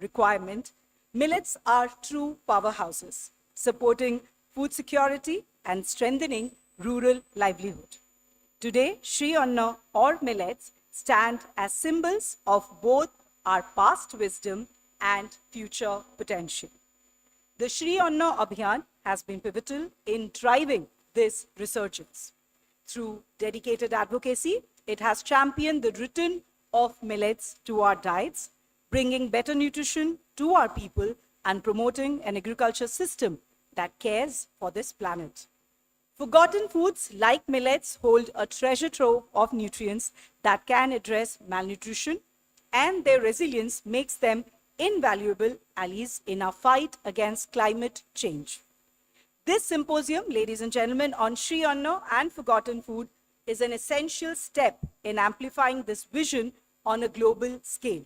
requirement, millets are true powerhouses, supporting food security and strengthening rural livelihood. Today, Shri Anna or millets stand as symbols of both our past wisdom and future potential. The Shri Anna Abhiyan has been pivotal in driving this resurgence. Through dedicated advocacy, it has championed the return of millets to our diets, bringing better nutrition to our people and promoting an agriculture system that cares for this planet. Forgotten foods like millets hold a treasure trove of nutrients that can address malnutrition, and their resilience makes them invaluable allies in our fight against climate change. This symposium, ladies and gentlemen, on Shri Anna and forgotten food is an essential step in amplifying this vision on a global scale.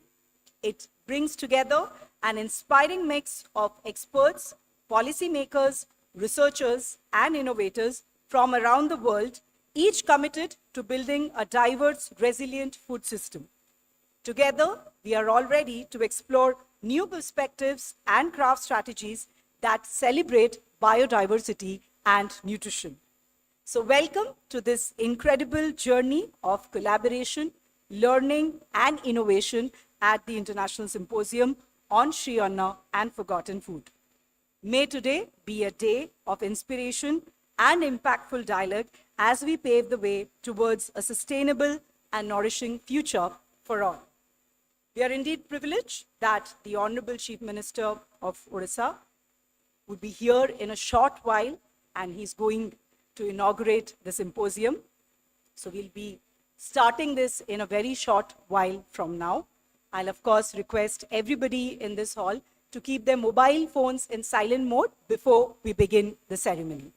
It brings together an inspiring mix of experts, policymakers, researchers, and innovators from around the world, each committed to building a diverse, resilient food system. Together, we are all ready to explore new perspectives and craft strategies that celebrate biodiversity and nutrition. So welcome to this incredible journey of collaboration, learning, and innovation at the International Symposium on Shri Anna and Forgotten Food. May today be a day of inspiration and impactful dialogue as we pave the way towards a sustainable and nourishing future for all. We are indeed privileged that the Honorable Chief Minister of Odisha would be here in a short while, and he's going to inaugurate the symposium. So we'll be starting this in a very short while from now. I'll of course request everybody in this hall to keep their mobile phones in silent mode before we begin the ceremony.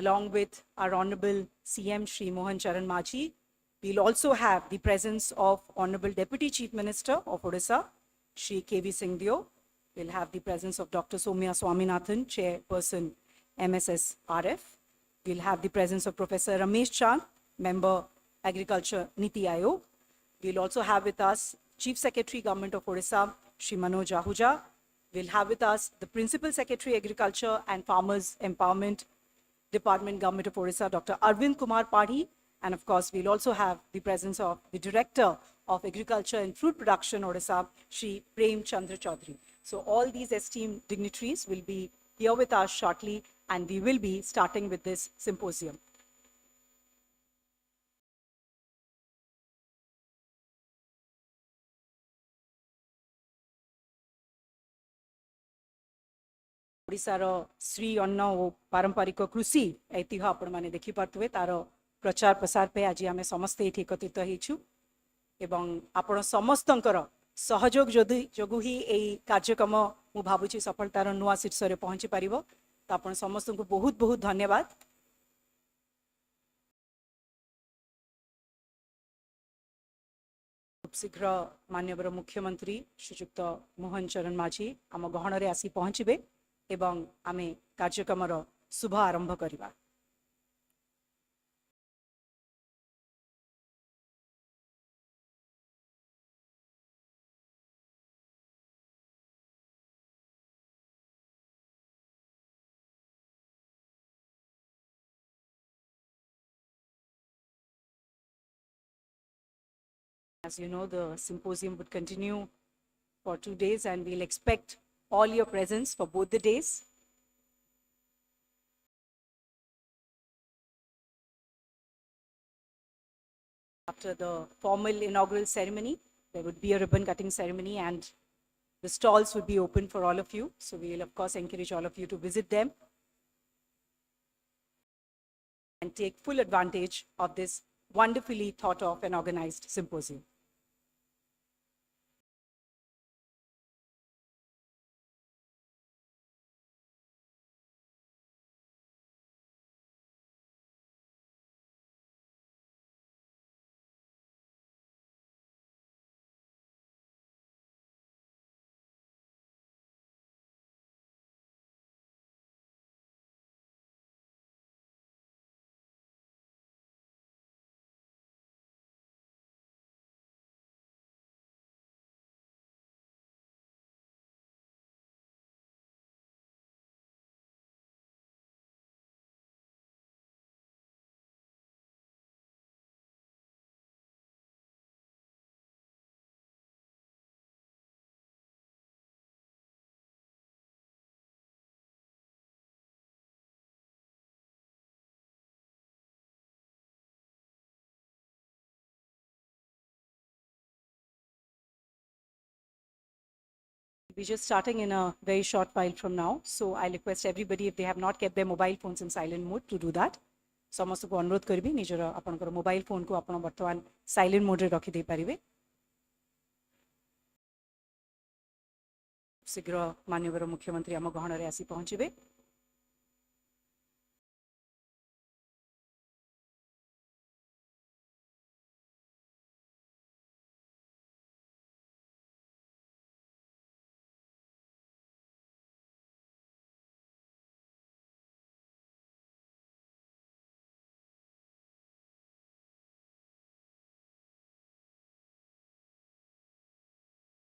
Along with our Honorable CM Shri Mohan Charan Maji, we'll also have the presence of Honorable Deputy Chief Minister of Odisha, Shri K.V. Singhdeo. We'll have the presence of Dr. Soumya Swaminathan, Chairperson, MSSRF. We'll have the presence of Professor Ramesh Chand, Member, Agriculture, Niti Aayog. We'll also have with us Chief Secretary, Government of Odisha, Shri Manoj Ahuja. We'll have with us the Principal Secretary, Agriculture and Farmers Empowerment Department, Government of Odisha, Dr. Arvind Kumar Padhi. And of course, we'll also have the presence of the Director of Agriculture and Fruit Production, Odisha, Shri Prem Chandra Chaudhary. So all these esteemed dignitaries will be here with us shortly, and we will be starting with this symposium. ओडिशार श्री अन्न और पारंपरिक कृषि ऐतिह्य आपण माने देखि पारथुवे तार प्रचार प्रसार पे आज आमे समस्त एठी एकत्रित हेछु एवं आपण समस्तंकर सहयोग जोगु ही एई कार्यक्रम मु भाबुची सफलतार नुआ शीर्ष रे पहुंची पारिबो त आपण समस्त को बहुत बहुत धन्यवाद। शीघ्र माननीय मुख्यमंत्री श्रीयुक्त मोहन चरण माझी आम गहन रे आसी पहुंचबे एवं आमे कार्यक्रमर शुभ आरंभ करिबा। As you know, the symposium would continue for 2 days, and we'll expect all your presence for both the days. After the formal inaugural ceremony, there would be a ribbon cutting ceremony, and the stalls would be open for all of you. So we will of course encourage all of you to visit them and take full advantage of this wonderfully thought of and organized symposium. We're just starting in a very short while from now. So I request everybody, if they have not kept their mobile phones in silent mode, to do that. ସମସ୍ତଙ୍କୁ ଅନୁରୋଧ କରିବି ନିଜର ଆପଣଙ୍କର mobile ଫୋନକୁ ଆପଣ ବର୍ତ୍ତମାନ silent ମୋଡରେ ରଖିଦେଇ ପାରିବେ। ଶୀଘ୍ର ମାନ୍ୟବର ମୁଖ୍ୟମନ୍ତ୍ରୀ ଆମ ଗହଣରେ ଆସି ପହଞ୍ଚିବେ।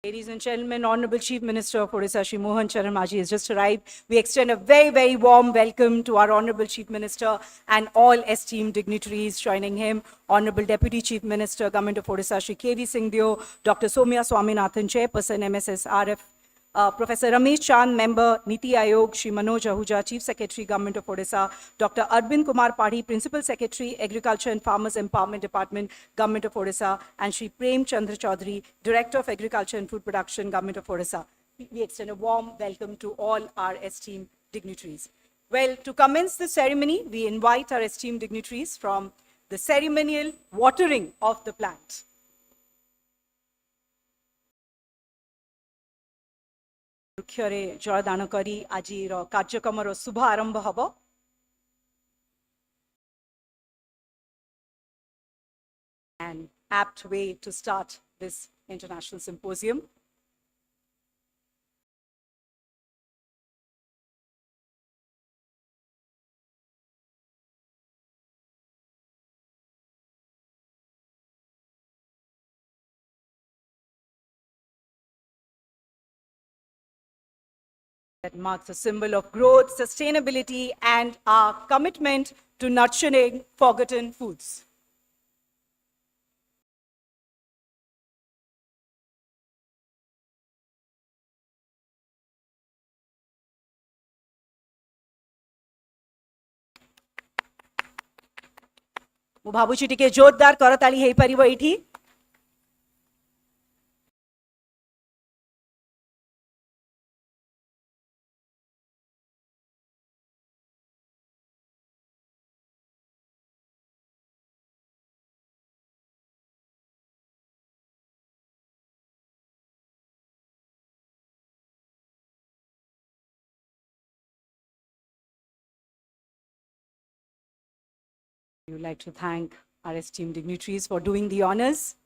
Ladies and gentlemen, Honorable Chief Minister of Odisha, Shri Mohan Charan Maji has just arrived. We extend a very, very warm welcome to our Honorable Chief Minister and all esteemed dignitaries joining him. Honorable Deputy Chief Minister, Government of Odisha, Shri K.V. Singhdeo, Dr. Soumya Swaminathan, Chairperson, MSSRF, Professor Ramesh Chand, Member, Niti Ayog, Shri Manoj Ahuja, Chief Secretary, Government of Odisha, Dr. Arvind Kumar Padhi, Principal Secretary, Agriculture and Farmers Empowerment Department, Government of Odisha, and Shri Prem Chandra Chaudhary, Director of Agriculture and Food Production, Government of Odisha. We extend a warm welcome to all our esteemed dignitaries. Well, to commence the ceremony, we invite our esteemed dignitaries from the ceremonial watering of the plant. ବୃକ୍ଷରେ ଜଳଦାନ କରି ଆଜିର କାର୍ଯ୍ୟକ୍ରମର ଶୁଭ ଆରମ୍ଭ ହେବ। An apt way to start this international symposium. That marks a symbol of growth, sustainability, and our commitment to nurturing forgotten foods. ମୁଁ ଭାବୁଛି ଟିକେ ଜୋରଦାର କରତାଳି ହେଇପାରିବ ଏଇଠି। We would like to thank our esteemed dignitaries for doing the honors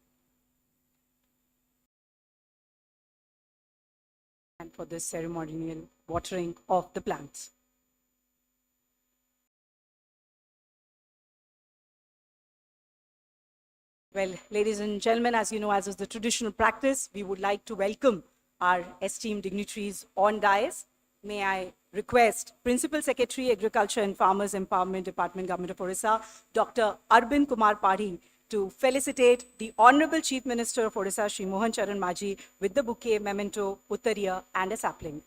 and for this ceremonial watering of the plants. Well, ladies and gentlemen, as you know, as is the traditional practice, we would like to welcome our esteemed dignitaries on dais. May I request Principal Secretary, Agriculture and Farmers Empowerment Department, Government of Odisha, Dr. Arvind Kumar Padhi, to felicitate the Honorable Chief Minister of Odisha, Shri Mohan Charan Maji, with the bouquet, memento, uttariya, and a sapling.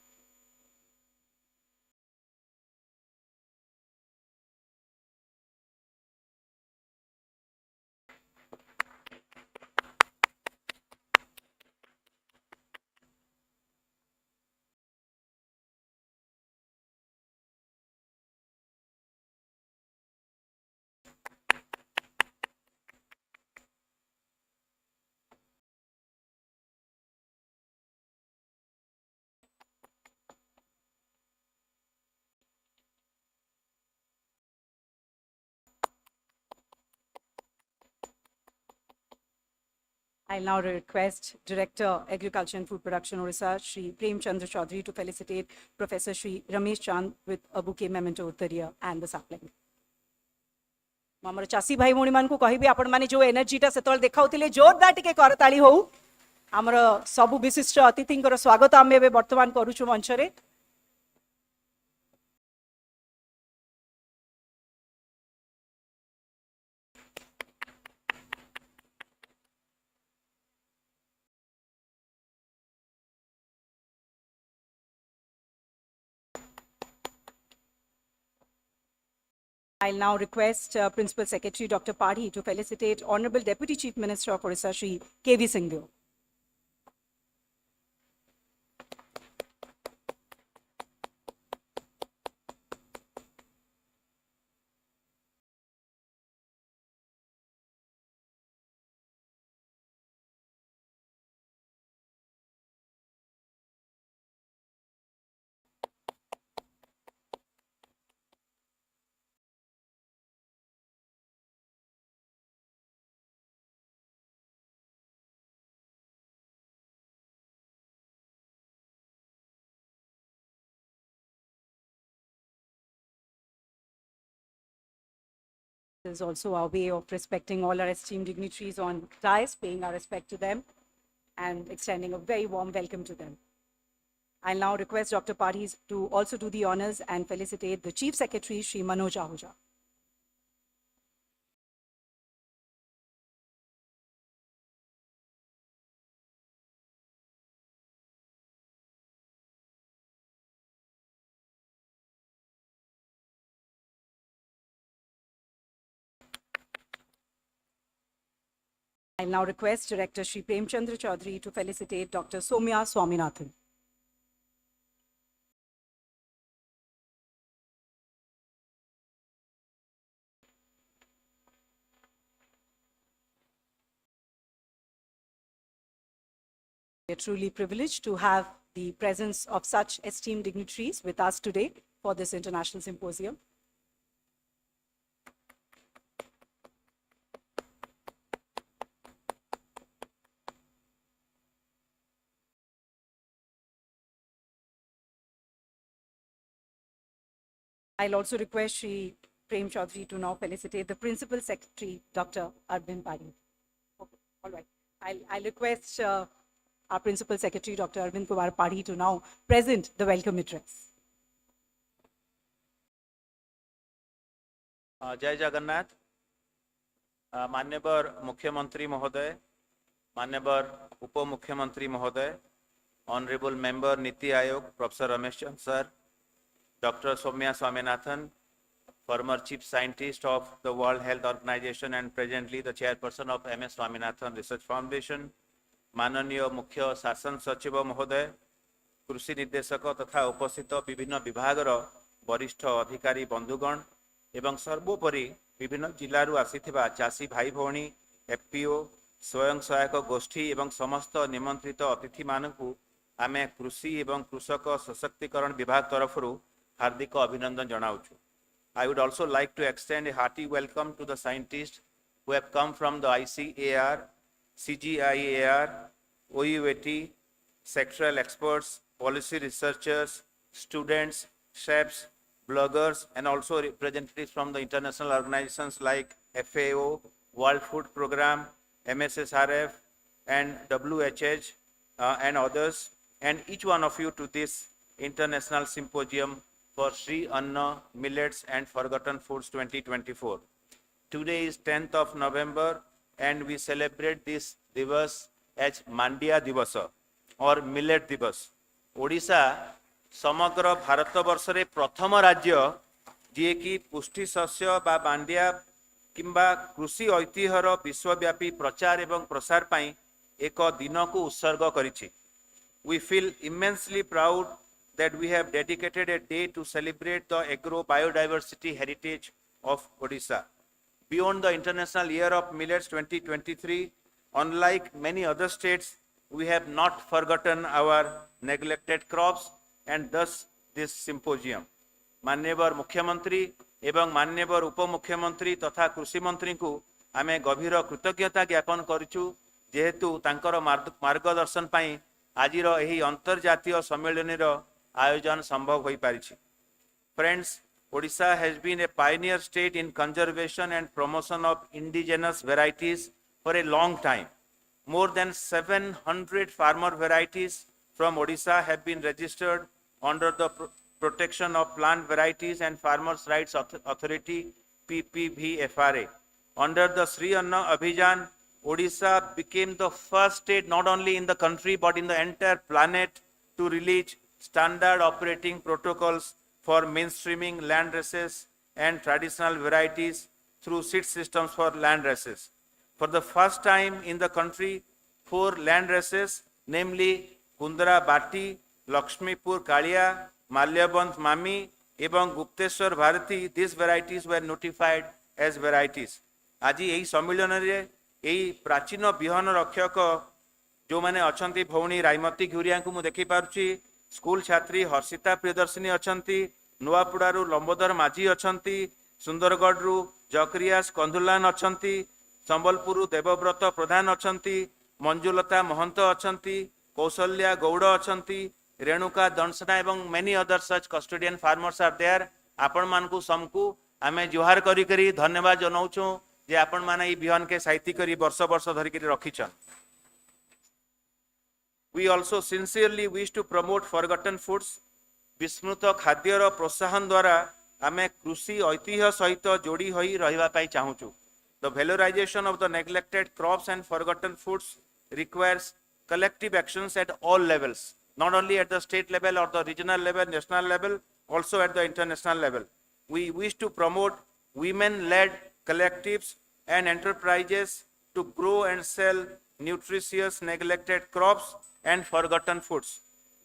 I'll now request Director, Agriculture and Food Production, Odisha, Shri Prem Chandra Chaudhary, to felicitate Professor Shri Ramesh Chand with a bouquet, memento, uttariya, and the sapling. ଆମର ଚାଷୀ ଭାଇ ଭଉଣୀ ମାନଙ୍କୁ କହିବି ଆପଣ ମାନେ ଯୋଉ ଏନର୍ଜିଟା ସେତେବେଳେ ଦେଖାଉଥିଲେ ଜୋରଦାର ଟିକେ କରତାଳି ହଉ। ଆମର ସବୁ ବିଶିଷ୍ଟ ଅତିଥିଙ୍କର ସ୍ୱାଗତ ଆମେ ଏବେ ବର୍ତ୍ତମାନ କରୁଛୁ ମଞ୍ଚରେ। I'll now request Principal Secretary Dr. Padhi to felicitate Honorable Deputy Chief Minister of Odisha, Shri K.V. Singhdeo. This is also our way of respecting all our esteemed dignitaries on dais, paying our respect to them, and extending a very warm welcome to them. I'll now request Dr. Padhi to also do the honors and felicitate the Chief Secretary, Shri Manoj Ahuja. I'll now request Director Shri Premchandra Chaudhary to felicitate Dr. Somya Swaminathan. We are truly privileged to have the presence of such esteemed dignitaries with us today for this international symposium. I'll also request Shri Prem Chaudhary to now felicitate the Principal Secretary, Dr. Arvind Padhi. Okay, all right. I'll request our Principal Secretary, Dr. Arvind Kumar Padhi, to now present the welcome address. जय जगन्नाथ मान्यवर मुख्यमंत्री महोदय मान्यवर उपमुख्यमंत्री महोदय honourable member Niti आयोग professor Ramesh Chand sir Dr. Somya Swaminathan, former chief scientist of the World Health Organization and presently the chairperson of MS Swaminathan Research Foundation, माननीय मुख्य शासन सचिव महोदय कृषि निर्देशक तथा उपस्थित विभिन्न विभागर वरिष्ठ अधिकारी बंधुगण एवं सर्वोपरि विभिन्न जिलू आसीथिबा चासी भाई भौणी एफपीओ स्वयं सहायक गोष्ठी एवं समस्त निमंत्रित अतिथि मानकु आमे कृषि एवं कृषक सशक्तिकरण विभाग तरफरु हार्दिक अभिनंदन जनाउछु. I would also like to extend a hearty welcome to the scientists who have come from the ICAR, CGIAR, OUAT, sectoral experts, policy researchers, students, chefs, bloggers, and also representatives from the international organizations like FAO, World Food Programme, MSSRF, and WHH, and others, and each one of you to this international symposium for Sri Anna, Millets and Forgotten Foods 2024. Today is 10th of November and we celebrate this Divas as Mandia Divasa or Millet Divas. Odisha समग्र भारत वर्ष रे प्रथम राज्य जे कि पुष्टि शस्य बा मांडिया किंबा कृषि ऐतिह्यर विश्वव्यापी प्रचार एवं प्रसार पाई एक दिन को उत्सर्ग करिछि. We feel immensely proud that we have dedicated a day to celebrate the agro biodiversity heritage of Odisha. Beyond the International Year of Millets 2023, unlike many other states, we have not forgotten our neglected crops and thus this symposium. मान्यवर मुख्यमंत्री एवं मान्यवर उपमुख्यमंत्री तथा कृषि मंत्री को आमे गभीर कृतज्ञता ज्ञापन करिछु जेहेतु तांकर मार्गदर्शन पाई आजिर एही अंतर्जातीय सम्मेलनीर आयोजन संभव होई पारिछि. Friends, Odisha has been a pioneer state in conservation and promotion of indigenous varieties for a long time. More than 700 farmer varieties from Odisha have been registered under the Protection of Plant Varieties and Farmers' Rights Authority PPVFRA. Under the Sri Anna Abhijan, Odisha became the first state not only in the country but in the entire planet to release standard operating protocols for mainstreaming land races and traditional varieties through seed systems for land races. For the first time in the country, 4 land races, namely Kundra Bati, Lakshmipur Kalia, Malyaband Mami, एवं Gupteshwar Bharti, these varieties were notified as varieties. आज यही सम्मेलन रे यही प्राचीन बिहन रक्षक जो माने अछंती भौणी रायमती घुरिया को मु देखि पारुची. स्कूल छात्री हर्षिता प्रियदर्शिनी अछंती, नुआपुडारू लंबोदर माझी अछंती, सुंदरगढ़ जकरियास कंदुलान अछंती, संबलपुर देवव्रत प्रधान अछंती, मंजुलता महंत अछंती, कौशल्या गौड़ अछंती, रेणुका दंसना एवं many other such custodian farmers are there. आपण मानकु समकु आमे जुहार करी करी धन्यवाद जनाऊँ जे आपण माने ई बिहान के साहित्य करी वर्ष वर्ष धरिक रखीछन। We also sincerely wish to promote forgotten foods. विस्मृत खाद्यर प्रोत्साहन द्वारा आमे कृषि ऐतिह्य सहित जोड़ी होई रहिबा पाई चाहूचु। The valorization of the neglected crops and forgotten foods requires collective actions at all levels, not only at the state level or the regional level, national level, also at the international level. We wish to promote women-led collectives and enterprises to grow and sell nutritious neglected crops and forgotten foods.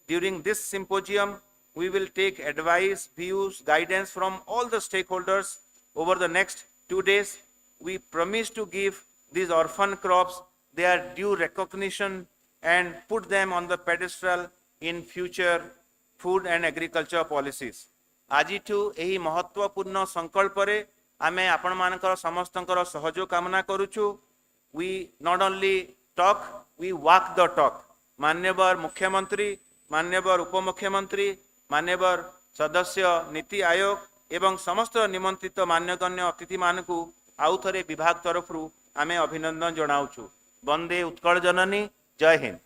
During this symposium, we will take advice, views, guidance from all the stakeholders over the next 2 days. We promise to give these orphan crops their due recognition and put them on the pedestal in future food and agriculture policies. आजिठु एही महत्वपूर्ण संकल्प रे आमे आपण मानकर समस्तंकर सहयोग कामना करूछु। We not only talk, we walk the talk. मान्यवर मुख्यमंत्री, मान्यवर उपमुख्यमंत्री, मान्यवर सदस्य नीति आयोग एवं समस्त निमंत्रित मान्यगण्य अतिथि मानकु आउ थरे विभाग तरफरु आमे अभिनंदन जनाउछु। वंदे उत्कल जननी, जय Hind.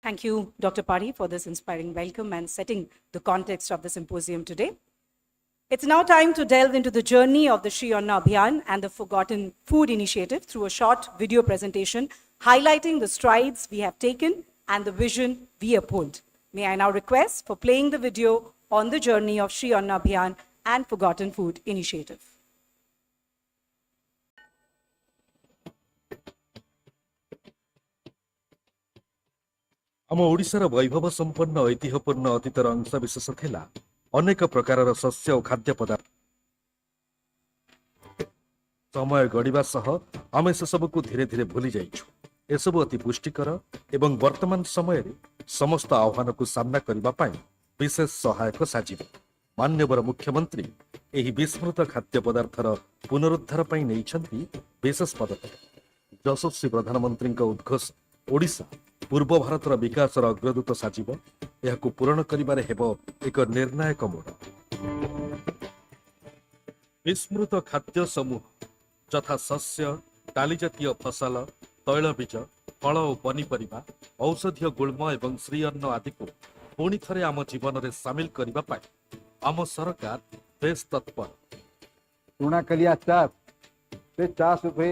Thank you, Dr. Pari, for this inspiring welcome and setting the context of the symposium today. It's now time to delve into the journey of the Shri Anna Abhiyan and the Forgotten Food Initiative through a short video presentation highlighting the strides we have taken and the vision we uphold. May I now request for playing the video on the journey of Shri Anna Abhiyan and Forgotten Food Initiative. आम ओडिशार वैभव संपन्न ऐतिह्यपूर्ण अतीतर अंशविशेष थिला अनेक प्रकारर शस्य और खाद्य पदार्थ। समय गड़िबा सह आमे से सबको धीरे धीरे भूली जाइछु। एसबु अति पुष्टिकर एवं वर्तमान समय रे समस्त आह्वान को सामना करबा पाई विशेष सहायक साजिब। मान्यवर मुख्यमंत्री एही विस्मृत खाद्य पदार्थर पुनरुद्धार पाई नेइछंती विशेष पदक्षेप। यशस्वी प्रधानमंत्री उद्घोष ओडिशा पूर्व भारतर विकासर अग्रदूत साजिब। यहाकु पूरण करिबारे हेबो एक निर्णायक मोड़। विस्मृत खाद्य समूह तथा शस्य, डाली जातीय फसल, तैलबीज, फल और पनीपरिबा, औषधीय गुल्म एवं श्री अन्न आदि को पुणी थरे आम जीवन रे शामिल करिबा पाई आम सरकार बेस तत्पर। ऋणा कलिया चाष से चाष उपे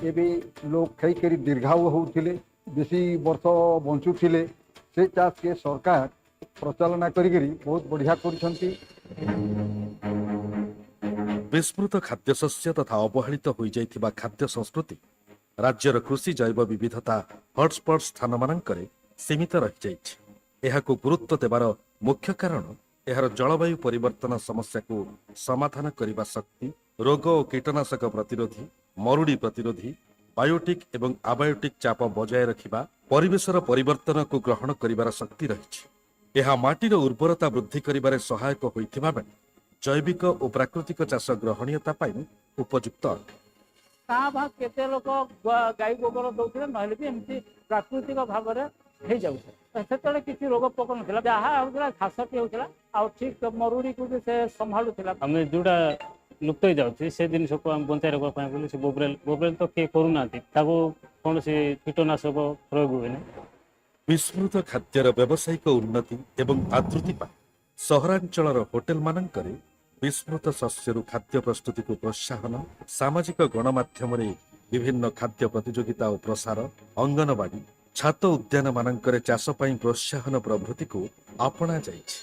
एबे लोग खाई करी दीर्घायु होउथिले, बेसी वर्ष बंचुथिले। से चाष के सरकार प्रचालना करी बहुत बढ़िया करिसंती। विस्मृत खाद्य शस्य तथा अवहेलित होई जाइथिबा खाद्य संस्कृति राज्यर कृषि जैव विविधता हॉटस्पॉट स्थान मानकरे सीमित रहि जाइछि। एहाकु गुरुत्व देबार मुख्य कारण एहार जलवायु परिवर्तन समस्या को समाधान करिबा शक्ति, रोग और कीटनाशक प्रतिरोधी, मरुड़ी प्रतिरोधी, बायोटिक एवं आबायोटिक चाप बजाय रखिबा, परिवेशर परिवर्तन को ग्रहण करिबार शक्ति रहिछि। एहा माटीर उर्वरता वृद्धि करिबारे सहायक होइथिबा बेले जैविक और प्राकृतिक चाष ग्रहणीयता पाई उपयुक्त अटे। केते लोक गाई गोबर दौଥିଲେ नहले भी एमती प्राकृतिक भाव रे हे जाउछ। सेतले किछि रोग पोक नथिला, जहा होतला घासटी होतला आ ठीक मरुड़ी को भी से संभाळुथिला। हमें जुडा लुप्त हो जाउछि से दिन सब हम बंचाई रखबा पाए बोली से बोब्रेल तो के करू नाथि ताको कोन से कीटनाशक प्रयोग होय नै। विस्मृत खाद्यर व्यावसायिक उन्नति एवं आदृति पाई सहरांचलर होटेल मानकरे विस्मृत शस्यरु खाद्य प्रस्तुति को प्रोत्साहन, सामाजिक गणमाध्यम रे विभिन्न खाद्य प्रतियोगिता और प्रसार, अंगनवाड़ी, छात उद्यान मानकरे चाष पाई प्रोत्साहन प्रभृति को अपना जाइछि।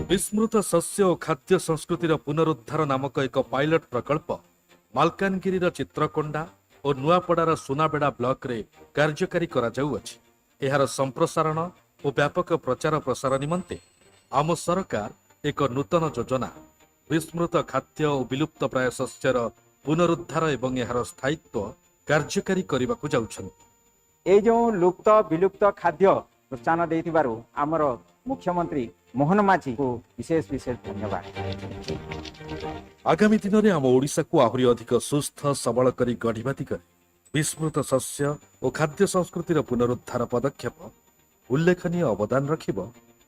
विस्मृत शस्य और खाद्य संस्कृतिर पुनरुद्धार नामक एक पायलट प्रकल्प मालकानगिरी चित्रकोंडा और नुआपड़ार सुनाबेड़ा ब्लॉक रे कार्यकारी करा जाउअछि। एहार संप्रसारण और व्यापक प्रचार प्रसार निमंते आम सरकार एक नूतन योजना विस्मृत खाद्य और विलुप्त प्राय शस्यर पुनरुद्धार एवं एहार स्थायित्व कार्यकारी करने को जाउछन्ति। ए जो लुप्त विलुप्त खाद्य प्रोत्साहन देथिबारु आमर मुख्यमंत्री मोहन माझी को विशेष विशेष धन्यवाद। आगामी दिन में आम ओडिशा को आहरी अधिक सुस्थ सबल करी गढ़िबा दिगरे विस्मृत शस्य और खाद्य संस्कृतिर पुनरुद्धार पदक्षेप ଉଲ୍ଲେଖନୀୟ ଅବଦାନ ରଖିବ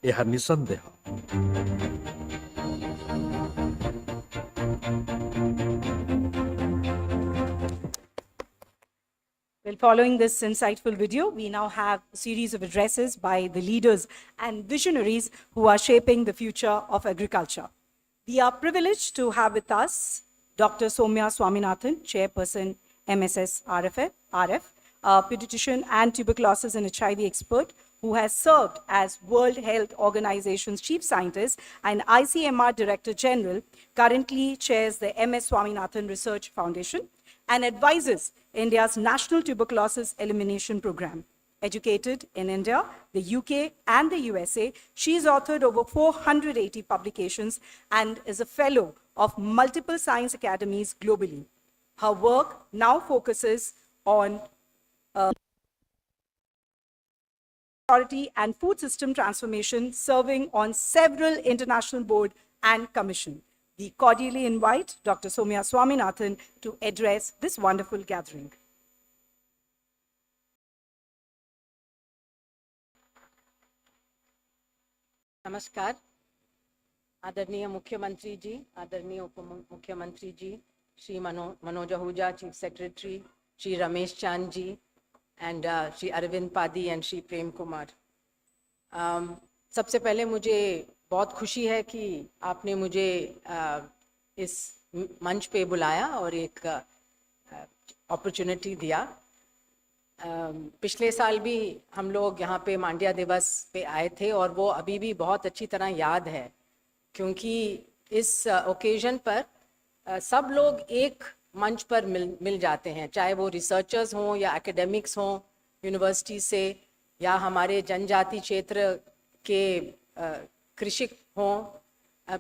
ଏହା ନିଃସନ୍ଦେହ। Well, following this insightful video, we now have a series of addresses by the leaders and visionaries who are shaping the future of agriculture. We are privileged to have with us Dr. Soumya Swaminathan, Chairperson, MSS RF, a pediatrician and tuberculosis and HIV expert who has served as World Health Organization's Chief Scientist and ICMR Director General, currently chairs the MS Swaminathan Research Foundation, and advises India's National Tuberculosis Elimination Program. Educated in India, the UK, and the USA, she has authored over 480 publications and is a fellow of multiple science academies globally. Her work now focuses on authority and food system transformation, serving on several international board and commission. We cordially invite Dr. Soumya Swaminathan to address this wonderful gathering. नमस्कार। आदरणीय मुख्यमंत्री जी, आदरणीय उप मुख्यमंत्री जी, Shri Manoj Ahuja, chief secretary, Shri Ramesh चांद जी, and Shri Arvind Padi and Shri Prem Kumar. सबसे पहले मुझे बहुत खुशी है कि आपने मुझे इस मंच पे बुलाया और एक अपॉर्चुनिटी दिया। पिछले साल भी हम लोग यहाँ पे मांड्या दिवस पे आए थे और वो अभी भी बहुत अच्छी तरह याद है, क्योंकि इस ओकेजन पर सब लोग एक मंच पर मिल जाते हैं, चाहे वो रिसर्चर्स हों या एकेडमिक्स हों यूनिवर्सिटी से, या हमारे जनजाति क्षेत्र के कृषक हों,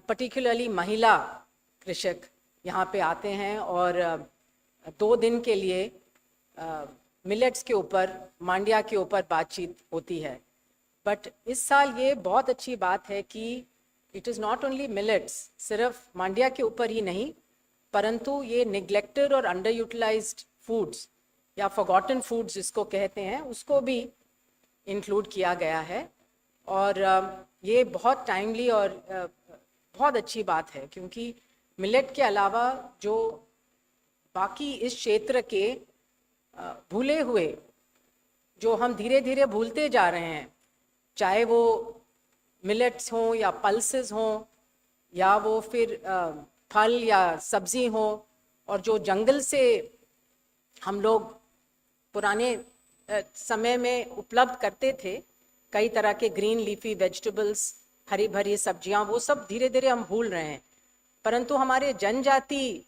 पर्टिकुलरली महिला कृषक यहाँ पे आते हैं और 2 दिन के लिए मिलेट्स के ऊपर, मांड्या के ऊपर बातचीत होती है। बट इस साल ये बहुत अच्छी बात है कि it is not only millets, सिर्फ मांड्या के ऊपर ही नहीं, परंतु ये निग्लेक्टेड और अंडर यूटिलाइज्ड फूड्स या फॉरगॉटन फूड्स जिसको कहते हैं, उसको भी इंक्लूड किया गया है। और ये बहुत टाइमली और बहुत अच्छी बात है, क्योंकि मिलेट के अलावा जो बाकी इस क्षेत्र के भूले हुए, जो हम धीरे धीरे भूलते जा रहे हैं, चाहे वो मिलेट्स हों या पल्सेस हों या वो फिर फल या सब्जी हों, और जो जंगल से हम लोग पुराने समय में उपलब्ध करते थे, कई तरह के ग्रीन लीफी वेजिटेबल्स, हरी भरी सब्जियां, वो सब धीरे धीरे हम भूल रहे हैं। परंतु हमारे जनजाति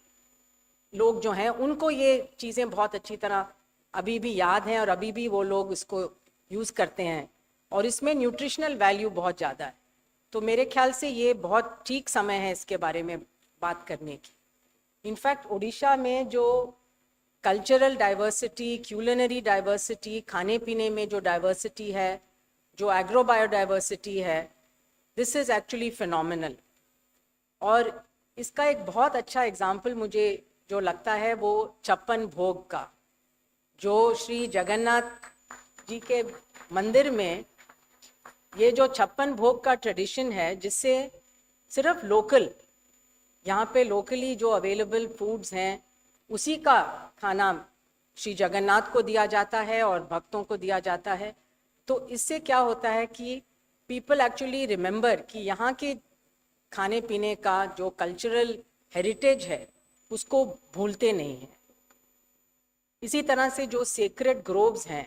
लोग जो हैं उनको ये चीज़ें बहुत अच्छी तरह अभी भी याद हैं और अभी भी वो लोग इसको यूज़ करते हैं, और इसमें न्यूट्रिशनल वैल्यू बहुत ज़्यादा है। तो मेरे ख्याल से ये बहुत ठीक समय है इसके बारे में बात करने की। इनफैक्ट उड़ीसा में जो कल्चरल डाइवर्सिटी, क्यूलिनरी डाइवर्सिटी, खाने पीने में जो डाइवर्सिटी है, जो एग्रो बायोडाइवर्सिटी है, दिस इज़ एक्चुअली फिनोमिनल। और इसका एक बहुत अच्छा एग्जाम्पल मुझे जो लगता है वो 56 भोग का, जो श्री जगन्नाथ जी के मंदिर में ये जो 56 भोग का ट्रेडिशन है, जिससे सिर्फ लोकल, यहाँ पे लोकली जो अवेलेबल फूड्स हैं उसी का खाना श्री जगन्नाथ को दिया जाता है और भक्तों को दिया जाता है। तो इससे क्या होता है कि पीपल एक्चुअली रिमेंबर कि यहाँ के खाने पीने का जो कल्चरल हेरिटेज है उसको भूलते नहीं हैं। इसी तरह से जो सेक्रेड ग्रोव्स हैं,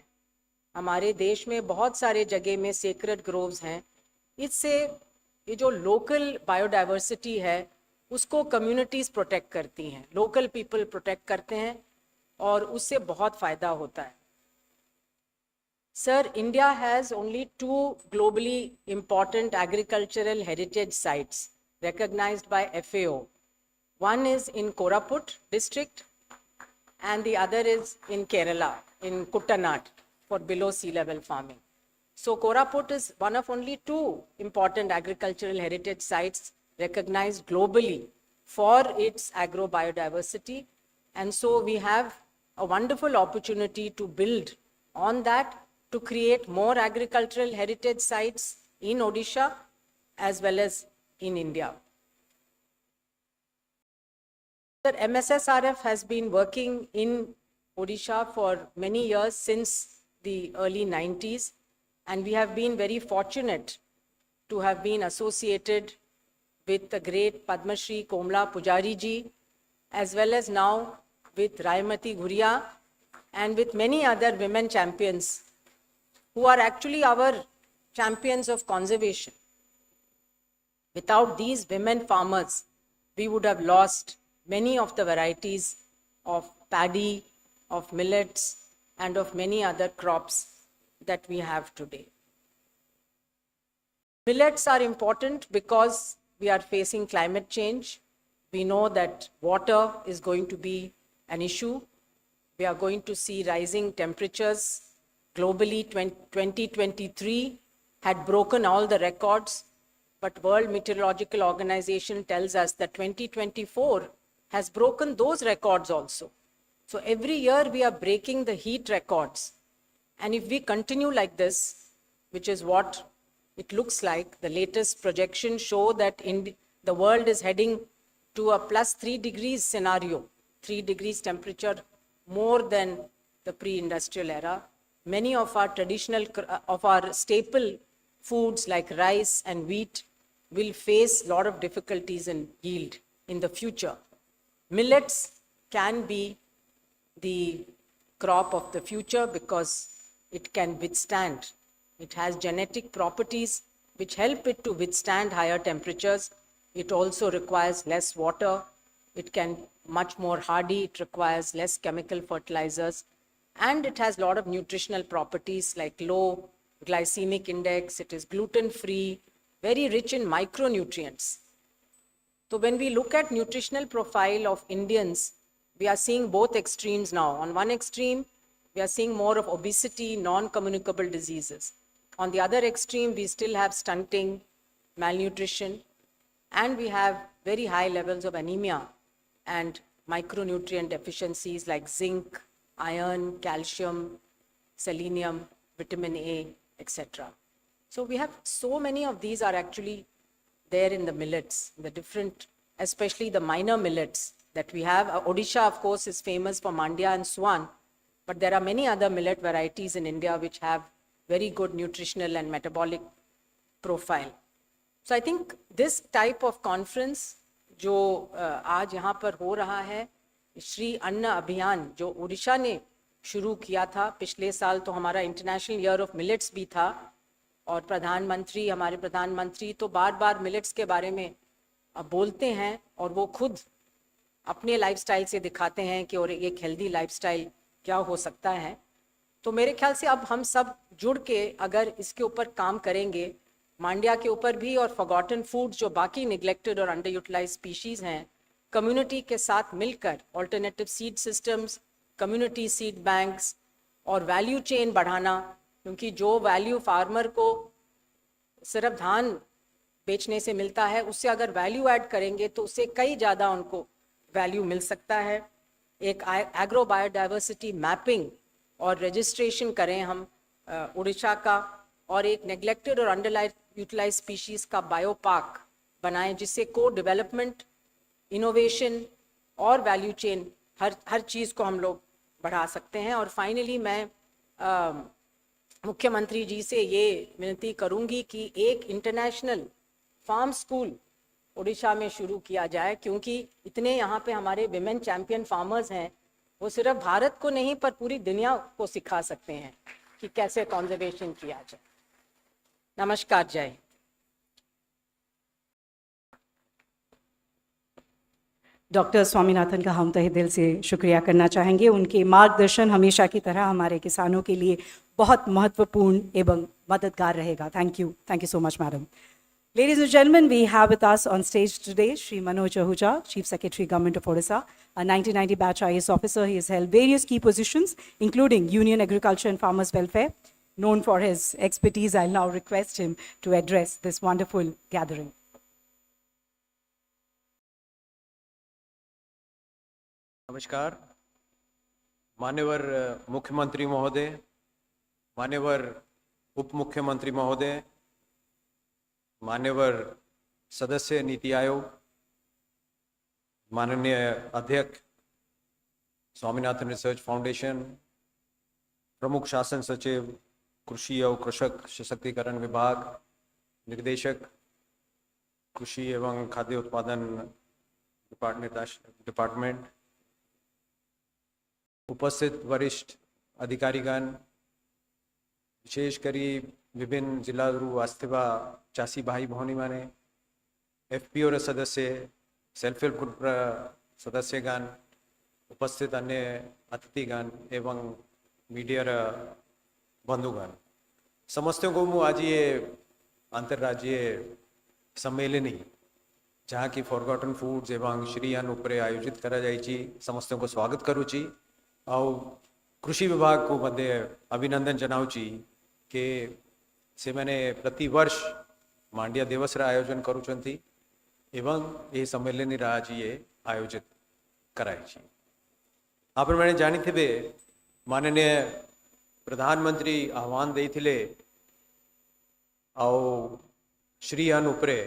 हमारे देश में बहुत सारे जगह में सेक्रेड ग्रोव्स हैं, इससे ये जो लोकल बायोडाइवर्सिटी है उसको कम्युनिटीज़ प्रोटेक्ट करती हैं, लोकल पीपल प्रोटेक्ट करते हैं, और उससे बहुत फ़ायदा होता है। Sir, India has only 2 globally important agricultural heritage sites recognized by FAO. One is in Koraput district and the other is in Kerala, in Kuttanad, for below sea level farming. So Koraput is one of only 2 important agricultural heritage sites recognized globally for its agro biodiversity. And so we have a wonderful opportunity to build on that to create more agricultural heritage sites in Odisha as well as in India. The MSSRF has been working in Odisha for many years, since the early 90s, and we have been very fortunate to have been associated with the great Padma Shri Komla Pujari ji, as well as now with Raimati Ghuria and with many other women champions who are actually our champions of conservation. Without these women farmers, we would have lost many of the varieties of paddy, of millets, and of many other crops that we have today. Millets are important because we are facing climate change. We know that water is going to be an issue. We are going to see rising temperatures. Globally, 2023 had broken all the records, but World Meteorological Organization tells us that 2024 has broken those records also. So every year we are breaking the heat records. And if we continue like this, which is what it looks like, the latest projections show that the world is heading to a plus 3 degrees scenario, 3 degrees temperature more than the pre-industrial era. Many of our our staple foods like rice and wheat will face a lot of difficulties in yield in the future. Millets can be the crop of the future because it can withstand. It has genetic properties which help it to withstand higher temperatures. It also requires less water. It can much more hardy. It requires less chemical fertilizers. And it has a lot of nutritional properties like low glycemic index. It is gluten-free, very rich in micronutrients. So when we look at nutritional profile of Indians, we are seeing both extremes now. On one extreme, we are seeing more of obesity, non-communicable diseases. On the other extreme, we still have stunting, malnutrition, and we have very high levels of anemia and micronutrient deficiencies like zinc, iron, calcium, selenium, vitamin A, etc. So we have so many of these are actually there in the millets, the different, especially the minor millets that we have. Odisha, of course, is famous for Mandya and Swan, but there are many other millet varieties in India which have very good nutritional and metabolic profile. So I think this type of conference जो आज यहाँ पर हो रहा है, श्री अन्न अभियान जो ओडिशा ने शुरू किया था, पिछले साल तो हमारा इंटरनेशनल ईयर ऑफ मिलेट्स भी था, और प्रधानमंत्री, हमारे प्रधानमंत्री तो बार बार मिलेट्स के बारे में बोलते हैं और वो खुद अपने लाइफस्टाइल से दिखाते हैं कि और एक हेल्दी लाइफस्टाइल क्या हो सकता है. तो मेरे ख्याल से अब हम सब जुड़ के अगर इसके ऊपर काम करेंगे, मांड्या के ऊपर भी और फॉरगॉटन फूड्स जो बाकी निगलेक्टेड और अंडर यूटिलाइज स्पीशीज़ हैं, कम्युनिटी के साथ मिलकर alternative seed systems, community seed banks और वैल्यू चेन बढ़ाना, क्योंकि जो वैल्यू फार्मर को सिर्फ धान बेचने से मिलता है, उससे अगर वैल्यू ऐड करेंगे तो उससे कई ज़्यादा उनको वैल्यू मिल सकता है. एक एग्रो बायोडाइवर्सिटी मैपिंग और रजिस्ट्रेशन करें हम उड़ीसा का, और एक नेग्लेक्टेड और अंडर यूटिलाइज स्पीशीज़ का बायो पार्क बनाएं, जिससे को डेवलपमेंट, इनोवेशन और वैल्यू चेन हर चीज़ को हम लोग बढ़ा सकते हैं. और फाइनली मैं मुख्यमंत्री जी से ये विनती करूंगी कि एक इंटरनेशनल फार्म स्कूल उड़ीसा में शुरू किया जाए, क्योंकि इतने यहाँ पे हमारे विमेन चैम्पियन फार्मर्स हैं, वो सिर्फ भारत को नहीं पर पूरी दुनिया को सिखा सकते हैं कि कैसे कंजर्वेशन किया जाए. नमस्कार, जय. डॉक्टर स्वामीनाथन का हम तहे दिल से शुक्रिया करना चाहेंगे. उनके मार्गदर्शन हमेशा की तरह हमारे किसानों के लिए बहुत महत्वपूर्ण एवं मददगार रहेगा. Thank you so much madam. Ladies and gentlemen, we have with us on stage today Shri Manoj Ahuja, Chief Secretary, Government of Odisha, a 1990 batch IAS officer. He has held various key positions, including Union Agriculture and Farmers Welfare. Known for his expertise, I'll now request him to address this wonderful gathering. नमस्कार. मान्यवर मुख्यमंत्री महोदय, मान्यवर उप मुख्यमंत्री महोदय, मान्यवर सदस्य नीति आयोग, माननीय अध्यक्ष स्वामीनाथन रिसर्च फाउंडेशन, प्रमुख शासन सचिव कृषि और कृषक सशक्तिकरण विभाग, निर्देशक कृषि एवं खाद्य उत्पादन डिपार्टमेंट, उपस्थित वरिष्ठ अधिकारीगण, विशेष करी विभिन्न जिला वास्तवा चासी भाई भौनी माने, एफपीओ सदस्य, सेल्फ हेल्प ग्रुप सदस्यगण, उपस्थित अन्य अतिथिगण एवं मीडिया बंधुगण, समस्तों को मु आज ये अंतर्राज्यीय सम्मेलनी जहाँ की फॉरगॉटन फूड्स एवं श्रीयान उपरे आयोजित करा जाइए समस्तों को स्वागत करुची और कृषि विभाग को मध्य अभिनंदन जनाऊची कि से मैंने प्रतिवर्ष मांडिया दिवस आयोजन करुचंती एवं ये सम्मेलन आज ये आयोजित कराई। आप मैंने जानी थे माननीय प्रधानमंत्री आह्वान देते और श्री अन्न उपरे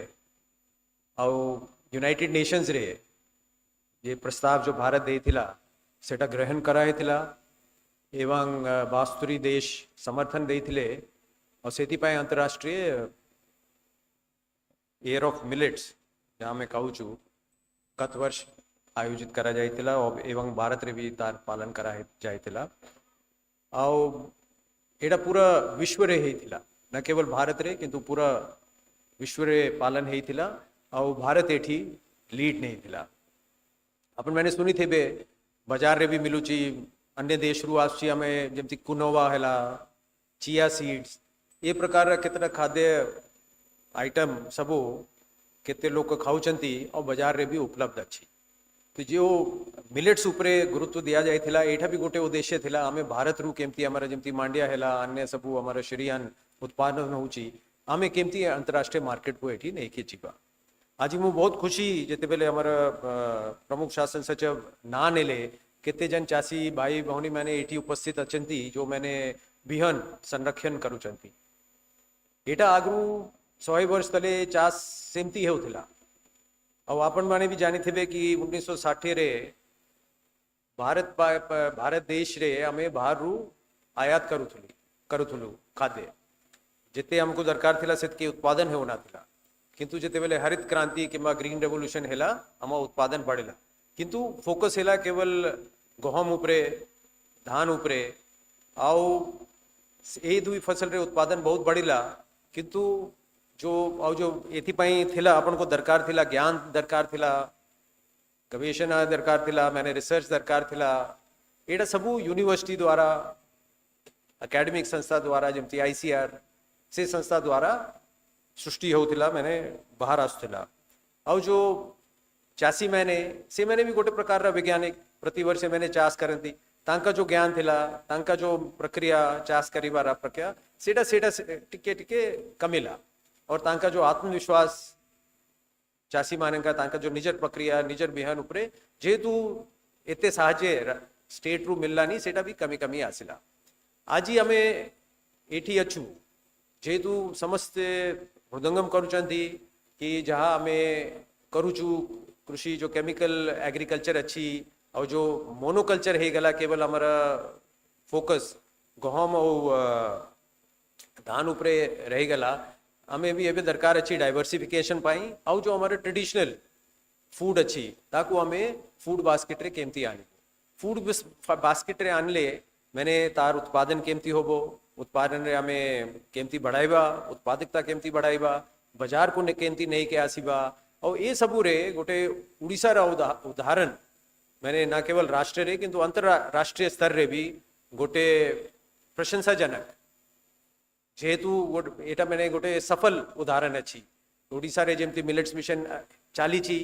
और यूनाइटेड नेशंस रे ये प्रस्ताव जो भारत देथिला सेटा ग्रहण कराए थिला एवं बास्तुरी देश समर्थन देथिले और सेति पाए अंतरराष्ट्रीय ईयर ऑफ मिलेट्स जहाँ मैं कहूँ छू गत वर्ष आयोजित करा जाइतिला और एवं भारत रे भी तार पालन करा जाइतिला और एटा पूरा विश्व रे हेथिला न केवल भारत रे किंतु पूरा विश्व रे पालन हेथिला और भारत एठी लीड नहीं थिला। अपन मैंने सुनी थे बे बाजार रे भी मिलुची अन्य देश रु आसुची हमें जमती कुनोवा हैला चिया सीड्स ये प्रकार केतरा खाद्य आइटम सबो केते लोग खाऊचंती और बाजार रे भी उपलब्ध अच्छी तो जो मिलेट्स उपरे गुरुत्व दिया जाइथिला एठा भी गोटे उद्देश्य थिला हमें भारत रु केमती हमारा जमती मांडिया हैला अन्य सबू हमारा श्रीयान उत्पादन होची आमे केमती अंतरराष्ट्रीय मार्केट को एठी नहीं खींचीबा। आज मु बहुत खुशी जेते बेले हमारा प्रमुख शासन सचिव ना नेले केते जन चासी भाई भौनी मैंने एठी उपस्थित अचंती जो मैंने बिहन संरक्षण करुचंती एटा आगरू 100 वर्ष तले चास सेमती हेउथिला और आपण माने भी जानी थे कि 1960 रे भारत देश रे हमें बाहर रू आयात करुथुलु खाद्य जिते हमको दरकार थिला सेतके उत्पादन होना थिला किंतु जिते बेले हरित क्रांति किंवा ग्रीन रेवोल्यूशन हेला हम उत्पादन बढ़ेला किंतु फोकस हेला केवल गहम उपरे धान उपरे आउ ए दुई फसल रे उत्पादन बहुत बढ़िला किंतु जो एथिपाई थिला अपन को दरकार थिला ज्ञान दरकार थिला गवेषणा दरकार थिला मैंने रिसर्च दरकार थिला एटा सबू यूनिवर्सिटी द्वारा अकाडेमिक संस्था द्वारा जमती आईसीआर से संस्था द्वारा सृष्टि होतिला मैंने बाहर आसुथिला और जो चासी मैंने भी गोटे प्रकार वैज्ञानिक प्रतिवर्ष मैंने चाष करती तांका जो ज्ञान थिला तांका जो प्रक्रिया चाष करिबार प्रक्रिया सेटा सेटा टिके टिके कमिला और तांका जो आत्मविश्वास चासी मानेका तांका जो निजर प्रक्रिया निजर बिहान उपरे जेहेतु एते साहजे स्टेट रू मिलला नहीं सेटा भी कमी कमी आसिला आज ही हमें एठी अच्छू जेहेतु समस्त हृदंगम करुचंती कि जहाँ हमें करुचु कृषि जो केमिकल एग्रीकल्चर अच्छी और जो मोनोकल्चर है गला केवल हमारा फोकस गहम और धान उपरे रह गला हमें भी एवं दरकार अच्छी डाइवर्सिफिकेशन पाई और जो हमारे ट्रेडिशनल फूड अच्छी ताकू हमें फूड बास्केट रे केमती आने फूड बास्केट रे आनले मैंने तार उत्पादन केमती होबो उत्पादन रे हमें केमती बढ़ाइबा उत्पादकता केमती बढ़ाइबा बाजार को केमती नहीं के आसीबा और ये सबू रे गोटे उड़ीसा रा उदाहरण मैंने ना केवल राष्ट्र रे किंतु अंतरराष्ट्रीय स्तर रे भी गोटे प्रशंसाजनक जेहेतु एटा मैंने गोटे सफल उदाहरण अच्छी ओडिशा रे जेमती मिलेट्स मिशन चालीची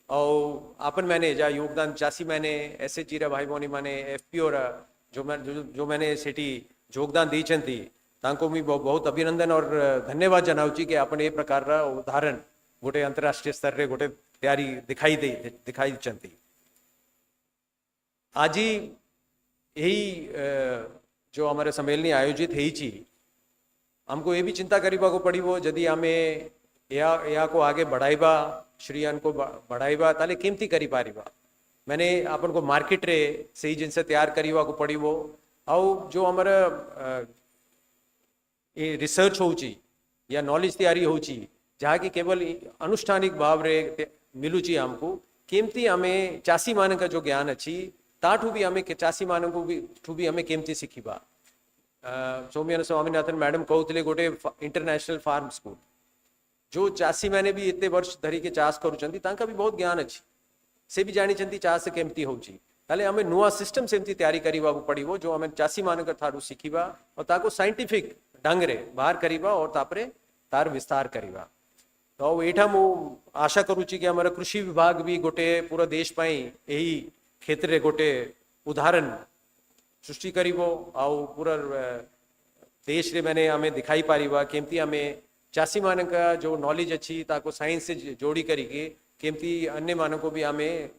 और आपन मैंने जा योगदान चासी मैंने ऐसे चीरा भाई भौनी माने एफपीओ रा जो मैंने सेठी योगदान दीचंती तांको मी बहुत अभिनंदन और धन्यवाद जनाऊची कि आपन ए प्रकार रा उदाहरण गोटे अंतरराष्ट्रीय स्तर रे गोटे तैयारी दिखाई चंती आज ही यही जो हमारे सम्मेलन आयोजित होईची हमको ये भी चिंता करिबा को पड़िबो जदि आमे या को आगे बढ़ाइबा श्रीयान को बढ़ाइबा ताले केमती करी पारिबा मैंने अपन को मार्केट रे सही जिनसे तैयार करिबा को पड़िबो आउ जो हमारा ये रिसर्च होची या नॉलेज तैयारी होची जहाँ की केवल अनुष्ठानिक भाव रे मिलुची हमको केमती हमें चासी मान का जो ज्ञान अच्छी ताठू भी हमें चासी मान को भी ठू भी हमें केमती सीखिबा सौम्या स्वामीनाथन मैडम कहते गोटे इंटरनेशनल फार्म स्कूल जो चासी मैंने भी इतने वर्ष धरी के चाष करुँच भी बहुत ज्ञान अच्छी से भी जानी चाष केमती होची ताले हमें नुआ सिस्टम सेमती तैयारी करवा पड़ो जो हमें चासी मान थारू शिखा और ताको साइंटिफिक ढंग रे बाहर करवा और तापरे तार विस्तार करवा तो एठा मु आशा करुची कि हमारा कृषि विभाग भी गोटे पूरा देश पाई यही क्षेत्र रे गोटे उदाहरण सृष्टि करिवो आउ पूरा देश रे मैंने हमें दिखाई पारिबा केमती हमें चासी मान का जो नॉलेज अच्छी ताको साइंस से जोड़ी करिके केमती अन्य मानों को भी हमें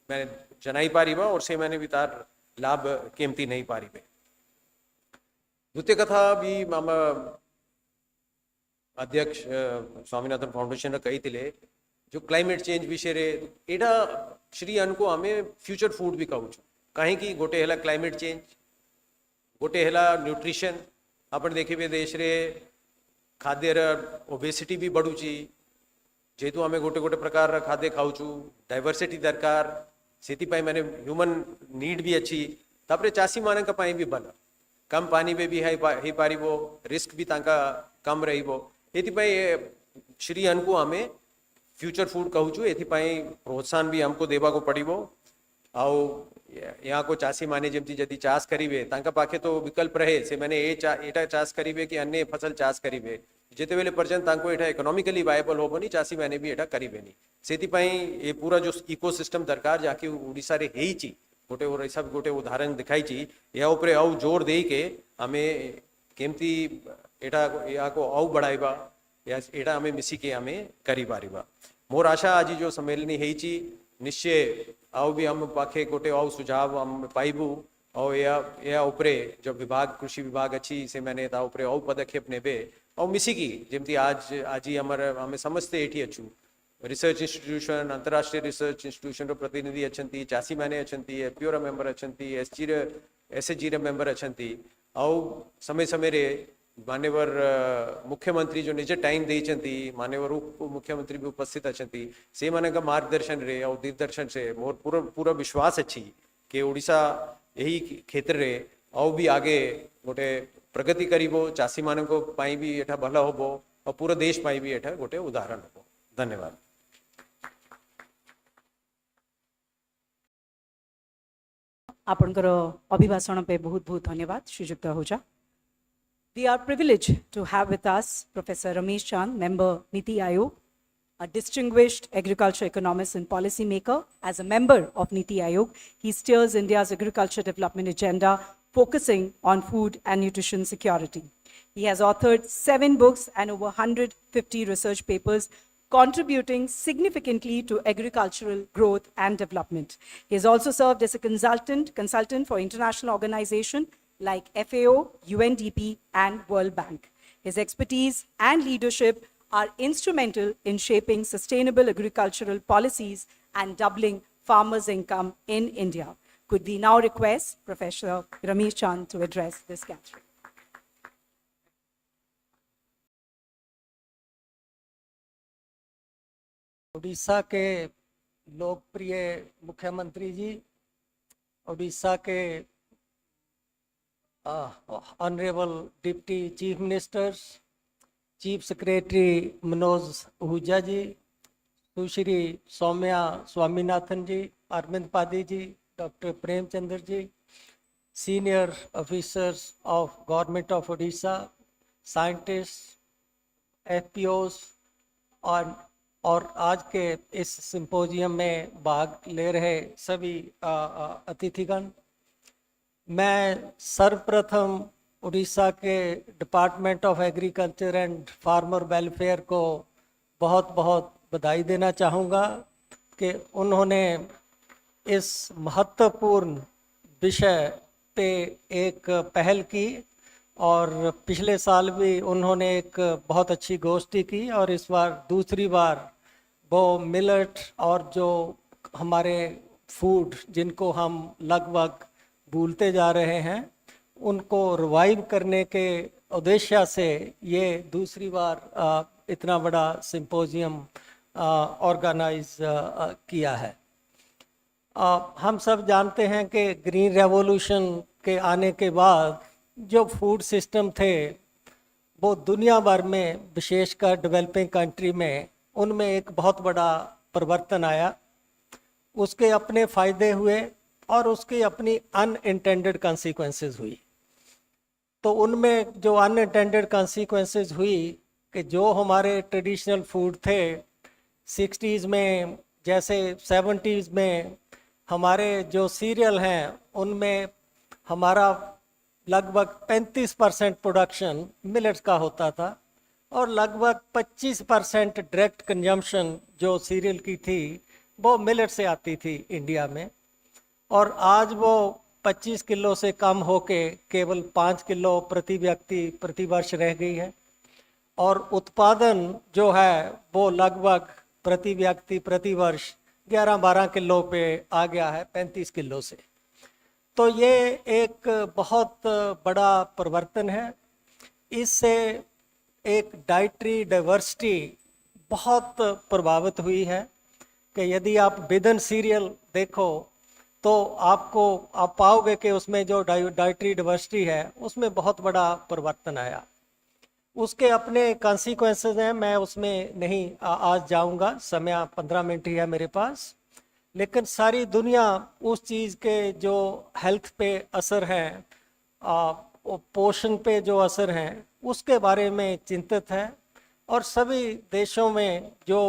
मैंने जनाई पारिबा और से मैंने भी तार लाभ केमती नहीं पारिबे द्वितीय कथा भी आम अध्यक्ष स्वामीनाथन फाउंडेशन कही थिले जो क्लाइमेट चेंज विषय रे एटा श्री अनको हमें फ्यूचर फूड भी कहूँ कहीं की गोटे हेला क्लाइमेट चेंज गोटे हेला न्यूट्रिशन अपन देखिए देश रे खाद्य ओबेसिटी भी बढ़ुची जेहेतु आम गोटे गोटे प्रकार खाद्य खाऊचु डाइवर्सिटी दरकार से मैंने ह्यूमन नीड भी अच्छी तापरे चासी मान भी भल कम पानी में भी हो पारिबो रिस्क भी तांका कम रहिबो एथिपाई श्री अनको आम फ्यूचर फूड कहूचु एथिपाई प्रोत्साहन भी हमको देवा को पड़िबो आउ यहाँ को चासी माने जमती जदि चाष करिवे तांका पाखे तो विकल्प रहे से मैंने एटा चाष करिवे कि अन्य फसल चाष करिवे जेते बेले पर्यंत तांको एटा इकोनॉमिकली वायबल होबनी चासी माने भी एटा करिवेनी सेतिपाई ये पूरा जो इकोसिस्टम दरकार जाके ओडिसा रे हेईची गोटे और ऐसा गोटे उदाहरण दिखाईची या ऊपर आउ जोर दे के हमें केमती एटा या को आउ बढ़ाइबा या एटा हमें मिसी के हमें करी पारिबा मोर आशा आज जो सम्मेलनी हेईची निश्चय आउ भी हम पाखे गोटे आउ सुझाव हम पाइबू और या उपरे जो विभाग कृषि विभाग अच्छी से मैंने ता उपरे आउ पदक्षेप नेबे और मिसिकी जेमती आज ही हमें समझते एठी अच्छू रिसर्च इंस्टीट्यूशन अंतरराष्ट्रीय रिसर्च इंस्टीट्यूशन रो प्रतिनिधि अच्छी चासी मैंने अच्छी एपीओ मेंबर अच्छी एसएचजी मेंबर अच्छी आउ समय समय रे मान्यवर मुख्यमंत्री जो निजे टाइम देइचंती मान्यवर उप मुख्यमंत्री भी उपस्थित अच्छी से माने का मार्गदर्शन रे और दिग्दर्शन से मोर पूरा विश्वास अच्छी कि ओडिशा यही क्षेत्र रे आउ भी आगे गोटे प्रगति करिबो चासी मान को पाई भी एठा भला होबो और पूरा देश पाई भी एठा गोटे उदाहरण होबो धन्यवाद आपनकर अभिभाषण पे बहुत बहुत धन्यवाद श्रीयुक्त Ahuja. We are privileged to have with us Professor Ramesh Chand, member Niti Aayog, a distinguished agriculture economist and policy maker. As a member of Niti Aayog, he steers India's agriculture development agenda, focusing on food and nutrition security. He has authored 7 books and over 150 research papers, contributing significantly to agricultural growth and development. He has also served as a consultant for international organizations like FAO, UNDP, and World Bank. His expertise and leadership are instrumental in shaping sustainable agricultural policies and doubling farmers' income in India. Could we now request Professor Ramesh Chand to address this gathering? Orissa के लोकप्रिय मुख्यमंत्री जी, उड़ीसा के honourable deputy chief ministers, chief secretary Manoj Ahuja ji, Sushri Soumya Swaminathan ji, Arvind Padhi ji, doctor Premchandra ji, senior officers of government of Orissa, scientist, FPOs और आज के इस symposium में भाग ले रहे सभी अतिथिगण, मैं सर्वप्रथम उड़ीसा के department of agriculture and farmer welfare को बहुत बहुत बधाई देना चाहूँगा कि उन्होंने इस महत्वपूर्ण विषय पे एक पहल की और पिछले साल भी उन्होंने एक बहुत अच्छी गोष्ठी की और इस बार दूसरी बार वो मिलेट और जो हमारे फूड जिनको हम लगभग भूलते जा रहे हैं उनको रिवाइव करने के उद्देश्य से ये दूसरी बार इतना बड़ा सिंपोजियम ऑर्गेनाइज किया है। हम सब जानते हैं कि ग्रीन रेवोल्यूशन के आने के बाद जो फूड सिस्टम थे वो दुनिया भर में विशेषकर डेवलपिंग कंट्री में उनमें एक बहुत बड़ा परिवर्तन आया। उसके अपने फ़ायदे हुए और उसकी अपनी अनइंटेंडेड कॉन्सिक्वेंसेस हुई। तो उनमें जो अनइंटेंडेड कॉन्सिक्वेंसेस हुई कि जो हमारे ट्रेडिशनल फूड थे 60s में जैसे 70s में हमारे जो सीरियल हैं उनमें हमारा लगभग 35% प्रोडक्शन मिलेट्स का होता था और लगभग 25% डायरेक्ट कंजम्पशन जो सीरियल की थी वो मिलेट से आती थी इंडिया में। और आज वो 25 किलो से कम होके केवल 5 किलो प्रति व्यक्ति प्रति वर्ष रह गई है और उत्पादन जो है वो लगभग प्रति व्यक्ति प्रति वर्ष 11-12 किलो पे आ गया है 35 किलो से। तो ये एक बहुत बड़ा परिवर्तन है। इससे एक डाइटरी डाइवर्सिटी बहुत प्रभावित हुई है कि यदि आप बिदन सीरियल देखो तो आप पाओगे कि उसमें जो डाइटरी डाइवर्सिटी है उसमें बहुत बड़ा परिवर्तन आया। उसके अपने कॉन्सिक्वेंसेस हैं, मैं उसमें नहीं आज जाऊंगा, समय 15 मिनट ही है मेरे पास। लेकिन सारी दुनिया उस चीज़ के जो हेल्थ पे असर हैं, पोषण पे जो असर हैं उसके बारे में चिंतित है और सभी देशों में जो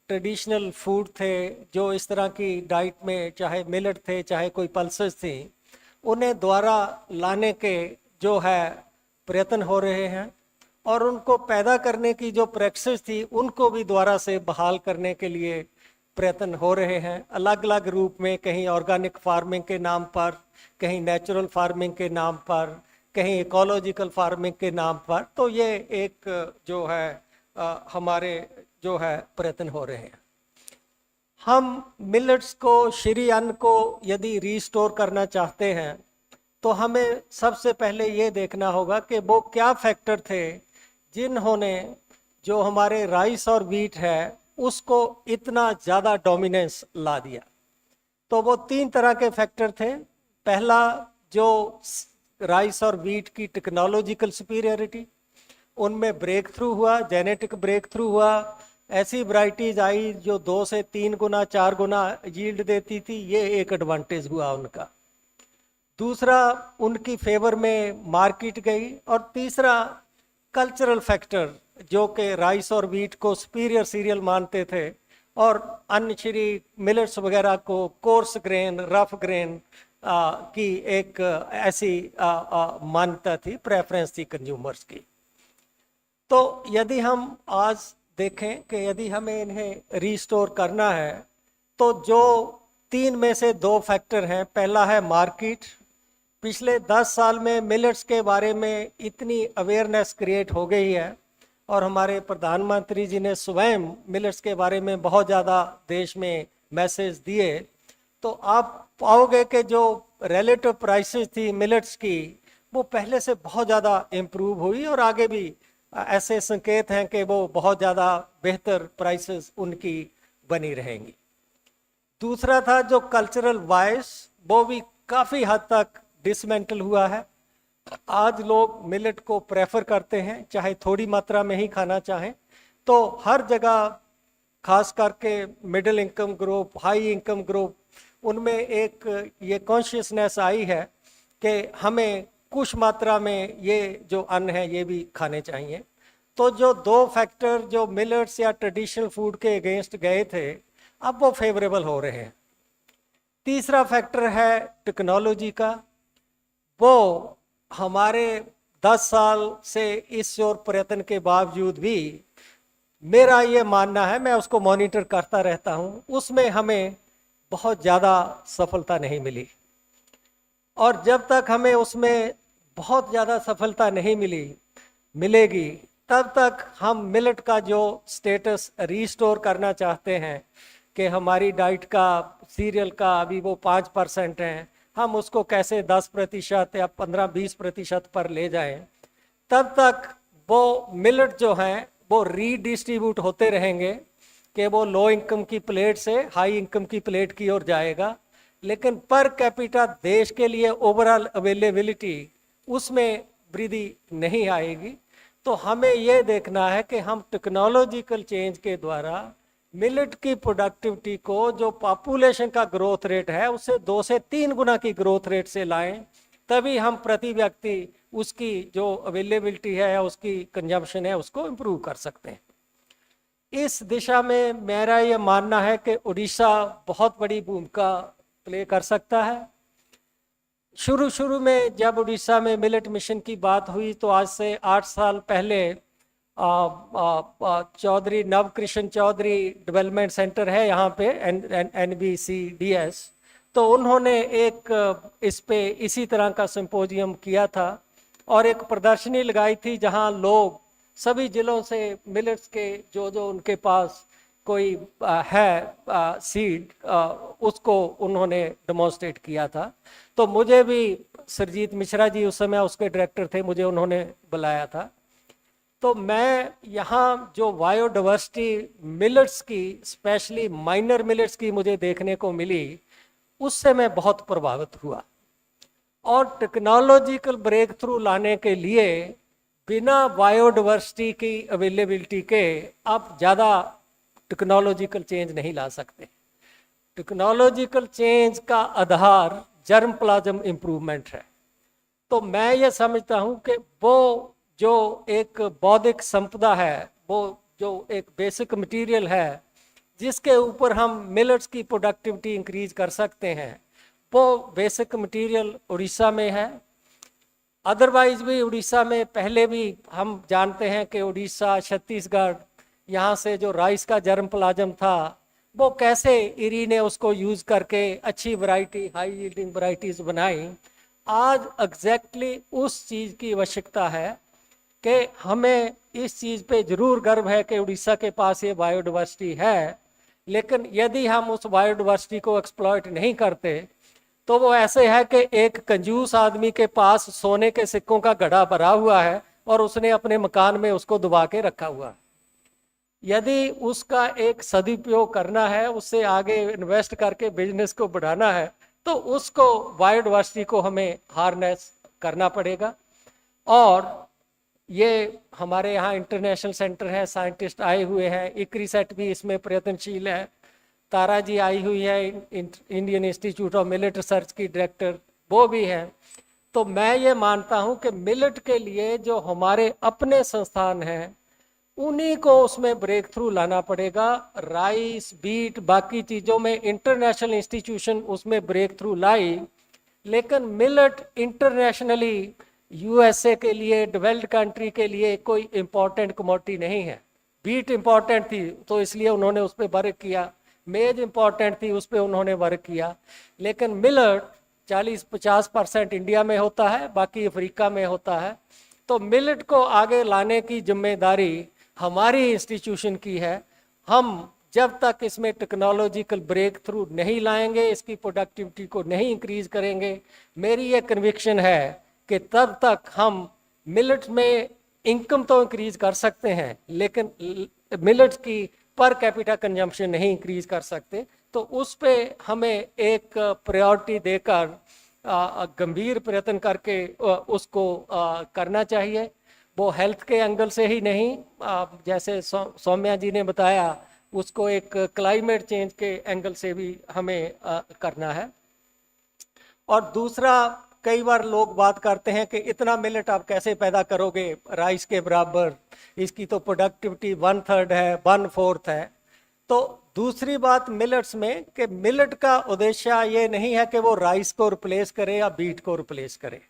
ट्रेडिशनल फूड थे, जो इस तरह की डाइट में चाहे मिलेट थे चाहे कोई पल्सेस थी, उन्हें द्वारा लाने के जो है प्रयत्न हो रहे हैं और उनको पैदा करने की जो प्रैक्टिस थी उनको भी द्वारा से बहाल करने के लिए प्रयत्न हो रहे हैं अलग अलग रूप में, कहीं ऑर्गेनिक फार्मिंग के नाम पर, कहीं नेचुरल फार्मिंग के नाम पर, कहीं इकोलॉजिकल फार्मिंग के नाम पर। तो ये एक जो है हमारे जो है प्रयत्न हो रहे हैं। हम मिलेट्स को, श्री अन्न को यदि रीस्टोर करना चाहते हैं तो हमें सबसे पहले ये देखना होगा कि वो क्या फैक्टर थे जिन्होंने जो हमारे राइस और व्हीट है उसको इतना ज़्यादा डोमिनेंस ला दिया। तो वो 3 तरह के फैक्टर थे। पहला, जो राइस और व्हीट की टेक्नोलॉजिकल सुपीरियरिटी, उनमें ब्रेक थ्रू हुआ, जेनेटिक ब्रेक थ्रू हुआ, ऐसी वैरायटीज आई जो 2 से 3 गुना 4 गुना यील्ड देती थी, ये एक एडवांटेज हुआ उनका। दूसरा, उनकी फेवर में मार्केट गई। और तीसरा, कल्चरल फैक्टर, जो कि राइस और व्हीट को सुपीरियर सीरियल मानते थे और अन्य श्री मिलेट्स वगैरह को कोर्स ग्रेन, रफ ग्रेन की एक ऐसी मान्यता थी, प्रेफरेंस थी कंज्यूमर्स की। तो यदि हम आज देखें कि यदि हमें इन्हें रीस्टोर करना है तो जो 3 में से 2 फैक्टर हैं। पहला है मार्केट। पिछले 10 साल में मिलेट्स के बारे में इतनी अवेयरनेस क्रिएट हो गई है और हमारे प्रधानमंत्री जी ने स्वयं मिलेट्स के बारे में बहुत ज़्यादा देश में मैसेज दिए। तो आप पाओगे कि जो रिलेटिव प्राइसेस थी मिलेट्स की वो पहले से बहुत ज़्यादा इम्प्रूव हुई और आगे भी ऐसे संकेत हैं कि वो बहुत ज़्यादा बेहतर प्राइसेस उनकी बनी रहेंगी। दूसरा था जो कल्चरल वॉइस, वो भी काफ़ी हद तक डिसमेंटल हुआ है। आज लोग मिलेट को प्रेफर करते हैं, चाहे थोड़ी मात्रा में ही खाना चाहें। तो हर जगह, खास करके middle income group, high income group, उनमें एक ये कॉन्शियसनेस आई है कि हमें कुछ मात्रा में ये जो अन्न है ये भी खाने चाहिए। तो जो 2 फैक्टर जो मिलेट्स या ट्रेडिशनल फूड के अगेंस्ट गए थे, अब वो फेवरेबल हो रहे हैं। तीसरा फैक्टर है टेक्नोलॉजी का। वो हमारे 10 साल से इस ओर प्रयत्न के बावजूद भी, मेरा ये मानना है, मैं उसको मॉनिटर करता रहता हूँ, उसमें हमें बहुत ज़्यादा सफलता नहीं मिली। और जब तक हमें उसमें बहुत ज़्यादा सफलता नहीं मिलेगी, तब तक हम मिलेट का जो स्टेटस रीस्टोर करना चाहते हैं कि हमारी डाइट का, सीरियल का अभी वो 5% है, हम उसको कैसे 10% या 15-20% पर ले जाएं, तब तक वो मिलेट जो हैं वो रीडिस्ट्रीब्यूट होते रहेंगे कि वो लो इनकम की प्लेट से हाई इनकम की प्लेट की ओर जाएगा, लेकिन पर कैपिटा देश के लिए ओवरऑल अवेलेबिलिटी उसमें वृद्धि नहीं आएगी। तो हमें ये देखना है कि हम टेक्नोलॉजिकल चेंज के द्वारा मिलेट की प्रोडक्टिविटी को, जो पॉपुलेशन का ग्रोथ रेट है, उससे 2 से 3 गुना की ग्रोथ रेट से लाएं, तभी हम प्रति व्यक्ति उसकी जो अवेलेबिलिटी है या उसकी कंजम्पशन है उसको इम्प्रूव कर सकते हैं। इस दिशा में मेरा ये मानना है कि उड़ीसा बहुत बड़ी भूमिका प्ले कर सकता है। शुरू में जब उड़ीसा में मिलेट मिशन की बात हुई तो आज से 8 साल पहले चौधरी नवकृष्ण चौधरी डेवलपमेंट सेंटर है यहाँ पे, NBCDS, तो उन्होंने एक इस पे इसी तरह का सिंपोजियम किया था और एक प्रदर्शनी लगाई थी जहाँ लोग सभी जिलों से मिलेट्स के जो उनके पास कोई है सीड, उसको उन्होंने डेमोन्स्ट्रेट किया था। तो मुझे भी सरजीत मिश्रा जी उस समय उसके डायरेक्टर थे, मुझे उन्होंने बुलाया था। तो मैं यहाँ जो बायोडाइवर्सिटी मिलेट्स की, स्पेशली माइनर मिलेट्स की मुझे देखने को मिली, उससे मैं बहुत प्रभावित हुआ। और टेक्नोलॉजिकल ब्रेक थ्रू लाने के लिए बिना बायोडाइवर्सिटी की अवेलेबिलिटी के आप ज़्यादा टेक्नोलॉजिकल चेंज नहीं ला सकते। टेक्नोलॉजिकल चेंज का आधार जर्म प्लाज्म इम्प्रूवमेंट है। तो मैं ये समझता हूँ कि वो जो एक बौद्धिक संपदा है, वो जो एक बेसिक मटेरियल है जिसके ऊपर हम मिलेट्स की प्रोडक्टिविटी इंक्रीज कर सकते हैं, वो बेसिक मटेरियल उड़ीसा में है। अदरवाइज भी उड़ीसा में पहले भी हम जानते हैं कि उड़ीसा, छत्तीसगढ़, यहाँ से जो राइस का जर्म प्लाज्म था वो कैसे इरी ने उसको यूज़ करके अच्छी वैरायटी, हाई यील्डिंग वैरायटीज बनाई। आज एग्जैक्टली उस चीज़ की आवश्यकता है कि हमें इस चीज़ पे जरूर गर्व है कि उड़ीसा के पास ये बायोडाइवर्सिटी है, लेकिन यदि हम उस बायोडाइवर्सिटी को एक्सप्लॉइट नहीं करते तो वो ऐसे है कि एक कंजूस आदमी के पास सोने के सिक्कों का घड़ा भरा हुआ है और उसने अपने मकान में उसको दबा के रखा हुआ है। यदि उसका एक सदुपयोग करना है, उससे आगे इन्वेस्ट करके बिजनेस को बढ़ाना है, तो उसको बायोडाइवर्सिटी को हमें हार्नेस करना पड़ेगा। और ये हमारे यहाँ इंटरनेशनल सेंटर है, साइंटिस्ट आए हुए हैं, इक्रीसेट भी इसमें प्रयत्नशील है, तारा जी आई हुई है, Indian institute of millet research की डायरेक्टर, वो भी हैं। तो मैं ये मानता हूँ कि मिलेट के लिए जो हमारे अपने संस्थान हैं उन्हीं को उसमें ब्रेक थ्रू लाना पड़ेगा। राइस, बीट, बाकी चीज़ों में इंटरनेशनल इंस्टीट्यूशन उसमें ब्रेक थ्रू लाई, लेकिन मिलेट इंटरनेशनली USA के लिए, डेवलप्ड कंट्री के लिए कोई इम्पोर्टेंट कमोडिटी नहीं है। बीट इम्पोर्टेंट थी तो इसलिए उन्होंने उस पर वर्क किया, मेज इम्पोर्टेंट थी उस पर उन्होंने वर्क किया, लेकिन मिलेट 40-50% इंडिया में होता है, बाकी अफ्रीका में होता है। तो मिलेट को आगे लाने की जिम्मेदारी हमारी इंस्टीट्यूशन की है। हम जब तक इसमें टेक्नोलॉजिकल ब्रेक थ्रू नहीं लाएंगे, इसकी प्रोडक्टिविटी को नहीं इंक्रीज करेंगे, मेरी ये कन्विक्शन है कि तब तक हम मिलेट में इनकम तो इंक्रीज कर सकते हैं, लेकिन मिलेट्स की पर कैपिटा कंजम्पशन नहीं इंक्रीज कर सकते। तो उस पे हमें एक प्रायोरिटी देकर गंभीर प्रयत्न करके उसको करना चाहिए। वो हेल्थ के एंगल से ही नहीं, जैसे सौम्या जी ने बताया, उसको एक क्लाइमेट चेंज के एंगल से भी हमें करना है। और दूसरा, कई बार लोग बात करते हैं कि इतना मिलेट आप कैसे पैदा करोगे राइस के बराबर, इसकी तो प्रोडक्टिविटी 1/3 है, 1/4 है। तो दूसरी बात मिलेट्स में कि मिलेट का उद्देश्य ये नहीं है कि वो राइस को रिप्लेस करे या बीट को रिप्लेस करे,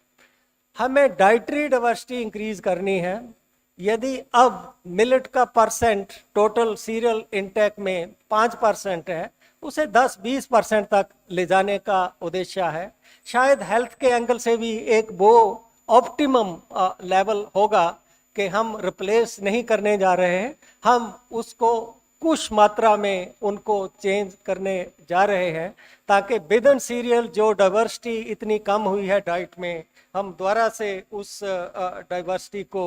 हमें डाइटरी डाइवर्सिटी इंक्रीज करनी है। यदि अब मिलेट का परसेंट टोटल सीरियल इंटेक में 5% है, उसे 10-20% तक ले जाने का उद्देश्य है। शायद हेल्थ के एंगल से भी एक वो ऑप्टिमम लेवल होगा कि हम रिप्लेस नहीं करने जा रहे हैं, हम उसको कुछ मात्रा में उनको चेंज करने जा रहे हैं, ताकि विदन सीरियल जो डाइवर्सिटी इतनी कम हुई है डाइट में, हम दोबारा से उस डाइवर्सिटी को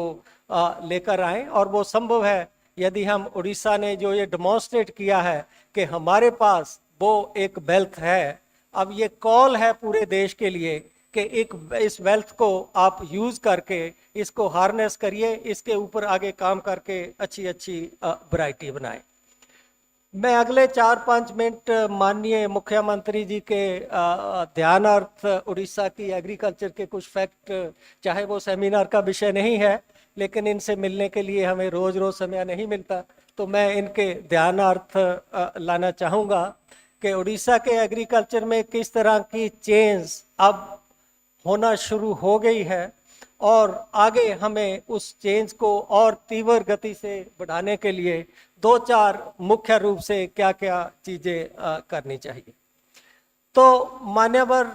लेकर आएं। और वो संभव है यदि हम उड़ीसा ने जो ये डेमोन्स्ट्रेट किया है कि हमारे पास वो एक वेल्थ है। अब ये कॉल है पूरे देश के लिए कि इस वेल्थ को आप यूज करके इसको हार्नेस करिए, इसके ऊपर आगे काम करके अच्छी अच्छी वैरायटी बनाएं। मैं अगले 4-5 मिनट माननीय मुख्यमंत्री जी के ध्यानार्थ उड़ीसा की एग्रीकल्चर के कुछ फैक्ट, चाहे वो सेमिनार का विषय नहीं है, लेकिन इनसे मिलने के लिए हमें रोज रोज समय नहीं मिलता, तो मैं इनके ध्यानार्थ लाना चाहूँगा कि उड़ीसा के एग्रीकल्चर में किस तरह की चेंज अब होना शुरू हो गई है और आगे हमें उस चेंज को और तीव्र गति से बढ़ाने के लिए 2-4 मुख्य रूप से क्या क्या चीज़ें करनी चाहिए। तो मान्यवर,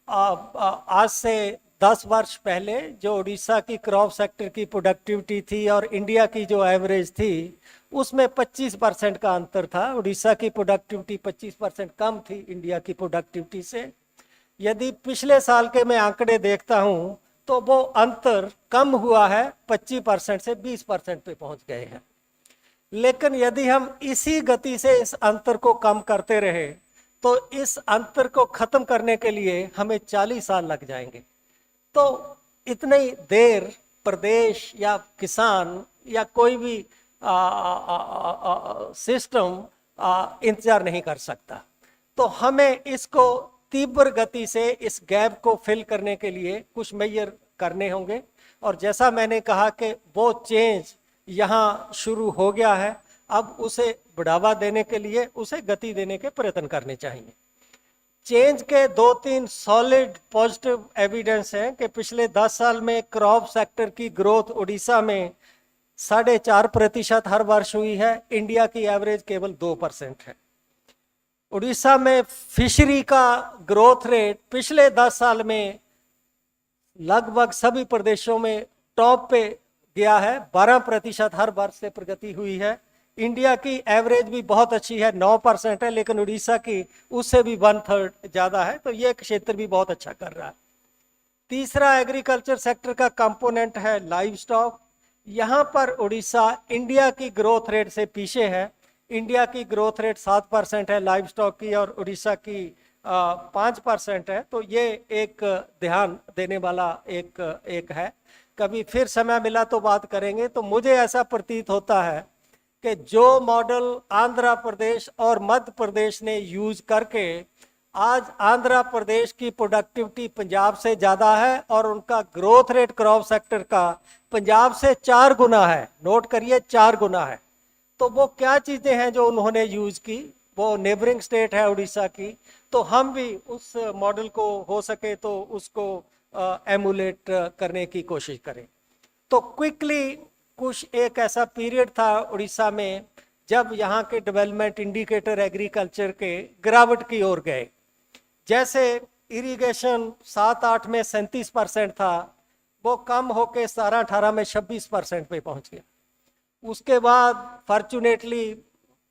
आज से 10 वर्ष पहले जो उड़ीसा की क्रॉप सेक्टर की प्रोडक्टिविटी थी और इंडिया की जो एवरेज थी, उसमें 25% का अंतर था। उड़ीसा की प्रोडक्टिविटी 25% कम थी इंडिया की प्रोडक्टिविटी से। यदि पिछले साल के मैं आंकड़े देखता हूं तो वो अंतर कम हुआ है, 25% से 20% पे पहुंच गए हैं। लेकिन यदि हम इसी गति से इस अंतर को कम करते रहे तो इस अंतर को खत्म करने के लिए हमें 40 साल लग जाएंगे। तो इतनी देर प्रदेश या किसान या कोई भी सिस्टम इंतजार नहीं कर सकता। तो हमें इसको तीव्र गति से इस गैप को फिल करने के लिए कुछ मेजर करने होंगे। और जैसा मैंने कहा कि वो चेंज यहाँ शुरू हो गया है, अब उसे बढ़ावा देने के लिए उसे गति देने के प्रयत्न करने चाहिए। चेंज के 2-3 सॉलिड पॉजिटिव एविडेंस हैं कि पिछले 10 साल में क्रॉप सेक्टर की ग्रोथ उड़ीसा में 4.5% हर वर्ष हुई है। इंडिया की एवरेज केवल 2% है। उड़ीसा में फिशरी का ग्रोथ रेट पिछले 10 साल में लगभग सभी प्रदेशों में टॉप पे गया है, 12% हर वर्ष से प्रगति हुई है। इंडिया की एवरेज भी बहुत अच्छी है, 9% है, लेकिन उड़ीसा की उससे भी 1/3 ज़्यादा है। तो ये क्षेत्र भी बहुत अच्छा कर रहा है। तीसरा एग्रीकल्चर सेक्टर का कंपोनेंट है लाइव स्टॉक। यहाँ पर उड़ीसा इंडिया की ग्रोथ रेट से पीछे है। इंडिया की ग्रोथ रेट 7% है लाइव स्टॉक की और उड़ीसा की 5% है। तो ये एक ध्यान देने वाला एक है। कभी फिर समय मिला तो बात करेंगे। तो मुझे ऐसा प्रतीत होता है कि जो मॉडल आंध्र प्रदेश और मध्य प्रदेश ने यूज करके आज आंध्र प्रदेश की प्रोडक्टिविटी पंजाब से ज़्यादा है और उनका ग्रोथ रेट क्रॉप सेक्टर का पंजाब से 4 गुना है। नोट करिए, 4 गुना है। तो वो क्या चीज़ें हैं जो उन्होंने यूज की? वो नेबरिंग स्टेट है उड़ीसा की, तो हम भी उस मॉडल को हो सके तो उसको एमुलेट करने की कोशिश करें। तो क्विकली कुछ एक ऐसा पीरियड था उड़ीसा में जब यहाँ के डेवलपमेंट इंडिकेटर एग्रीकल्चर के गिरावट की ओर गए। जैसे इरिगेशन 7-8 में 37% था, वो कम होके 17-18 में 26% पे पहुँच गया। उसके बाद फॉर्चुनेटली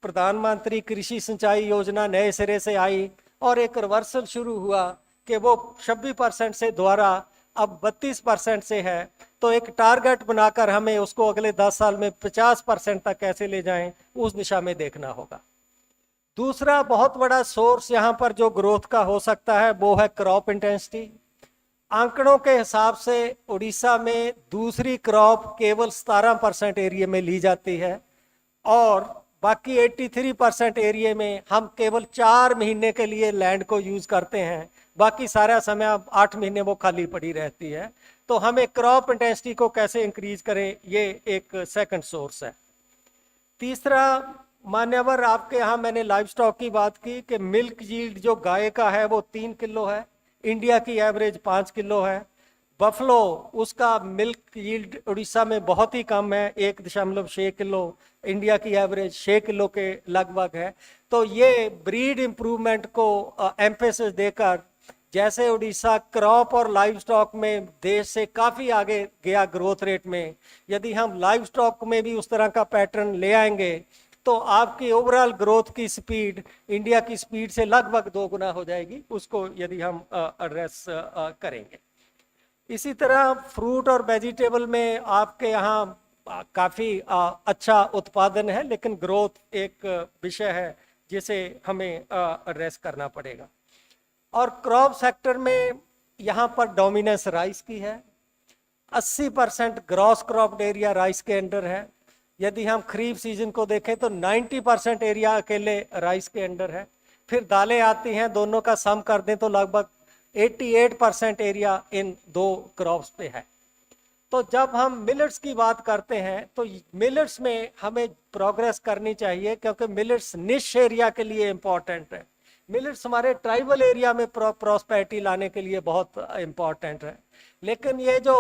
प्रधानमंत्री कृषि सिंचाई योजना नए सिरे से आई और एक रिवर्सल शुरू हुआ कि वो 26% से द्वारा अब 32% से है। तो एक टारगेट बनाकर हमें उसको अगले 10 साल में 50% तक कैसे ले जाएं, उस दिशा में देखना होगा। दूसरा बहुत बड़ा सोर्स यहाँ पर जो ग्रोथ का हो सकता है वो है क्रॉप इंटेंसिटी। आंकड़ों के हिसाब से उड़ीसा में दूसरी क्रॉप केवल 17% एरिया में ली जाती है और बाकी 83% एरिया में हम केवल 4 महीने के लिए लैंड को यूज करते हैं। बाकी सारा समय 8 महीने वो खाली पड़ी रहती है। तो हमें क्रॉप इंटेंसिटी को कैसे इंक्रीज करें, ये एक सेकंड सोर्स है। तीसरा, मान्यवर, आपके यहाँ मैंने लाइव स्टॉक की बात की कि मिल्क यील्ड जो गाय का है वो 3 किलो है, इंडिया की एवरेज 5 किलो है। बफलो, उसका मिल्क यील्ड उड़ीसा में बहुत ही कम है, 1.6 किलो, इंडिया की एवरेज 6 किलो के लगभग है। तो ये ब्रीड इम्प्रूवमेंट को एम्फेसिस देकर जैसे उड़ीसा क्रॉप और लाइव स्टॉक में देश से काफ़ी आगे गया ग्रोथ रेट में, यदि हम लाइव स्टॉक में भी उस तरह का पैटर्न ले आएंगे तो आपकी ओवरऑल ग्रोथ की स्पीड इंडिया की स्पीड से लगभग 2 गुना हो जाएगी, उसको यदि हम एड्रेस करेंगे। इसी तरह फ्रूट और वेजिटेबल में आपके यहाँ काफ़ी अच्छा उत्पादन है, लेकिन ग्रोथ एक विषय है जिसे हमें एड्रेस करना पड़ेगा। और क्रॉप सेक्टर में यहाँ पर डोमिनेंस राइस की है। 80% ग्रॉस क्रॉप एरिया राइस के अंडर है। यदि हम खरीफ सीजन को देखें तो 90% एरिया अकेले राइस के अंडर है। फिर दालें आती हैं, दोनों का सम कर दें तो लगभग 88% एरिया इन 2 क्रॉप्स पे है। तो जब हम मिलेट्स की बात करते हैं तो मिलेट्स में हमें प्रोग्रेस करनी चाहिए, क्योंकि मिलेट्स निश एरिया के लिए इम्पॉर्टेंट है। मिलेट्स हमारे ट्राइबल एरिया में प्रॉस्पेरिटी लाने के लिए बहुत इम्पॉर्टेंट है। लेकिन ये जो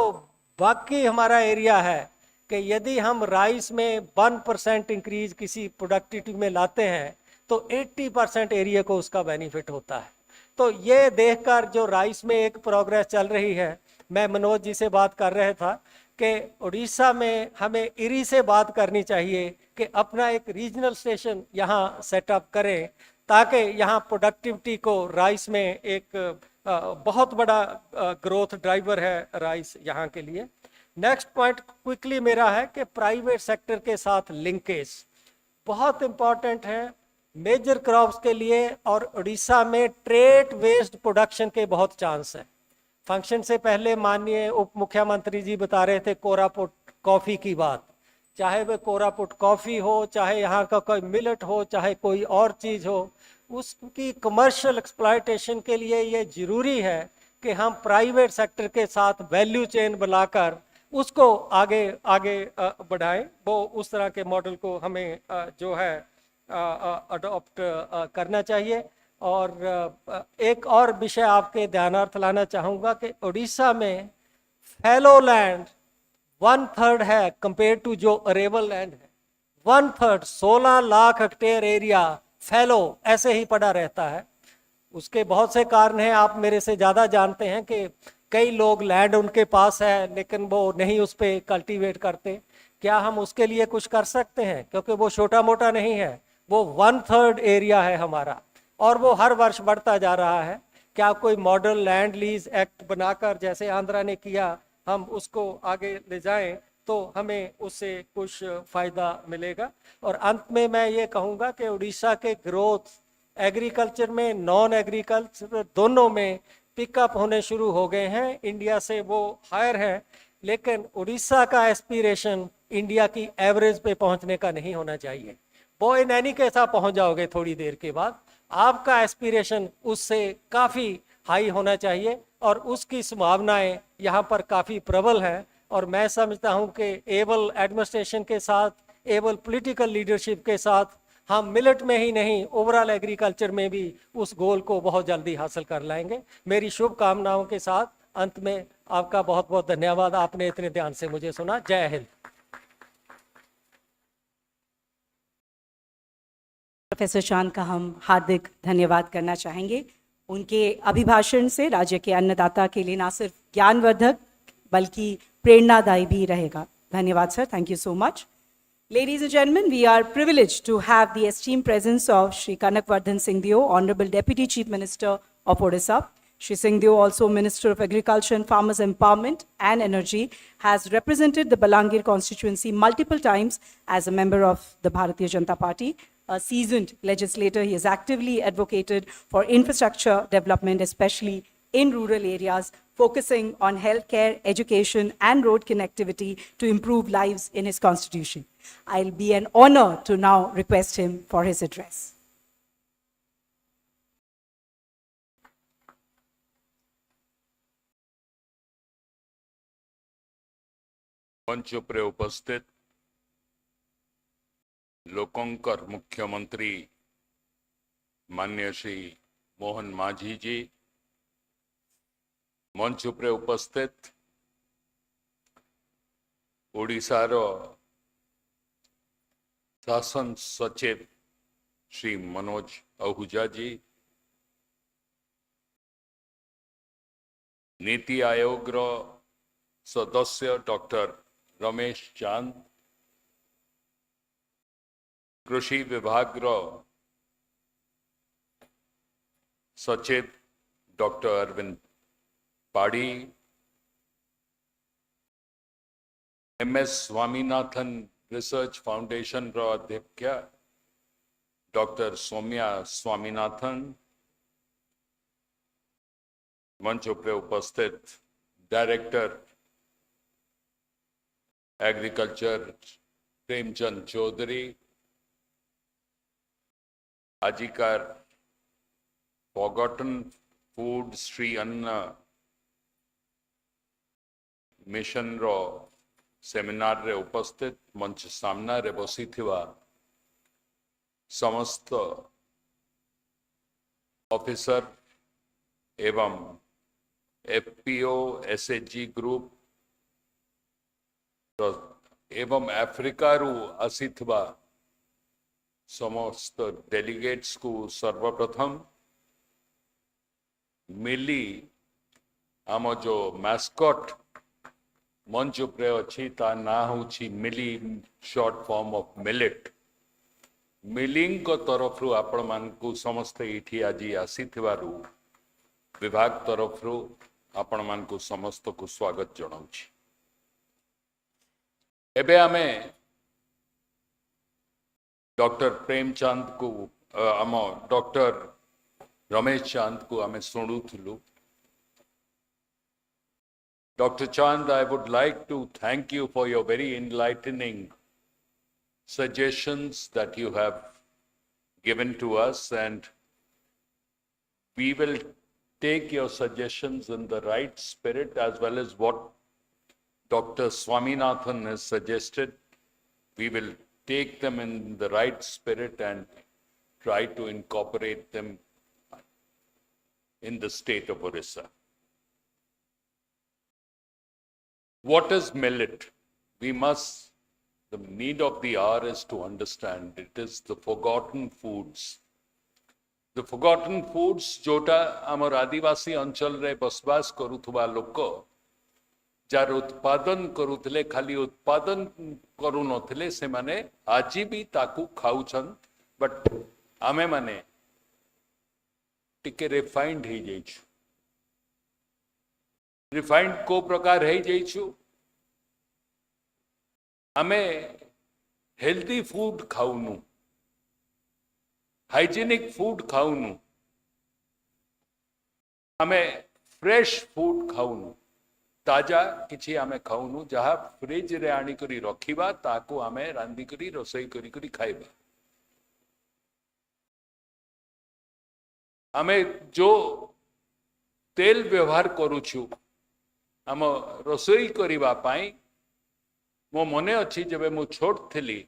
बाकी हमारा एरिया है कि यदि हम राइस में 1% इंक्रीज किसी प्रोडक्टिविटी में लाते हैं तो 80% एरिया को उसका बेनिफिट होता है। तो ये देखकर जो राइस में एक प्रोग्रेस चल रही है, मैं मनोज जी से बात कर रहा था कि उड़ीसा में हमें इरी से बात करनी चाहिए कि अपना एक रीजनल स्टेशन यहाँ सेटअप करें, ताकि यहाँ प्रोडक्टिविटी को राइस में एक बहुत बड़ा ग्रोथ ड्राइवर है राइस यहाँ के लिए। नेक्स्ट पॉइंट क्विकली मेरा है कि प्राइवेट सेक्टर के साथ लिंकेज बहुत इम्पॉर्टेंट है मेजर क्रॉप्स के लिए, और उड़ीसा में ट्रेड वेस्ट प्रोडक्शन के बहुत चांस हैं। फंक्शन से पहले माननीय उप मुख्यमंत्री जी बता रहे थे कोरापुट कॉफ़ी की बात, चाहे वह कोरापुट कॉफ़ी हो, चाहे यहाँ का कोई मिलेट हो, चाहे कोई और चीज़ हो, उसकी कमर्शियल एक्सप्लॉयटेशन के लिए ये ज़रूरी है कि हम प्राइवेट सेक्टर के साथ वैल्यू चेन बनाकर उसको आगे आगे बढ़ाएं। वो उस तरह के मॉडल को हमें जो है अडॉप्ट करना चाहिए। और एक और विषय आपके ध्यानार्थ लाना चाहूँगा कि उड़ीसा में फैलो लैंड 1/3 है कंपेयर टू जो अरेबल लैंड है। 1/3 16 लाख हेक्टेयर एरिया फैलो ऐसे ही पड़ा रहता है। उसके बहुत से कारण हैं, आप मेरे से ज़्यादा जानते हैं कि कई लोग लैंड उनके पास है लेकिन वो नहीं उस पर कल्टीवेट करते। क्या हम उसके लिए कुछ कर सकते हैं? क्योंकि वो छोटा मोटा नहीं है, वो 1/3 एरिया है हमारा और वो हर वर्ष बढ़ता जा रहा है। क्या कोई मॉडल लैंड लीज एक्ट बनाकर जैसे आंध्रा ने किया हम उसको आगे ले जाएं तो हमें उससे कुछ फायदा मिलेगा। और अंत में मैं ये कहूँगा कि उड़ीसा के ग्रोथ एग्रीकल्चर में नॉन एग्रीकल्चर दोनों में पिकअप होने शुरू हो गए हैं। इंडिया से वो हायर है, लेकिन उड़ीसा का एस्पिरेशन इंडिया की एवरेज पे पहुंचने का नहीं होना चाहिए। वो इन एनी कैसा पहुंच जाओगे थोड़ी देर के बाद, आपका एस्पिरेशन उससे काफ़ी हाई होना चाहिए और उसकी संभावनाएं यहाँ पर काफ़ी प्रबल हैं। और मैं समझता हूँ कि एबल एडमिनिस्ट्रेशन के साथ, एबल पॉलिटिकल लीडरशिप के साथ हम मिलेट में ही नहीं ओवरऑल एग्रीकल्चर में भी उस गोल को बहुत जल्दी हासिल कर लाएंगे। मेरी शुभकामनाओं के साथ अंत में आपका बहुत बहुत धन्यवाद, आपने इतने ध्यान से मुझे सुना। जय हिंद। प्रोफेसर चांद का हम हार्दिक धन्यवाद करना चाहेंगे। उनके अभिभाषण से राज्य के अन्नदाता के लिए ना सिर्फ ज्ञानवर्धक बल्कि प्रेरणादायी भी रहेगा। धन्यवाद sir, thank you so much. Ladies and gentlemen, we are privileged to have the esteemed presence of Shri Kanakvardhan Singhdeo, Honorable Deputy Chief Minister of Odisha. Shri Singhdeo, also Minister of Agriculture and Farmers Empowerment and Energy, has represented the Balangir constituency multiple times as a member of the Bharatiya Janata Party. A seasoned legislator, he has actively advocated for infrastructure development, especially in rural areas, focusing on healthcare, education, and road connectivity to improve lives in his constitution. I'll be an honor to now request him for his address. मंच पर उपस्थित लोकंकर मुख्यमंत्री माननीय श्री मोहन माझी जी, मंच पर उपस्थित ओडिशार शासन सचिव श्री मनोज आहूजा जी, नीति आयोग रो सदस्य डॉक्टर रमेश चांद, कृषि विभाग रो सचिव doctor Arvind Padhi, MS Swaminathan research foundation रो अध्यक्ष डॉक्टर सौम्या स्वामीनाथन, मंच पर उपस्थित डायरेक्टर एग्रीकल्चर प्रेमचंद चौधरी, आजिकार forgotten food Shri Anna mission रो सेमिनार रे उपस्थित मंच सामना रे बसी थिवा समस्त ऑफिसर एवं FPO SHG ग्रुप एवं अफ्रीका रु आसीथिबा समस्त डेलीगेट्स को सर्वप्रथम मिली आम जो मैस्कट मंच उपरे अच्छी ता ना होची मिली short form of millet milling को तरफ रु आपण मान को समस्त इठी आज आसीथिबारु विभाग तरफ रु आपण मान को समस्त को स्वागत जनाउछि। एबे आमे डॉक्टर प्रेमचंद को आम डॉक्टर रमेश चांद को आमे सुनुथुलु। Dr. Chand, I would like to thank you for your very enlightening suggestions that you have given to us, and we will take your suggestions in the right spirit as well as what Dr. Swaminathan has suggested. We will take them in the right spirit and try to incorporate them in the state of Orissa. What is millet? We must, the need of the hour is to understand it is the forgotten foods. The forgotten foods जोटा आमर आदिवासी अंचल रे बसवास करुथुबा लोक jar उत्पादन करुथले खाली उत्पादन करू नथिले से माने आजी भी ताकू खाउछन, बट आमे माने टिके रिफाइंड हे जाइछु। रिफाइंड को प्रकार है जाइछु, आमे हेल्दी फूड खाउनु, हाइजीनिक फूड खाउनु, आमे फ्रेश फूड खाउनु, ताजा किछि आमे खाउनु जहा फ्रिज रे आनी करी रखिबा ताको आमे रांदी करी रोसई करी करी खाइबा। आमे जो तेल व्यवहार करूछु आम रोसई करिबा पाई मो मने अच्छी जब मु छोट थी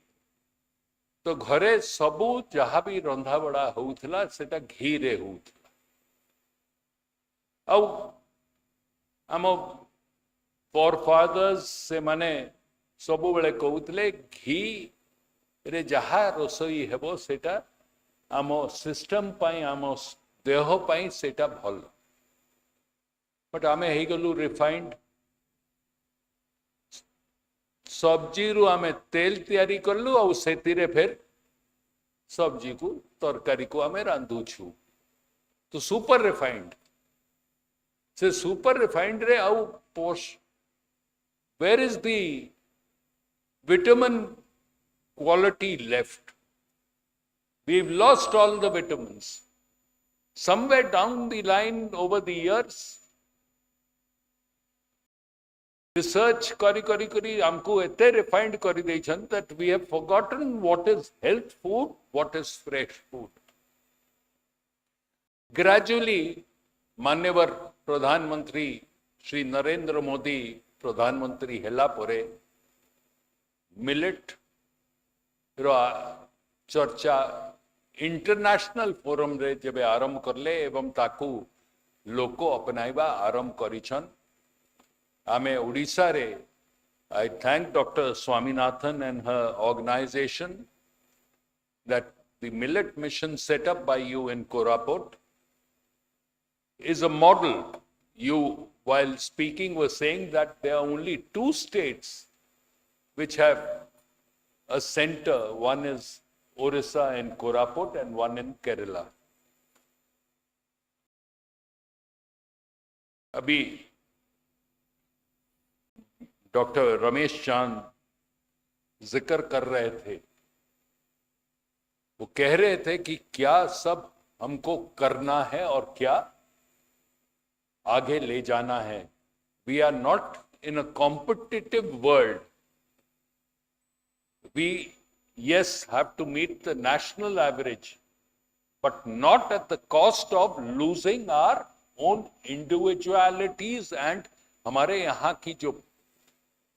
तो घरे सबू जहाँ भी रंधा बड़ा होउथला सेटा घी रे होउथला। आउ आम फोरफादर्स से माने सबु बेले कहउथले घी रे जहाँ रोसई हेबो सेटा आम सिस्टम पाई आम देह पाई सेटा भल, बट आमे हे गलु रिफाइंड सब्जी रु आमे तेल तैयारी करलु और सेतिरे फिर सब्जी को तरकारी को आमे रांधुछु तो सुपर रिफाइंड से सुपर रिफाइंड रे आउ post where is the vitamin quality left? We lost all the vitamins somewhere down the line over the years. Research kari kari kari हमको इतने refined करी देछन that we have forgotten what is health food, what is fresh food. Gradually, माननीय प्रधानमंत्री श्री नरेंद्र मोदी प्रधानमंत्री हेला परे millet रो चर्चा international forum रे जब आरंभ करले एवं ताकू लोको अपनाइबा आरंभ करिछन। आमे उड़ीसा रे I thank Dr. Swaminathan and her organization that the millet mission set up by you in Koraput is a model. You while speaking, was saying that there are only 2 states which have a center. One is Orissa and Koraput, and one in Kerala. अभी doctor Ramesh चांद जिक्र कर रहे थे, वो कह रहे थे कि क्या सब हमको करना है और क्या आगे ले जाना है. We are not in a competitive world. We, yes, have to meet the national average, but not at the cost of losing our own individualities and हमारे यहाँ की जो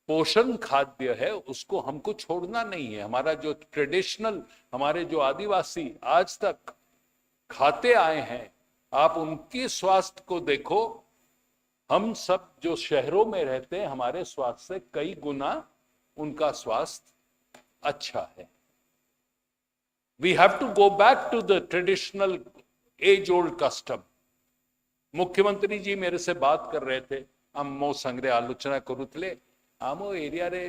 पोषण खाद्य है उसको हमको छोड़ना नहीं है. हमारा जो ट्रेडिशनल, हमारे जो आदिवासी आज तक खाते आए हैं, आप उनके स्वास्थ्य को देखो. हम सब जो शहरों में रहते हैं, हमारे स्वास्थ्य से कई गुना उनका स्वास्थ्य अच्छा है. We have to go back to the traditional age-old custom. मुख्यमंत्री जी मेरे से बात कर रहे थे, हम मो संग्रे आलोचना करूले. आम एरिया रे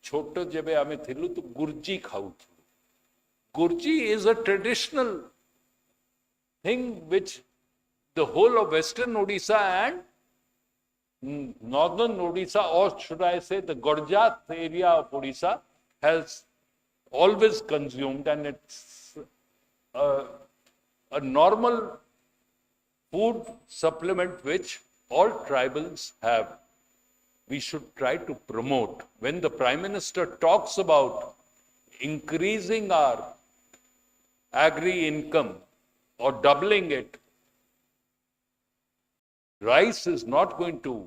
छोट जेबे आमे थिलु तो गुर्जी खाउथु. गुर्जी is a traditional thing which the whole of western Odisha and northern Odisha, or should I say the Gorjat area of Odisha, has always consumed, and it's a normal food supplement which all tribals have. We should try to promote. When the Prime Minister talks about increasing our agri income or doubling it, rice is not going to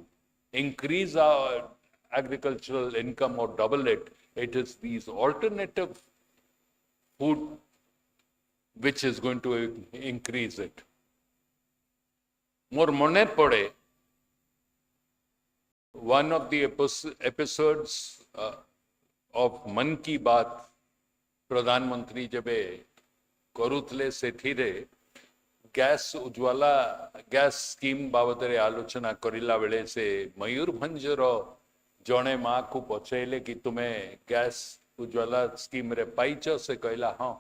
increase our agricultural income or double it. It is these alternative food which is going to increase it. More mone pade, one of the episodes of Man Ki Baat, प्रधानमंत्री जबे करुतले सेठीरे gas Ujjwala gas scheme बाबदरे आलोचना करिला बेले से मयूरभंजर जड़े माँ को पचैले कि तुम्हें गैस उज्ज्वला स्कीम रे पाइच से कहला हाँ.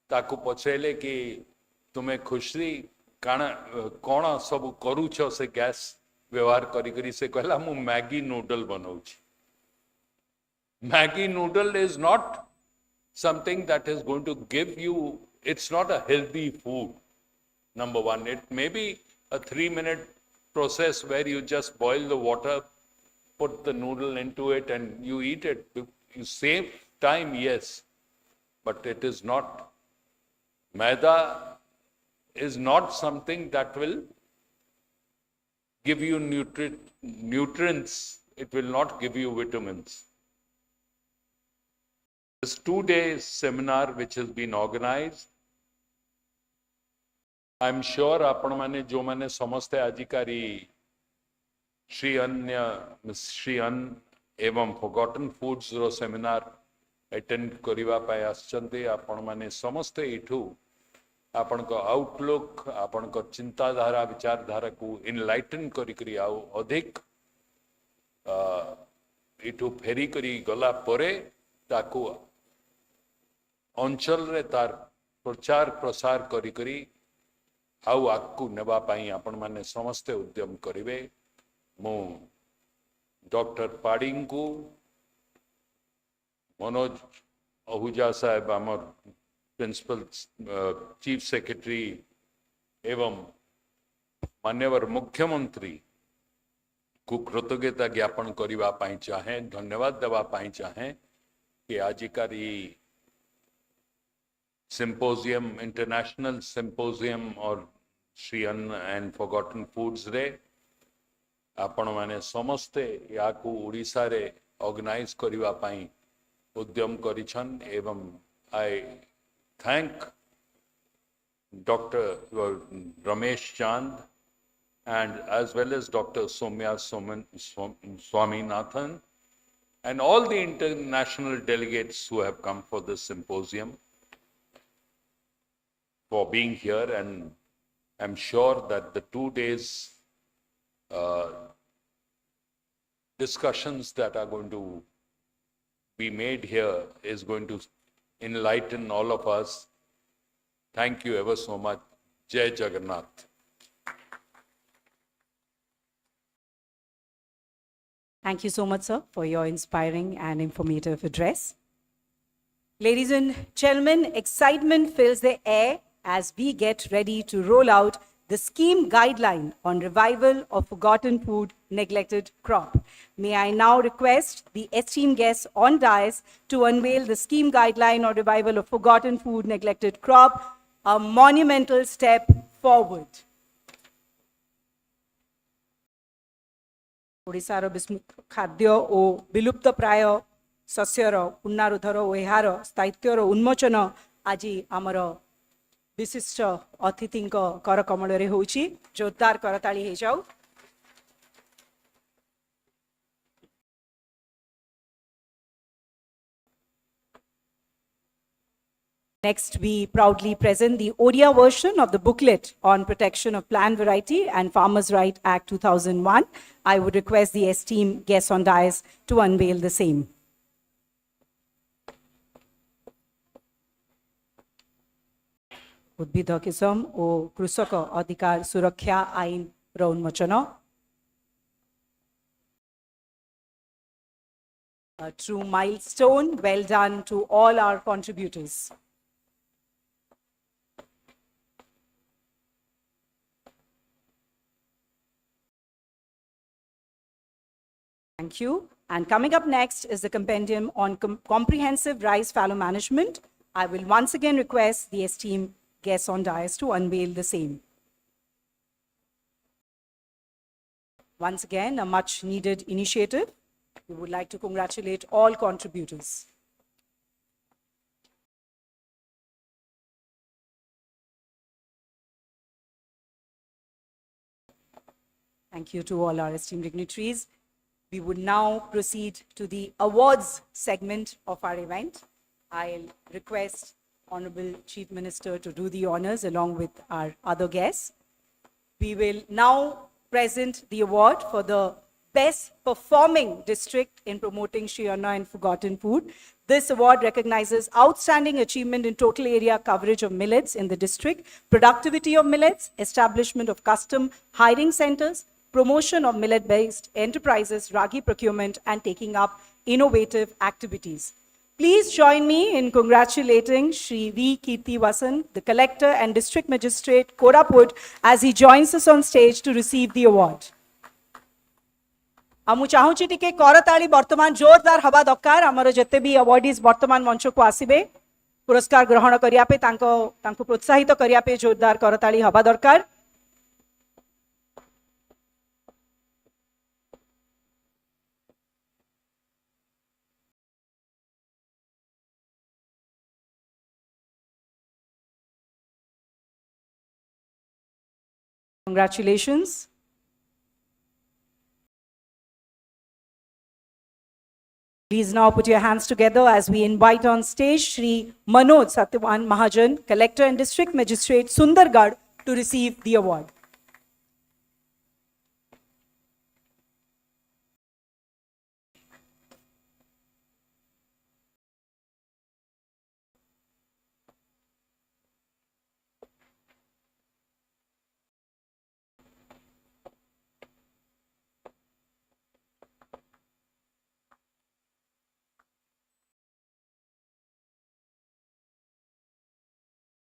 ताकू पचैले कि तुम्हें खुशी कौन सब करूछ से गैस व्यवहार करी से कहला मु मैगी नूडल बनाऊची. Maggi noodle is not something that is going to give you, it's not a healthy food. Number one, it may be a 3-minute process where you just boil the water, put the noodle into it and you eat it. You save time, yes, but it is not. Maida is not something that will give you nutrients. It will not give you vitamins. This 2-day seminar which has been organized, I am sure आपण माने जो माने समस्ते अधिकारी श्री अन्न एवं forgotten foods रो seminar attend करिवा पाए आछंते. आपण माने समस्ते इठू आपण को आउटलुक, आपण को चिंताधारा विचारधारा को इनलाइटन करी करी आउ अधिक इठू फेरी करी गला परे ताकू अंचल रे तार प्रचार प्रसार करी करी आउ आगू नेबा पाई आपण माने समस्ते उद्यम करिवे. मु डॉक्टर पाड़िंग को, मनोज आहूजा साहेब आमर प्रिंसिपल चीफ सेक्रेटरी एवं मान्यवर मुख्यमंत्री को कृतज्ञता ज्ञापन करने पाई चाहे, धन्यवाद देवा पाई चाहे कि आजिकारी सिंपोजियम, इंटरनेशनल सिंपोजियम और श्री अन्न एंड फॉरगॉटन फूड्स रे आपण माने समस्ते या को ओडिशा रे ऑर्गेनाइज करबा पाई उद्यम करिछन. एवं आई थैंक डॉक्टर रमेश चांद and as well as Dr. Soumya Swaminathan and all the international delegates who have come for this symposium for being here. And I'm sure that the 2 days discussions that are going to be made here is going to enlighten all of us. Thank you ever so much. Jai Jagannath. Thank you so much, sir, for your inspiring and informative address. Ladies and gentlemen, excitement fills the air as we get ready to roll out the scheme guideline on revival of forgotten food, neglected crop. May I now request the esteemed guests on dais to unveil the scheme guideline on revival of forgotten food, neglected crop, a monumental step forward. ଓଡ଼ିଶାର ଖାଦ୍ୟ ଓ ବିଲୁପ୍ତ ପ୍ରାୟ ଶସ୍ୟର ପୁନରୁଦ୍ଧାର ଓ ଏହାର ସ୍ଥାୟିତ୍ୱର ଉନ୍ମୋଚନ ଆଜି ଆମର ବିଶିଷ୍ଟ ଅତିଥିଙ୍କ କରକମଳରେ ହେଉଛି। ଜୋରଦାର କରତାଳି ହେଇଯାଉ। Next, we proudly present the Odia version of the booklet on protection of plant variety and Farmers' Right Act 2001. I would request the esteemed guests on dais to unveil the same. ଉଦ୍ଭିଦ କିସମ ଓ କୃଷକ ଅଧିକାର ସୁରକ୍ଷା ଆଇନର ଉନ୍ମୋଚନ। A true milestone. Well done to all our contributors. Thank you. And coming up next is the compendium on comprehensive rice fallow management. I will once again request the esteemed guests on dais to unveil the same. Once again, a much needed initiative. We would like to congratulate all contributors. Thank you to all our esteemed dignitaries. We would now proceed to the awards segment of our event. I'll request Honorable Chief Minister to do the honors along with our other guests. We will now present the award for the Best Performing District in promoting Shri Anna and Forgotten Food. This award recognizes outstanding achievement in total area coverage of millets in the district, productivity of millets, establishment of custom hiring centers, promotion of millet-based enterprises, ragi procurement, and taking up innovative activities. Please join me in congratulating Shri V. Kirti Vasan, the Collector and District Magistrate, Koraput, as he joins us on stage to receive the award. आमु चाहूची टिके करताली वर्तमान जोरदार हवा दरकार हमर जते भी अवार्डीज वर्तमान मंच को आसीबे पुरस्कार ग्रहण करिया पे तांको प्रोत्साहित करिया पे जोरदार करताली हवा दरकार। Congratulations. Please now put your hands together as we invite on stage Shri Manoj Satyavan Mahajan, Collector and District Magistrate, Sundargarh, to receive the award.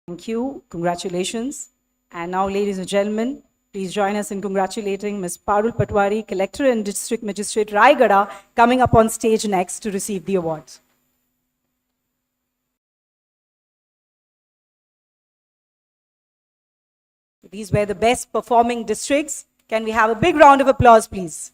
Thank you. Congratulations. And now, ladies and gentlemen, please join us in congratulating Ms. Parul Patwari, Collector and District Magistrate, Raigada, coming up on stage next to receive the award. These were the best performing districts. Can we have a big round of applause, please?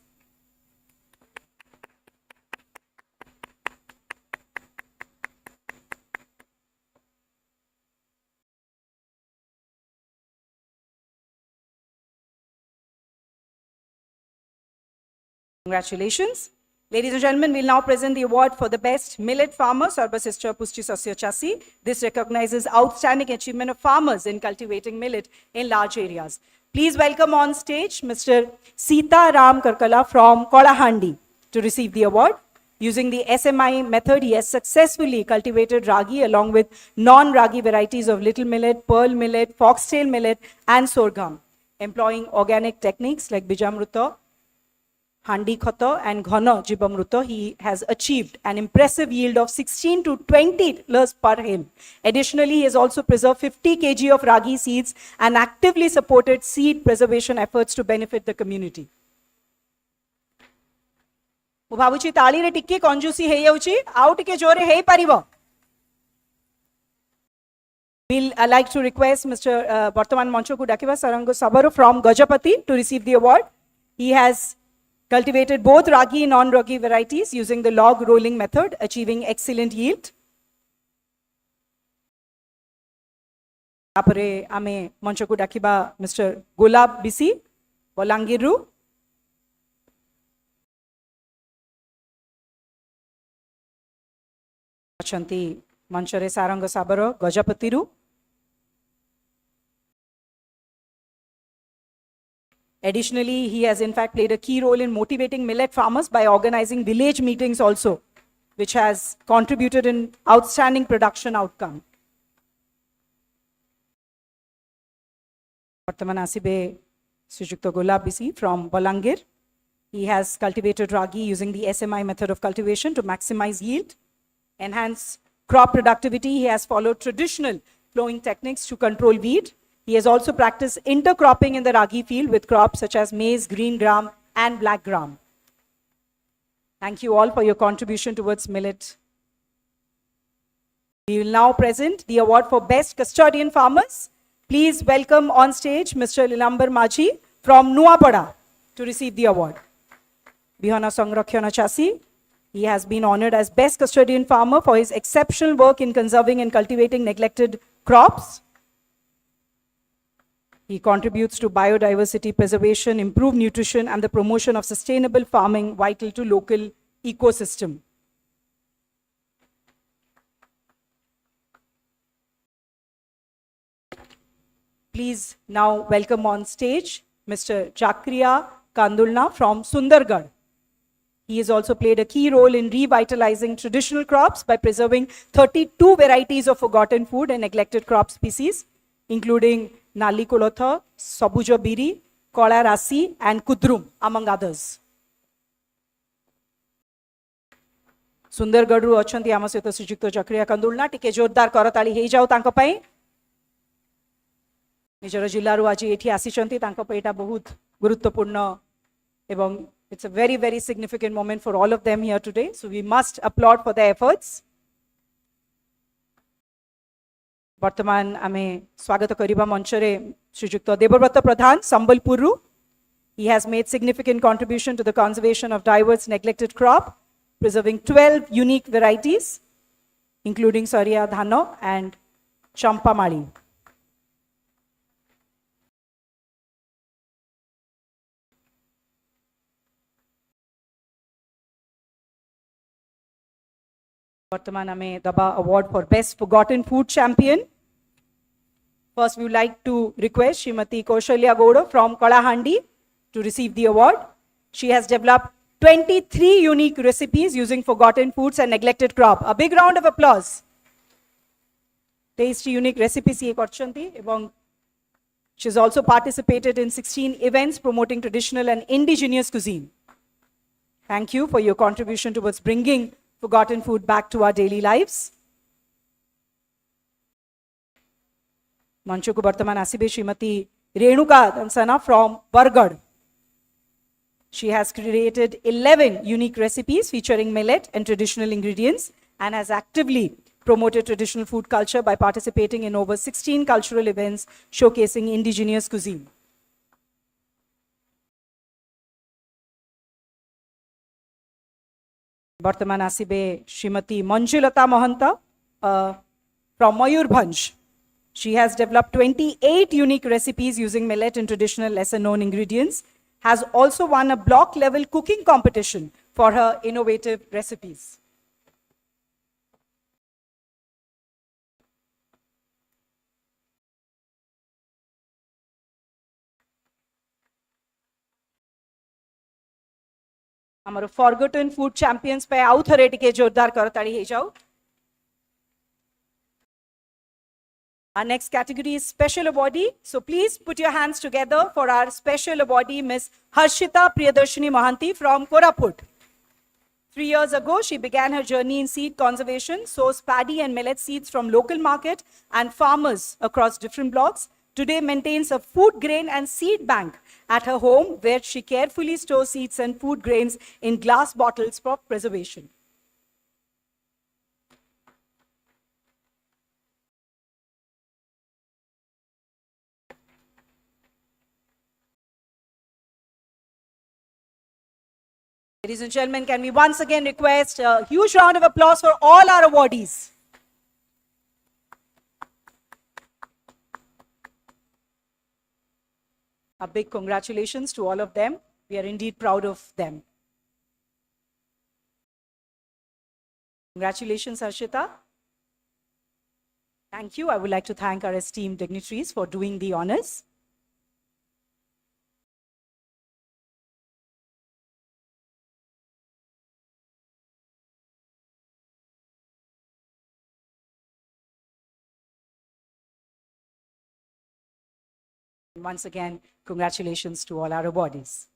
Congratulations. Ladies and gentlemen, we'll now present the award for the best millet farmer, Sarvasistra Pushti Sasya Chasi. This recognizes outstanding achievement of farmers in cultivating millet in large areas. Please Please welcome on stage Mr. Sita Ram Karkala from Kolahandi to receive the award. Using the SMI method, he has successfully cultivated ragi along with non-ragi varieties of little millet, pearl millet, foxtail millet, and sorghum. Employing organic techniques like bijamruta, handi khata, and ghana jivamruta, he has achieved an impressive yield of 16 to 20 tillers per hill. Additionally, he has also preserved 50 kg of ragi seeds and actively supported seed preservation efforts to benefit the community. ମୁଁ ଭାବୁଛି ତାଳିରେ ଟିକେ କଞ୍ଜୁସି ହେଇଯାଉଛି ଆଉ ଟିକେ ଜୋରେ ହେଇପାରିବ. We'll like to request Mr. ବର୍ତ୍ତମାନ ମଞ୍ଚକୁ ଡାକିବା Sarang Sabar from Gajapati to receive the award. He has cultivated both ragi and non-ragi varieties using the log rolling method, achieving excellent yield. ତାପରେ ଆମେ ମଞ୍ଚକୁ ଡାକିବା Mr. ଗୋଲାପ ବିସି ବଲାଙ୍ଗୀରରୁ. ଅଛନ୍ତି ମଞ୍ଚରେ Sarang Sabar ଗଜପତିରୁ. Additionally, he has in fact played a key role in motivating millet farmers by organizing village meetings also, which has contributed in outstanding production outcome. ବର୍ତ୍ତମାନ ଆସିବେ ଶ୍ରୀଯୁକ୍ତ ଗୋଲାପ BC from Balangir. He has cultivated ragi using the SMI method of cultivation to maximize yield, enhance crop productivity. He has followed traditional flowing techniques to control weed. He has also practiced intercropping in the ragi field with crops such as maize, green gram, and black gram. Thank you all for your contribution towards millet. We will now present the award for Best Custodian Farmers. Please welcome on stage Mr. Lilambar Maji from Nuapada to receive the award. Bihana Sangrakhyana Chasi. He has been honored as Best Custodian Farmer for his exceptional work in conserving and cultivating neglected crops. He contributes to biodiversity preservation, improved nutrition, and the promotion of sustainable farming vital to local ecosystem. Please now welcome on stage Mr. Chakriya Kandulna from Sundargarh. He has also played a key role in revitalizing traditional crops by preserving 32 varieties of forgotten food and neglected crop species, including Nali Kolotha, Sabuja Biri, Kola Rasi, and Kudrum, among others. Sundargarhru ଅଛନ୍ତି ଆମ ସହିତ ଶ୍ରୀଯୁକ୍ତ ଚକ୍ରିୟା କନ୍ଦୁଲନା. ଟିକେ ଜୋରଦାର କରତାଳି ହେଇଯାଉ ତାଙ୍କ ପାଇଁ. ନିଜର ଜିଲ୍ଲାରୁ ଆଜି ଏଠି ଆସିଛନ୍ତି. ତାଙ୍କ ପାଇଁ ଏଇଟା ବହୁତ ଗୁରୁତ୍ୱପୂର୍ଣ୍ଣ ଏବଂ it's a very, very significant moment for all of them here today. So we must applaud for their efforts. ବର୍ତ୍ତମାନ ଆମେ ସ୍ୱାଗତ କରିବା ମଞ୍ଚରେ ଶ୍ରୀଯୁକ୍ତ ଦେବବ୍ରତ ପ୍ରଧାନ ସମ୍ବଲପୁରରୁ. He has made significant contribution to the conservation of diverse neglected crop, preserving 12 unique varieties, including Sariya Dhano and Champamali. Vartamana mein Daba Award for Best Forgotten Food Champion. First, we would like to request Srimati Kaushalya Gowda from Kalahandi to receive the award. She has developed 23 unique recipes using forgotten foods and neglected crop. A big round of applause. Tasty unique recipes ye korchanti ebong she has also participated in 16 events promoting traditional and indigenous cuisine. Thank you for your contribution towards bringing forgotten food back to our daily lives. Manchuku Bartaman Asibe Srimati Renuka Dansana from Bargad. She has created 11 unique recipes featuring millet and traditional ingredients and has actively promoted traditional food culture by participating in over 16 cultural events showcasing indigenous cuisine. Bartaman Asibe Srimati Manjulata Mahanta from Mayurbhanj. She has developed 28 unique recipes using millet and traditional lesser known ingredients, has also won a block level cooking competition for her innovative recipes. ଆମର forgotten food champions पे आउ थरे टिके जोरदार करताड़ी हे जाओ. Our next category is special awardee. So please put your hands together for our special awardee, Miss Harshita Priyadarshini Mohanty from Koraput. 3 years ago, she began her journey in seed conservation, sourced paddy and millet seeds from local market and farmers across different blocks. Today maintains a food grain and seed bank at her home where she carefully stores seeds and food grains in glass bottles for preservation. Ladies and gentlemen, can we once again request a huge round of applause for all our awardees? A big congratulations to all of them. We are indeed proud of them. Congratulations, Harshita. Thank you. I would like to thank our esteemed dignitaries for doing the honors. Once again, congratulations to all our awardees.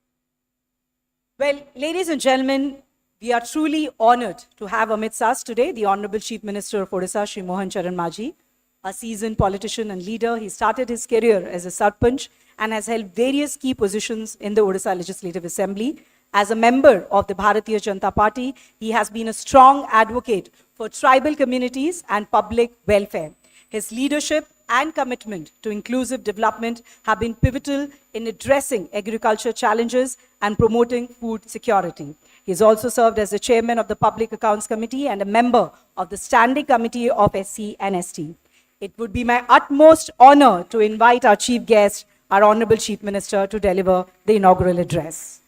Well, ladies and gentlemen, we are truly honored to have amidst us today the Honorable Chief Minister of Odisha, Shri Mohan Charan Maji, a seasoned politician and leader. He started his career as a Sarpanch and has held various key positions in the Odisha Legislative Assembly. As a member of the Bharatiya Janata Party, he has been a strong advocate for tribal communities and public welfare. His leadership and commitment to inclusive development have been pivotal in addressing agriculture challenges and promoting food security. He has also served as the chairman of the Public Accounts Committee and a member of the Standing Committee of SC and ST. It would be my utmost honor to invite our chief guest, our Honorable Chief Minister, to deliver the inaugural address.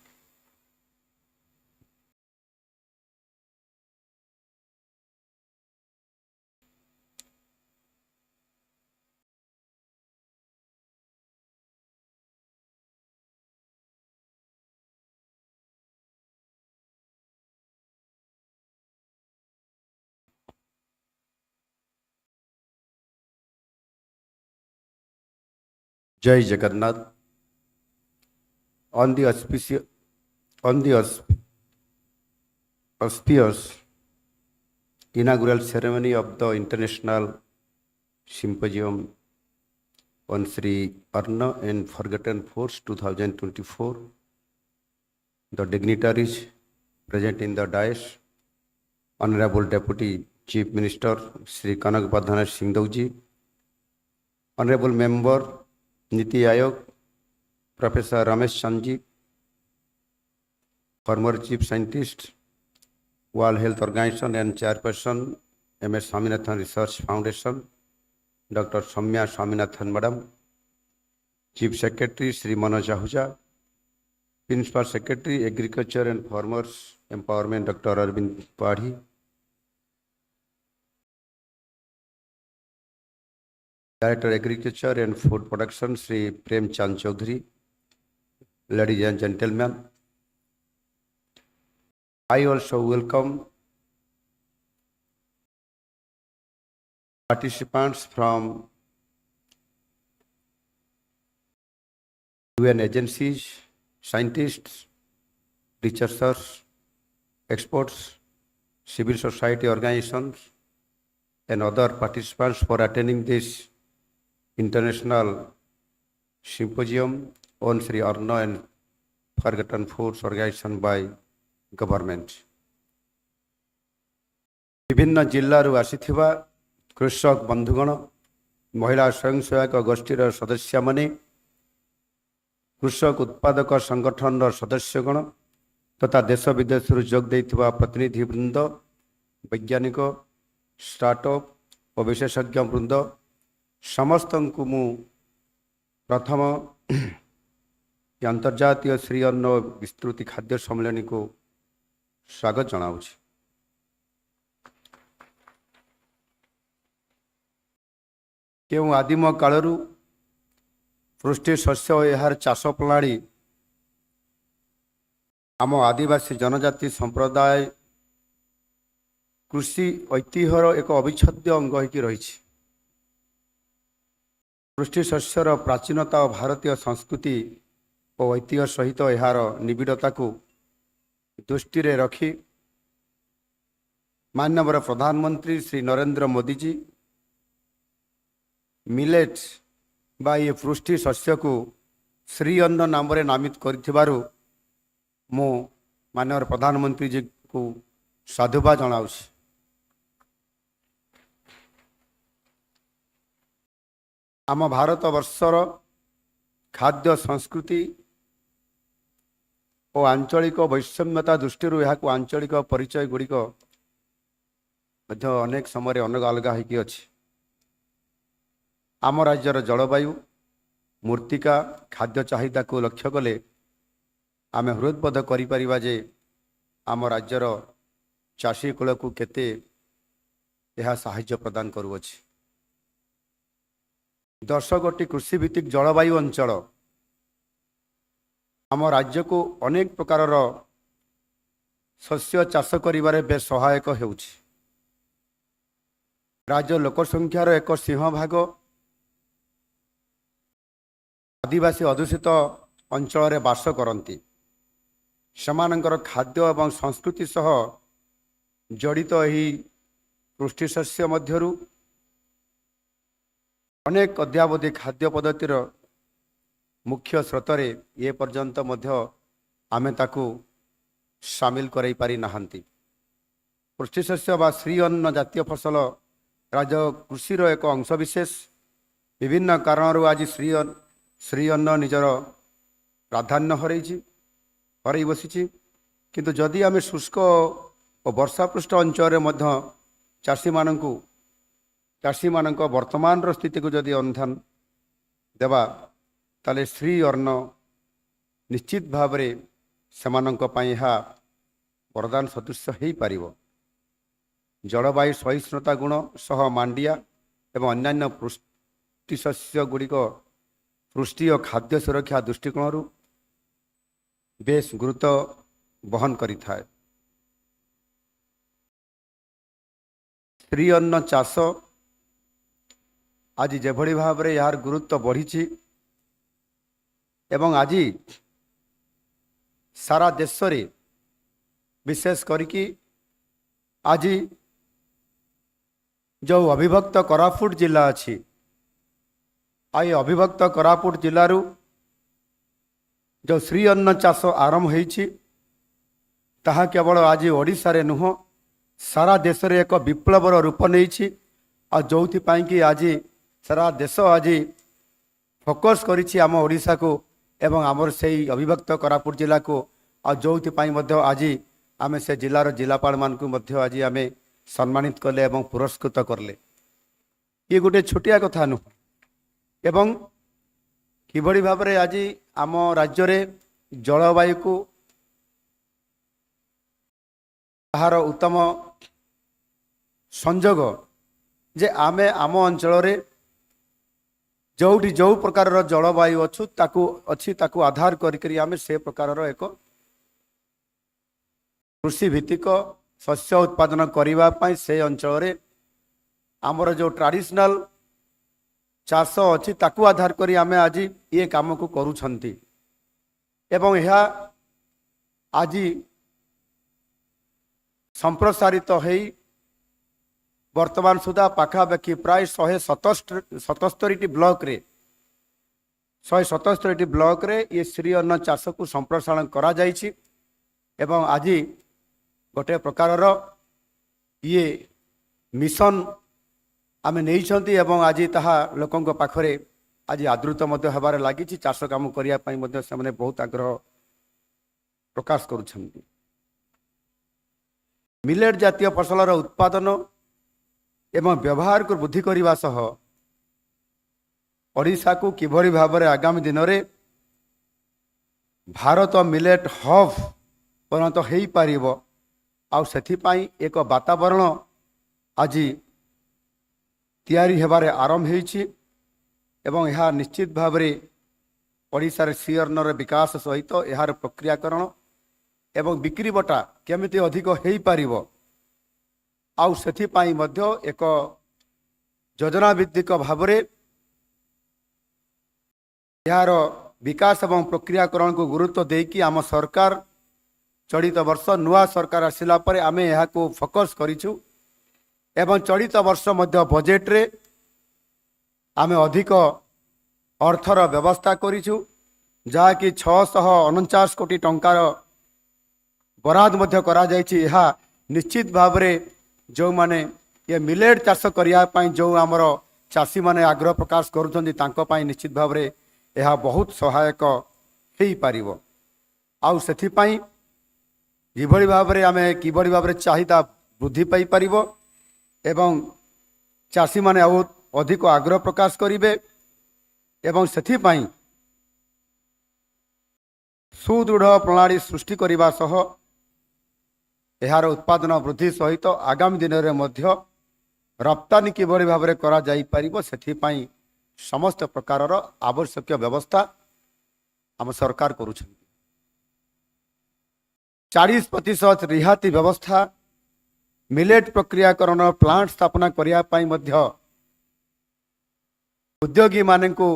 Jai Jagannath. On the auspicious inaugural ceremony of the International Symposium on Sri Arna and Forgotten Foods 2024, the dignitaries present in the dais, Honorable Deputy Chief Minister Sri Kanak Badhana Singhdauji, Honorable Member Niti Ayog, Professor Ramesh Chandji, former Chief Scientist, World Health Organization and Chairperson, MS Swaminathan Research Foundation, Dr. Soumya Swaminathan Madam, Chief Secretary Sri Manoj Ahuja, Principal Secretary Agriculture and Farmers Empowerment Dr. Arvind Padhi, Director Agriculture and Food Production Sri Prem Chand Chaudhary, ladies and gentlemen, I also welcome participants from UN agencies, scientists, researchers, experts, civil society organizations, and other participants for attending this International Symposium on Sri Arna and Forgotten Foods organization by government. विभिन्न जिल्लारू आसीथिबा कृषक बंधुगण, महिला स्वयं सहायक गोष्ठीर सदस्य माने, कृषक उत्पादक संगठन सदस्यगण तथा देश विदेश जोग देथिबा प्रतिनिधि वृंद, वैज्ञानिक, स्टार्टअप और विशेषज्ञ वृंद समस्त को मु प्रथम अंतर्जातीय श्री अन्न विस्तृति खाद्य सम्मेलन को स्वागत जनाऊँ। क्यों आदिम कालरू पृष्ठि शस्य और यार चाष प्रणाली आम आदिवासी जनजाति संप्रदाय कृषि ऐतिह्यर एक अविच्छेद्य अंग होकर रही। कृषि शस्यर प्राचीनता और भारतीय संस्कृति और ऐतिह्य सहित यार निबिड़ता को दृष्टि रखी माननीय प्रधानमंत्री श्री नरेंद्र मोदी जी मिलेट बा ये पृष्टि शस्य को श्री अन्न नाम नामित करिथिबारु मो माननीय प्रधानमंत्री जी को साधुवाद जनाउछि। आम भारत वर्षर खाद्य संस्कृति और आंचलिक वैषम्यता दृष्टि यहाँ को आंचलिक परिचय गुड़िक अनेक समय अलग अलग होगी अच्छी। आम राज्यर जलवायु मूर्तिका खाद्य चाहिदा को लक्ष्य कले आम हृदबोध करिपरिबा जे आम राज्यर चाषी कूल को केते यह साहाय्य प्रदान करुअछि। 10 गोटी कृषिभित्तिक जलवायु अंचल आम राज्य को अनेक प्रकार शस्य चाष करिबारे बेस सहायक हेउछि। राज्य लोकसंख्यार एक सिंहभाग आदिवासी अधुषित अंचल बास करती। सेमानंकर खाद्य एवं संस्कृति सह जड़ित यही पृष्ठशस्य मध्यरु अनेक अद्यावधि खाद्य पद्धतिर मुख्य स्रोतरे ये पर्यंत मध्य आमे ताकू सामिल कराई पारि नाहंती। पृष्ठशस्य बा श्री अन्न जातीय फसल राज्य कृषिर एक अंशविशेष। विभिन्न कारणरू आज श्री अन्न निजर प्राधान्य हरई बसी। किंतु जदि आम शुष्क और वर्षापृष्ठ अंचल चाषी मानक वर्तमान स्थिति को जदि अनुधान देवा ताले श्री अन्न निश्चित भाव से वरदान सदृश हो पार। जलवायु सहिष्णुता गुण सह मांडिया एवं अन्यान्य पृष्ठशस्य गुड़िक पृष्टि और खाद्य सुरक्षा दृष्टिकोण बेस गुरुत्व बहन करि थाए। श्री अन्न चाष आज जेभली भाव रे यार गुरुत्व बढ़ी एवं आज सारा देश रे विशेष करिकी आज जो अविभक्त कोरापुट जिला अच्छी आई अविभक्त कोरापुट जिलू जो श्री अन्न चाष आरंभ होईछि ताहा केवल आज ओडिशा रे नुह सारा देश रे एक विप्लवर रूप नहीं आ जोथि पाई कि आज सारा देश आज फोकस करिछि आम ओडिशा को एवं आमर से अविभक्त कोरापुट जिला को आ जोथि पाई मध्य आज आमे से जिलार जिलापाल मान को मध्य आज आमे सम्मानित कले एवं पुरस्कृत करले। ये गोटे छोटिया कथा नुह एवं किभली भाव रे आज आम राज्य रे जलवायु को ताहार उत्तम संजोग जे आमे आम अंचल रे जोटी जो प्रकार जलवायु अच्छी आधार करी आमे से प्रकार एक कृषि भित्तिक शस्य उत्पादन करने से अंचल रे आमर जो ट्रेडिशनल चाष अच्छी ताकू आधार करी आमे आज ये काम को करूछंती एवं यह आज संप्रसारित हो वर्तमान सुधा पाखापाखि प्राय 177 ब्लॉक रे 177 ब्लॉक रे ये श्री अन्न चाष को संप्रसारण करा जायछि एवं आज गोटे प्रकार ये मिशन आमे नहीं एवं आज ताहा लोकों पाखरे आज आदृत होबार लगी चाष काम करने से बहुत आग्रह प्रकाश करुछंती। मिलेट जातीय फसलर उत्पादन एवं व्यवहार को वृद्धि करने सह ओडिशा को किभली भाव में आगामी दिन में भारत मिलेट हब परिणत हो पार आउ सेथिपाई एक वातावरण आज तैयारी हेबारे आरंभ होईछि एवं यह निश्चित भाव में ओडिशा रे श्री अन्नर विकास सहित यार प्रक्रियाकरण एवं बिक्री बटा केमिति अधिक हेई पारिबो आउ सेथिपाई मध्य एक योजना भित्तिक भावरे यार विकास एवं प्रक्रियाकरण को गुरुत्व देकी आम सरकार चलित वर्ष नुआ सरकार आसिला परे आमे यहाँ को फोकस करिछु एवं चलित वर्ष मध्य बजेट रे आमे अधिक अर्थर व्यवस्था करिछु जहाँकि 649 कोटी टंकार बराद मध्य करा जायछि। यह निश्चित भाव रे जो माने ये मिलेट चाष करिया पई जो आमर चाषी माने आग्रह प्रकाश करूछन्ति तांको पई निश्चित भाव रे यह बहुत सहायक हेई पारिबो आउ सेथि पई जिभଳି भाବରେ ଆମେ किभଳି भाବରେ चाहिदा वृद्धि पाई पारिबो एवं चाषी माने ଆଉ अधिक आग्रह प्रकाश करिवे एवं सेथि पई सुदृढ़ प्रणाली सृष्टि करने सह यार उत्पादन वृद्धि सहित आगामी दिन में मध्य रप्तानी किभଳି भाବରେ करा जाई परिबो सेथिपाई समस्त प्रकार आवश्यक व्यवस्था आम सरकार करुछन्ति। 40% रिहाती व्यवस्था मिलेट प्रक्रियाकरण प्लांट स्थापना करिया पाई मध्य उद्योगी माननकु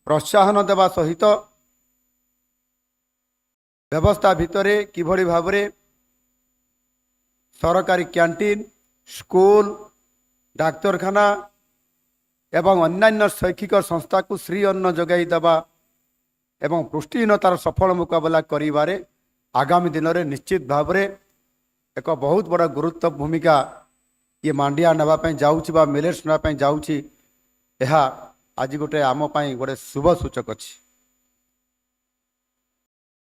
प्रोत्साहन देवा सहित व्यवस्था भितरे किभଳି भाବରେ सरकारी कैंटीन स्कूल डाक्तरखाना एवं अन्यान्य शैक्षिक संस्था को श्री अन्न जगाई देवा एवं पुष्टिहीनतार सफल मुकाबला करिबारे आगामी दिन में निश्चित भाव में एक बहुत बड़ा गुरुत्व भूमिका ये मांडिया नापी जाऊँ मिलेट्स नापी जाऊँगी यह आज गोटे आम गोटे शुभ सूचक अच्छी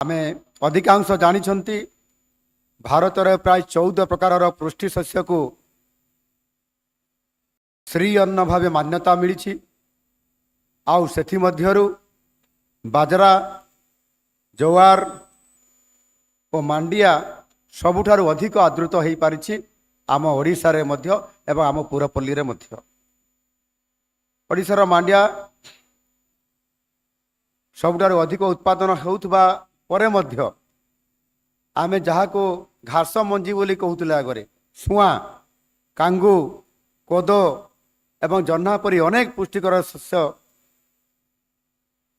आमे अधिकांश जानी भारत रे प्राय 14 प्रकार पृष्टि शस्य को श्री अन्न भाव मान्यता मिली आउ सेथि मध्यरु बाजरा जवार और मांडिया सबुठारु अधिक आदृत हो पारिछि आम ओडिशा रे मध्य एवं आम पुरपल्ली रे मध्य। ओडिशार मांडिया सबुठारु अधिक उत्पादन होउथबा परे मध्य आमे जहाँ को घास मंजी बोली कहूले आगे सुआ कांगू कोदो एवं जन्ना परी अनेक पुष्टिकर शस्य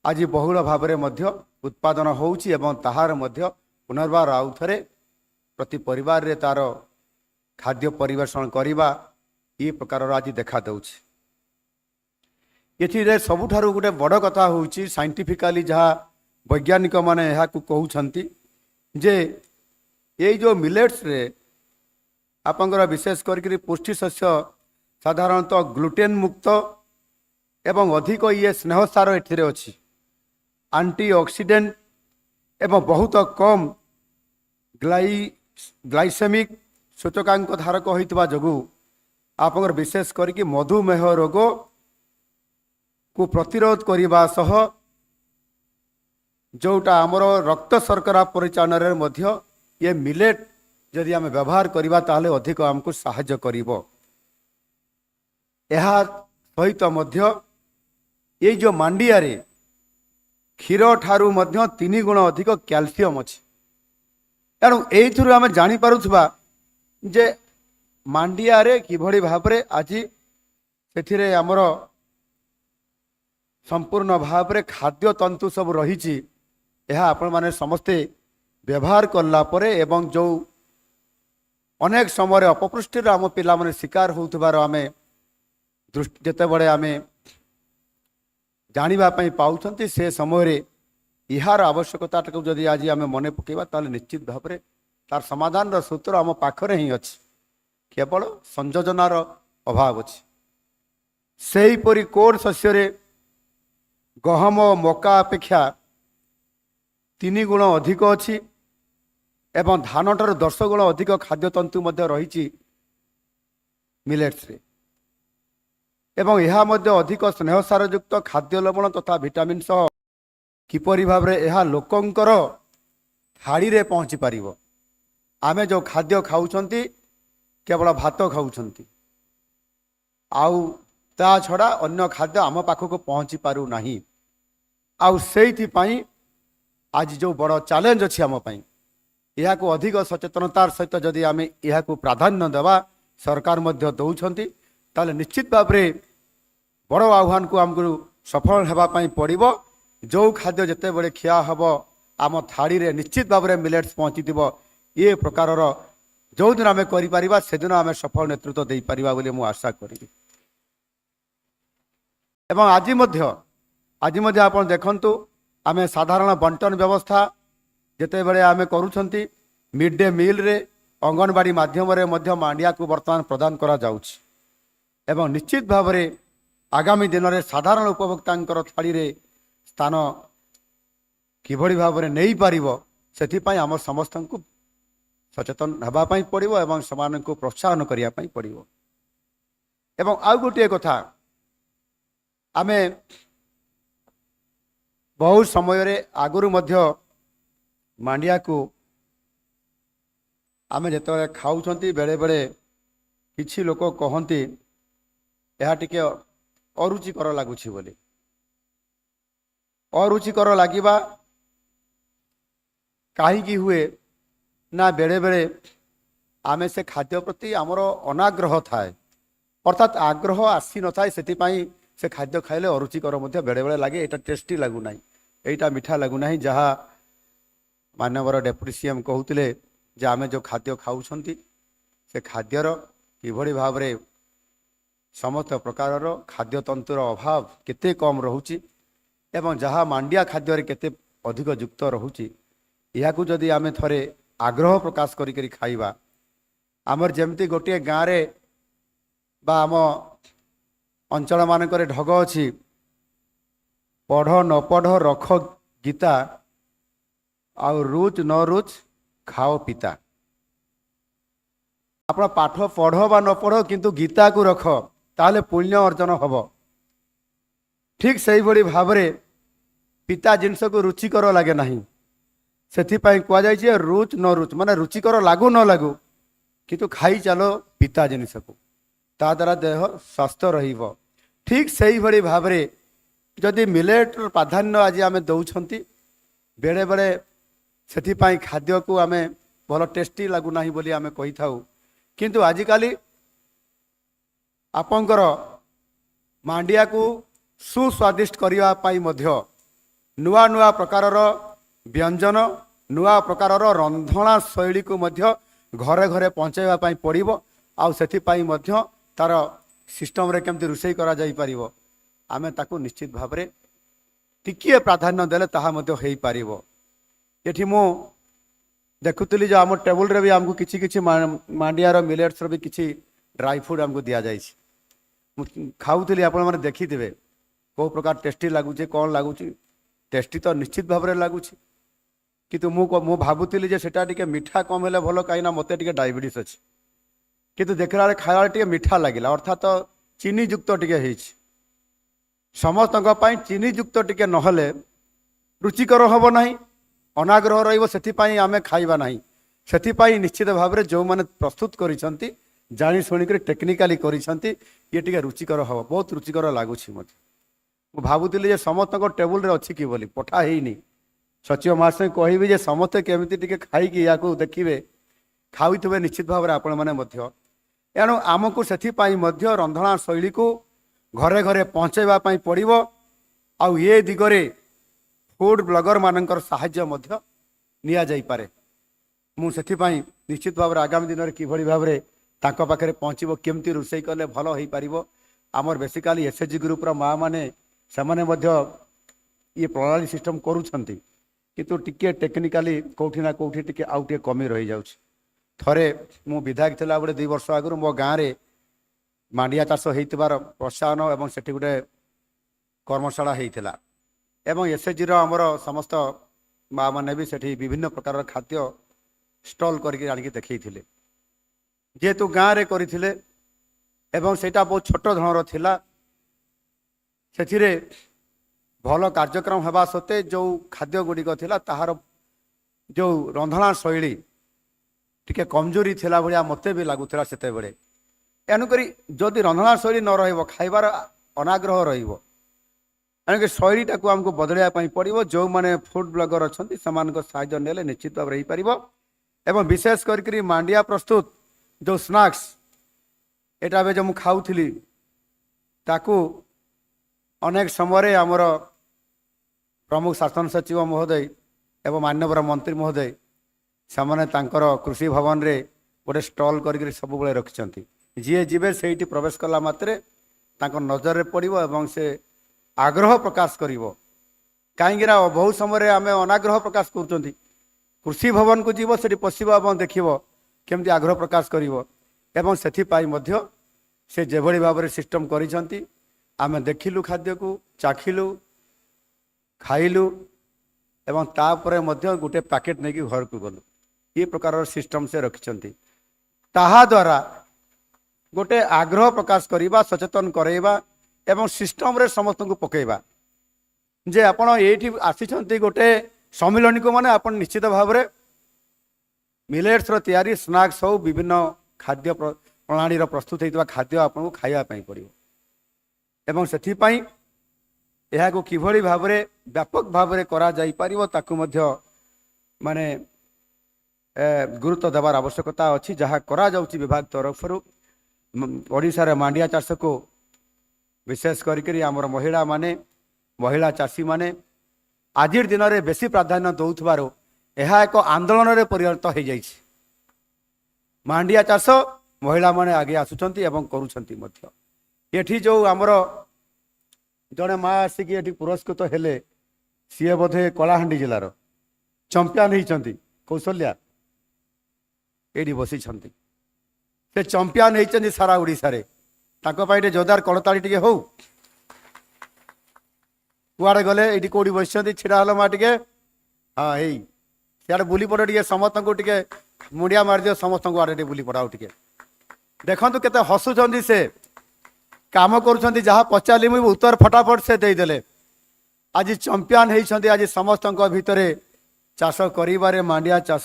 आज बहुल भाव में उत्पादन होउछि एवं ताहार मध्य पुनर्बार आउ थे प्रति परिवार रे तार खाद्य परिवेषण करवा ये प्रकार आज देखा दउछि। एथिरे सबुठारु गोटे बड़ कथा होउछि साइंटिफिकाली जहाँ वैज्ञानिक माने यहाँ को कहउछन्ति जे ये जो मिलेट्स रे आपंकर विशेष करके पुष्टि शस्य साधारणतः ग्लूटेन मुक्त एवं अधिक ये स्नेहसार एथिरे अछि एंटीऑक्सीडेंट एवं बहुत कम ग्लाइसेमिक सूचकांक धारक होइतबा जगु आपंकर विशेष करके मधुमेह रोग को प्रतिरोध करने सह जोटा आमर रक्त शर्करा परिचालन मध्य ये मिलेट जदि आम व्यवहार करवा ताहले अधिक आमको साहाय्य करिवो। एहा सहित मध्य ये जो मांडिया रे क्षीर ठारू मध्य 3 गुण अधिक कैल्शियम अच्छी तेणु यू आम जापा जे मांडिया रे किभଳି भाबरे आज से आमर संपूर्ण भाव रे खाद्य तंतु सब रही आपण माने समस्ते व्यवहार कला परे एवं जो अनेक समय अपपृष्टि आम पिला माने शिकार होउथबार आमे दृष्टि जेते बड़े आमे जानिबा पई पाउछंती से समय रे इहार आवश्यकता को जदि आज आमे मने पकेबा ताले निश्चित भाव रे तार समाधान रो सूत्र आम पाखरे ही अछि केवल संयोजनार अभाव अछि। सेही परि कोड शस्य रे गहम मका अपेक्षा 3 गुण अधिक अच्छी एवं धान ठार 10 गुण अधिक खाद्य तंतु मध्य रही मिलेट्स रे एवं यह मध्य अधिक स्नेहसार युक्त खाद्य लवण तथा विटामिन सह किपरि भाव रे यह लोकंकर थाड़ी रे पहुँची पारिबो। आमे जो खाद्य खाउछंती केवल भात खाउछंती आउ ता छड़ा अन्य खाद्य आम पाखक पहुँची पारु नाही आउ सेइथि पई आज जो बड़ चैलेंज अछि आम पई ଏହାକୁ ଅଧିକ ସଚେତନତାର ସହିତ ଯଦି ଆମେ ଏହାକୁ ପ୍ରାଧାନ୍ୟ ଦେବା ସରକାର ମଧ୍ୟ ଦେଉଛନ୍ତି ତାହେଲେ ନିଶ୍ଚିତ ଭାବରେ ବଡ଼ ଆହ୍ୱାନକୁ ଆମକୁ ସଫଳ ହେବା ପାଇଁ ପଡ଼ିବ। ଯେଉଁ ଖାଦ୍ୟ ଯେତେବେଳେ ଖିଆ ହେବ ଆମ ଥାଳିରେ ନିଶ୍ଚିତ ଭାବରେ ମିଲେଟ୍ସ ପହଞ୍ଚିଥିବ। ଏ ପ୍ରକାରର ଯେଉଁଦିନ ଆମେ କରିପାରିବା ସେଦିନ ଆମେ ସଫଳ ନେତୃତ୍ୱ ଦେଇପାରିବା ବୋଲି ମୁଁ ଆଶା କରିବି। ଏବଂ ଆଜି ମଧ୍ୟ ଆପଣ ଦେଖନ୍ତୁ ଆମେ ସାଧାରଣ ବଣ୍ଟନ ବ୍ୟବସ୍ଥା ଯେତେବେଳେ ଆମେ କରୁଛନ୍ତି ମିଡ୍ ଡେ ମିଲ୍ରେ ଅଙ୍ଗନବାଡ଼ି ମାଧ୍ୟମରେ ମଧ୍ୟ ମାଣ୍ଡିଆକୁ ବର୍ତ୍ତମାନ ପ୍ରଦାନ କରାଯାଉଛି ଏବଂ ନିଶ୍ଚିତ ଭାବରେ ଆଗାମୀ ଦିନରେ ସାଧାରଣ ଉପଭୋକ୍ତାଙ୍କର ଥାଳିରେ ସ୍ଥାନ କିଭଳି ଭାବରେ ନେଇପାରିବ ସେଥିପାଇଁ ଆମ ସମସ୍ତଙ୍କୁ ସଚେତନ ହେବା ପାଇଁ ପଡ଼ିବ ଏବଂ ସେମାନଙ୍କୁ ପ୍ରୋତ୍ସାହନ କରିବା ପାଇଁ ପଡ଼ିବ। ଏବଂ ଆଉ ଗୋଟିଏ କଥା, ଆମେ ବହୁ ସମୟରେ ଆଗରୁ ମଧ୍ୟ ମାଣ୍ଡିଆକୁ ଆମେ ଯେତେବେଳେ ଖାଉଛନ୍ତି ବେଳେବେଳେ କିଛି ଲୋକ କହନ୍ତି ଏହା ଟିକେ ଅରୁଚିକର ଲାଗୁଛି ବୋଲି। ଅରୁଚିକର ଲାଗିବା କାହିଁକି ହୁଏ ନା ବେଳେବେଳେ ଆମେ ସେ ଖାଦ୍ୟ ପ୍ରତି ଆମର ଅନାଗ୍ରହ ଥାଏ, ଅର୍ଥାତ୍ ଆଗ୍ରହ ଆସିନଥାଏ। ସେଥିପାଇଁ ସେ ଖାଦ୍ୟ ଖାଇଲେ ଅରୁଚିକର ମଧ୍ୟ ବେଳେବେଳେ ଲାଗେ, ଏଇଟା ଟେଷ୍ଟି ଲାଗୁନାହିଁ, ଏଇଟା ମିଠା ଲାଗୁନାହିଁ। ଯାହା ମାନ୍ୟବର ଡେପୁଟି ସିଏମ୍ କହୁଥିଲେ ଯେ ଆମେ ଯେଉଁ ଖାଦ୍ୟ ଖାଉଛନ୍ତି ସେ ଖାଦ୍ୟର କିଭଳି ଭାବରେ ସମସ୍ତ ପ୍ରକାରର ଖାଦ୍ୟତନ୍ତୁର ଅଭାବ କେତେ କମ୍ ରହୁଛି ଏବଂ ଯାହା ମାଣ୍ଡିଆ ଖାଦ୍ୟରେ କେତେ ଅଧିକ ଯୁକ୍ତ ରହୁଛି, ଏହାକୁ ଯଦି ଆମେ ଥରେ ଆଗ୍ରହ ପ୍ରକାଶ କରିକରି ଖାଇବା। ଆମର ଯେମିତି ଗୋଟିଏ ଗାଁରେ ବା ଆମ ଅଞ୍ଚଳମାନଙ୍କରେ ଢଗ ଅଛି, ପଢ଼ ନ ପଢ଼ ରଖ ଗୀତା, ଆଉ ରୁଚ ନ ରୁଚ ଖାଅ ପିତା। ଆପଣ ପାଠ ପଢ଼ ବା ନ ପଢ଼ କିନ୍ତୁ ଗୀତାକୁ ରଖ, ତାହେଲେ ପୁଣ୍ୟ ଅର୍ଜନ ହେବ। ଠିକ୍ ସେଇଭଳି ଭାବରେ ପିତା ଜିନିଷକୁ ରୁଚିକର ଲାଗେ ନାହିଁ, ସେଥିପାଇଁ କୁହାଯାଇଛି ରୁଚ ନ ରୁଚ, ମାନେ ରୁଚିକର ଲାଗୁ ନ ଲାଗୁ କିନ୍ତୁ ଖାଇ ଚାଲ ପିତା ଜିନିଷକୁ, ତା ଦ୍ୱାରା ଦେହ ସ୍ୱାସ୍ଥ୍ୟ ରହିବ। ଠିକ୍ ସେଇଭଳି ଭାବରେ ଯଦି ମିଲେଟ୍ର ପ୍ରାଧାନ୍ୟ ଆଜି ଆମେ ଦେଉଛନ୍ତି, ବେଳେବେଳେ ସେଥିପାଇଁ ଖାଦ୍ୟକୁ ଆମେ ଭଲ ଟେଷ୍ଟି ଲାଗୁନାହିଁ ବୋଲି ଆମେ କହିଥାଉ, କିନ୍ତୁ ଆଜିକାଲି ଆପଣଙ୍କର ମାଣ୍ଡିଆକୁ ସୁସ୍ୱାଦିଷ୍ଟ କରିବା ପାଇଁ ମଧ୍ୟ ନୂଆ ନୂଆ ପ୍ରକାରର ବ୍ୟଞ୍ଜନ, ନୂଆ ପ୍ରକାରର ରନ୍ଧଣା ଶୈଳୀକୁ ମଧ୍ୟ ଘରେ ଘରେ ପହଞ୍ଚାଇବା ପାଇଁ ପଡ଼ିବ। ଆଉ ସେଥିପାଇଁ ମଧ୍ୟ ତା'ର ସିଷ୍ଟମ୍ରେ କେମିତି ରୋଷେଇ କରାଯାଇପାରିବ, ଆମେ ତାକୁ ନିଶ୍ଚିତ ଭାବରେ ଟିକିଏ ପ୍ରାଧାନ୍ୟ ଦେଲେ ତାହା ମଧ୍ୟ ହେଇପାରିବ। ଏଠି ମୁଁ ଦେଖୁଥିଲି ଯେ ଆମ ଟେବୁଲରେ ବି ଆମକୁ କିଛି କିଛି ମାଣ୍ଡିଆର ମିଲେଟ୍ସର ବି କିଛି ଡ୍ରାଇ ଫ୍ରୁଟ୍ ଆମକୁ ଦିଆଯାଇଛି। ମୁଁ ଖାଉଥିଲି, ଆପଣମାନେ ଦେଖିଥିବେ କେଉଁ ପ୍ରକାର ଟେଷ୍ଟି ଲାଗୁଛି, କ'ଣ ଲାଗୁଛି। ଟେଷ୍ଟି ତ ନିଶ୍ଚିତ ଭାବରେ ଲାଗୁଛି, କିନ୍ତୁ ମୁଁ ଭାବୁଥିଲି ଯେ ସେଟା ଟିକେ ମିଠା କମ୍ ହେଲେ ଭଲ, କାହିଁକିନା ମୋତେ ଟିକେ ଡାଇବେଟିସ୍ ଅଛି। କିନ୍ତୁ ଦେଖିଲା ବେଳେ ଖାଇବାବେଳେ ଟିକେ ମିଠା ଲାଗିଲା, ଅର୍ଥାତ୍ ଚିନି ଯୁକ୍ତ ଟିକେ ହେଇଛି। ସମସ୍ତଙ୍କ ପାଇଁ ଚିନି ଯୁକ୍ତ ଟିକେ ନହେଲେ ରୁଚିକର ହେବ ନାହିଁ, ଅନାଗ୍ରହ ରହିବ, ସେଥିପାଇଁ ଆମେ ଖାଇବା ନାହିଁ। ସେଥିପାଇଁ ନିଶ୍ଚିତ ଭାବରେ ଯେଉଁମାନେ ପ୍ରସ୍ତୁତ କରିଛନ୍ତି ଜାଣି ଶୁଣିକରି ଟେକ୍ନିକାଲି କରିଛନ୍ତି, ଇଏ ଟିକେ ରୁଚିକର ହେବ, ବହୁତ ରୁଚିକର ଲାଗୁଛି ମୋତେ। ମୁଁ ଭାବୁଥିଲି ଯେ ସମସ୍ତଙ୍କ ଟେବୁଲରେ ଅଛି କି ବୋଲି, ପଠା ହେଇନି। ସଚିବ ମହାଶୟଙ୍କୁ କହିବି ଯେ ସମସ୍ତେ କେମିତି ଟିକେ ଖାଇକି ୟାକୁ ଦେଖିବେ, ଖାଉଥିବେ ନିଶ୍ଚିତ ଭାବରେ ଆପଣମାନେ ମଧ୍ୟ। ଏଣୁ ଆମକୁ ସେଥିପାଇଁ ମଧ୍ୟ ରନ୍ଧଣା ଶୈଳୀକୁ ଘରେ ଘରେ ପହଞ୍ଚାଇବା ପାଇଁ ପଡ଼ିବ। ଆଉ ଏ ଦିଗରେ ଫୁଡ୍ ବ୍ଲଗର ମାନଙ୍କର ସାହାଯ୍ୟ ମଧ୍ୟ ନିଆଯାଇପାରେ। ମୁଁ ସେଥିପାଇଁ ନିଶ୍ଚିତ ଭାବରେ ଆଗାମୀ ଦିନରେ କିଭଳି ଭାବରେ ତାଙ୍କ ପାଖରେ ପହଞ୍ଚିବ, କେମିତି ରୋଷେଇ କଲେ ଭଲ ହେଇପାରିବ। ଆମର ବେସିକାଲି ଏସ୍ଏଚ୍ଜି ଗ୍ରୁପର ମାଆ ମାନେ ସେମାନେ ମଧ୍ୟ ଇଏ ପ୍ରଣାଳୀ ସିଷ୍ଟମ୍ କରୁଛନ୍ତି, କିନ୍ତୁ ଟିକିଏ ଟେକ୍ନିକାଲି କେଉଁଠି ନା କେଉଁଠି ଟିକେ ଆଉ ଟିକେ କମି ରହିଯାଉଛି। ଥରେ ମୁଁ ବିଧାୟକ ଥିଲାବେଳେ 2 ବର୍ଷ ଆଗରୁ ମୋ ଗାଁରେ ମାଣ୍ଡିଆ ଚାଷ ହେଇଥିବାର ପ୍ରୋତ୍ସାହନ ଏବଂ ସେଠି ଗୋଟେ କର୍ମଶାଳା ହେଇଥିଲା ଏବଂ ଏସ୍ଏଚ୍ଜିର ଆମର ସମସ୍ତ ମାଆ ମାନେ ବି ସେଠି ବିଭିନ୍ନ ପ୍ରକାରର ଖାଦ୍ୟ ଷ୍ଟଲ୍ କରିକି ଆଣିକି ଦେଖେଇଥିଲେ। ଯେହେତୁ ଗାଁରେ କରିଥିଲେ ଏବଂ ସେଇଟା ବହୁତ ଛୋଟ ଧରଣର ଥିଲା, ସେଥିରେ ଭଲ କାର୍ଯ୍ୟକ୍ରମ ହେବା ସତ୍ତ୍ୱେ ଯେଉଁ ଖାଦ୍ୟ ଗୁଡ଼ିକ ଥିଲା ତାହାର ଯେଉଁ ରନ୍ଧଣା ଶୈଳୀ ଟିକେ କମଜୋରି ଥିଲା ଭଳିଆ ମୋତେ ବି ଲାଗୁଥିଲା ସେତେବେଳେ। ଏଣୁକରି ଯଦି ରନ୍ଧଣା ଶୈଳୀ ନ ରହିବ, ଖାଇବାର ଅନାଗ୍ରହ ରହିବ। ଏଣୁକରି ଶୈଳୀଟାକୁ ଆମକୁ ବଦଳାଇବା ପାଇଁ ପଡ଼ିବ। ଯେଉଁମାନେ ଫୁଡ୍ ବ୍ଲଗର ଅଛନ୍ତି ସେମାନଙ୍କ ସାହାଯ୍ୟ ନେଲେ ନିଶ୍ଚିତ ଭାବରେ ହେଇପାରିବ एवं विशेष करके मांडिया प्रस्तुत जो स्नैक्स एटा जो मुझे खाऊली ताकू अनेक समय आमर प्रमुख शासन सचिव महोदय एवं मान्यवर मंत्री महोदय से कृषि भवन रे गोटे स्टल कर सब रखिंट जी जीवे से प्रवेश कला मात्रे नजर में पड़ो एवं से आग्रह प्रकाश कर कहीं बहुत समय आम अनाग्रह प्रकाश कर कृषि भवन को जीव से पशब और देख केमती आग्रह प्रकाश कर से जेभली भाव में सिस्टम करें देखिलु खाद्य को चाखिलु खाइलु एवं तापर गोटे पैकेट नहीं घर को गलु ये प्रकार सिस्टम से रखिंट ताहा द्वारा गोटे आग्रह प्रकाश करवा सचेतन करवा एवं सिस्टम रे समस्त को पकेबा जे आपण एठी आसी गोटे सम्मिलन को माने आपण निश्चित भाव में मिलेट्स रो तैयारी स्नैक्स हो विभिन्न खाद्य प्रणाली प्रस्तुत होता खाद्य आपको खावाई पड़ो एवं से किभली भाव में व्यापक भाव में करा जाई परिवो ताकु मध्य माने गुरुत्व देवार आवश्यकता अच्छी जहाँ करा जाउची विभाग तरफ ओडिशा रे मांडिया चाष को विशेष करी आमर महिला चाषी माने आज दिन में बेसी प्राधान्य दौथबारो यह एक आंदोलन रे परिणत हो जाइए मांडिया चाष महिला माने आगे आसुचंती एवं करूछंती मध्य एठी जो आमर जड़े माँ आसिक ये पुरस्कृत हेले सी बोधे कलाहांडी जिलार चंपियन होती कौशल्या ये बसी से चंपियन होती सारा ओडिशा रे ताको जोरदार कड़ताड़ी टे हो कुआड़े गले ये कौटी बस छिड़ा हल माँ टे हाँ यही सियाड़े बुली पड़ टे समस्त को टे मुंडिया मारिदिव समस्त को आड़े बुली पड़ाओ टे देखु केते हसुचंदी से काम करुँच जहाँ पचारि मुझे उत्तर फटाफट से देदेले आज चंपियन होती आज समस्त भितर चाष कर मांडिया चाष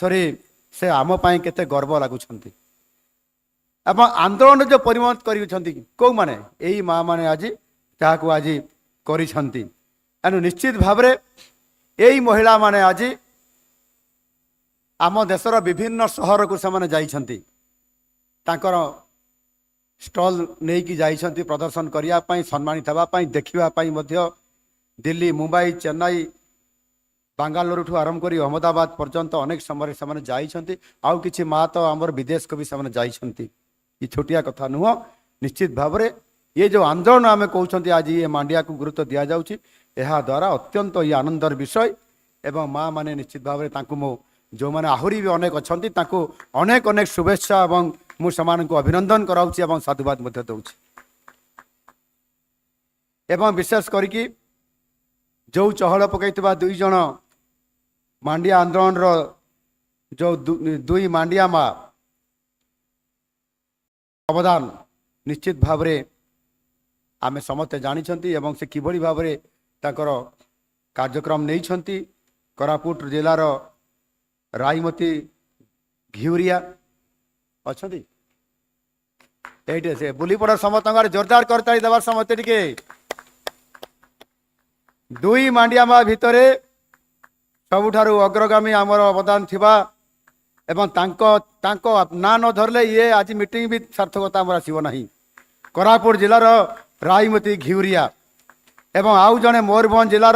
से आम केते गर्व लगुंट आंदोलन जो परिणत कौ माने यही माँ मैंने आज ताकू आज करें निश्चित भाव में यही महिला माने आज आम देशर विभिन्न सहर को से जाइछंती स्टल नहीं कि जाइछंती प्रदर्शन करने सम्मानित होगापी देखा दिल्ली मुंबई चेन्नई बांगालोर ठू आरंभ कर अहमदाबाद पर्यंत अनेक समय से जाइछंती आउ किछि माँ तो आमर विदेश को भी से जाइछंती ये छोटिया कथा नुह निश्चित भाव में ये जो आंदोलन आम कहते आज ये मांडिया को गुरुत्व दि जाउछि यह द्वारा अत्यंत ये आनंदर विषय एवं माँ माने निश्चित भाव में मो जो मैंने आहरी भी अनेक अच्छा अनेक अनेक शुभेच्छा और मुझे अभिनंदन कराऊँगी और साधुवाद दूसरी एवं विशेष करके जो चहल पकई दुई जन मांडिया आंदोलन रो जो दुई मांडिया माँ अवदान निश्चित भाव में आमे समस्ते जानी एवं से किभली भाव में ताकर कार्यक्रम नहीं कोरापुट जिलार राईमती घिउरिया अच्छा ये से बुली पड़ा समस्त जोरदार करताली देवार समस्ते टिके दुई मांडिया माँ भितर सबुठारु अग्रगामी आमर अवदान थिबा एवं तांको ना न धरले ये आज मीटिंग भी सार्थकता आमर आसब ना कोरापुट जिलार राईमती घिउरिया एवं आउ जने मयूरभंज जिलार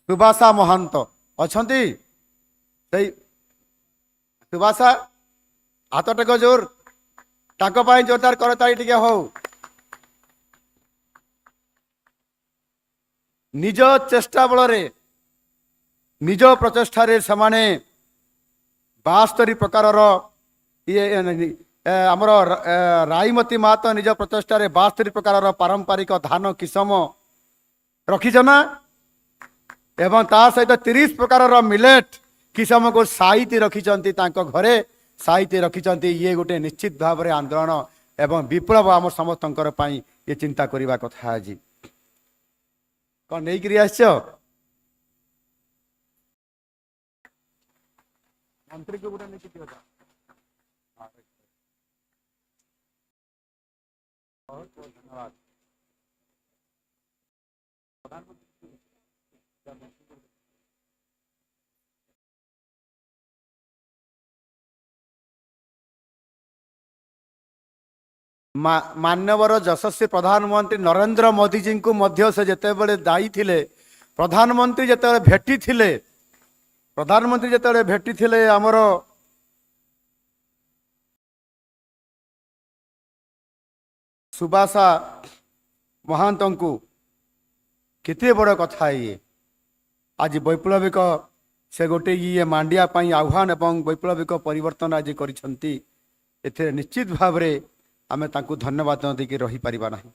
सुभाषा महंत अच्छा सुभाषा हाथ टेक जोर तांको जोरदार करताली टिके हो निज चेष्टा बल निज प्रचेष्टा से 72 प्रकार ये आमर राईमती माँ तो निज प्रचेष्टा 72 प्रकार पारंपरिक धान किसम रखीचना एवं ता सहित 30 प्रकार मिलेट किसम को साइती रखिंट घरे साइती रखिंट ये गोटे निश्चित भाव में आंदोलन एवं विप्लव आम समस्त ये चिंता करने कथा आज कौन नहीं करी आस मंत्री को गोटे नहीं धन्यवाद मान्यवर यशस्वी प्रधानमंत्री नरेंद्र मोदी जी को मध्य से जितेबले दायी थिले प्रधानमंत्री जिते भेटी थिले प्रधानमंत्री जिते भेटी थिले आमर सुबासा महांत को केते बड़ कथा ये आज वैप्लविक से गोटे ये मांडिया आह्वान एवं वैप्लविक परिवर्तन आज करिसंती एथे निश्चित भाव में आमे तांको धन्यवाद देकी रही परिबा नाही।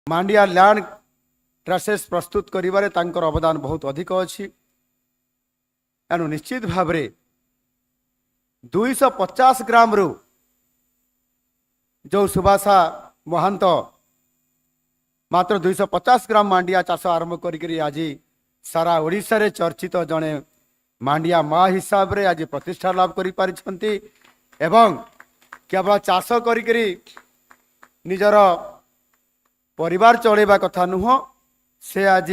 मांडिया लैंड ट्रेसेस प्रस्तुत करिबारे तांकर अवदान बहुत अधिक अछि एनु निश्चित भाव में 250 ग्राम रु जो सुभाषा महंत मात्र 250 ग्राम मांडिया चाष आरंभ करी आज सारा ओडिशा रे चर्चित जड़े मांडिया माँ हिसाब रे आज प्रतिष्ठा लाभ करि पारिछंती एवं केवल चाष करी निजर परिवार चलेबा कथा नुह से आज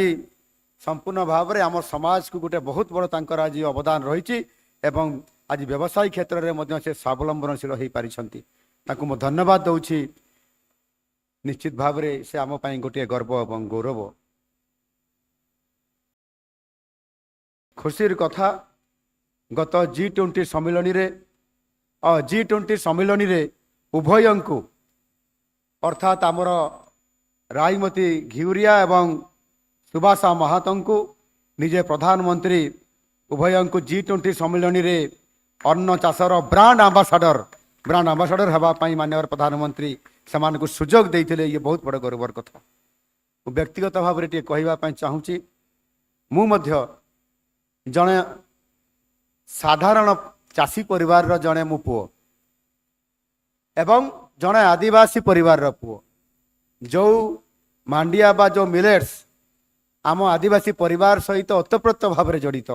संपूर्ण भाव में आम समाज को गोटे बहुत बड़ तांकर आज अवदान रही एवं आज व्यवसाय क्षेत्र में मध्य से स्वावलंबनशील हो पारिछंती ताकू मो धन्यवाद दउछि। निश्चित भाव में से आम पाई गोटे गर्व एवं गौरव खुशीर कथा गत G20 सम्मिलन रे G20 सम्मिलन रे उभय को अर्थात आमर राईमती घिउरिया एवं सुभाषा महातो को निजे प्रधानमंत्री उभय को G20 सम्मिलन रे अन्न चाषर ब्रांड आंबासाडर हवापाई माननीय प्रधानमंत्री समान को सुजोग देते ये बहुत बड़ गौरवर कथा। व्यक्तिगत भाव में कहवाई चाहूँगी मु मध्य जड़े साधारण चाषी परिवार जड़े मो पुओ एवं जड़े आदिवासी परिवार पुओ जो मांडिया बा जो मिलेट्स आम आदिवासी परिवार सहित ओतप्रोत भाव में जड़ित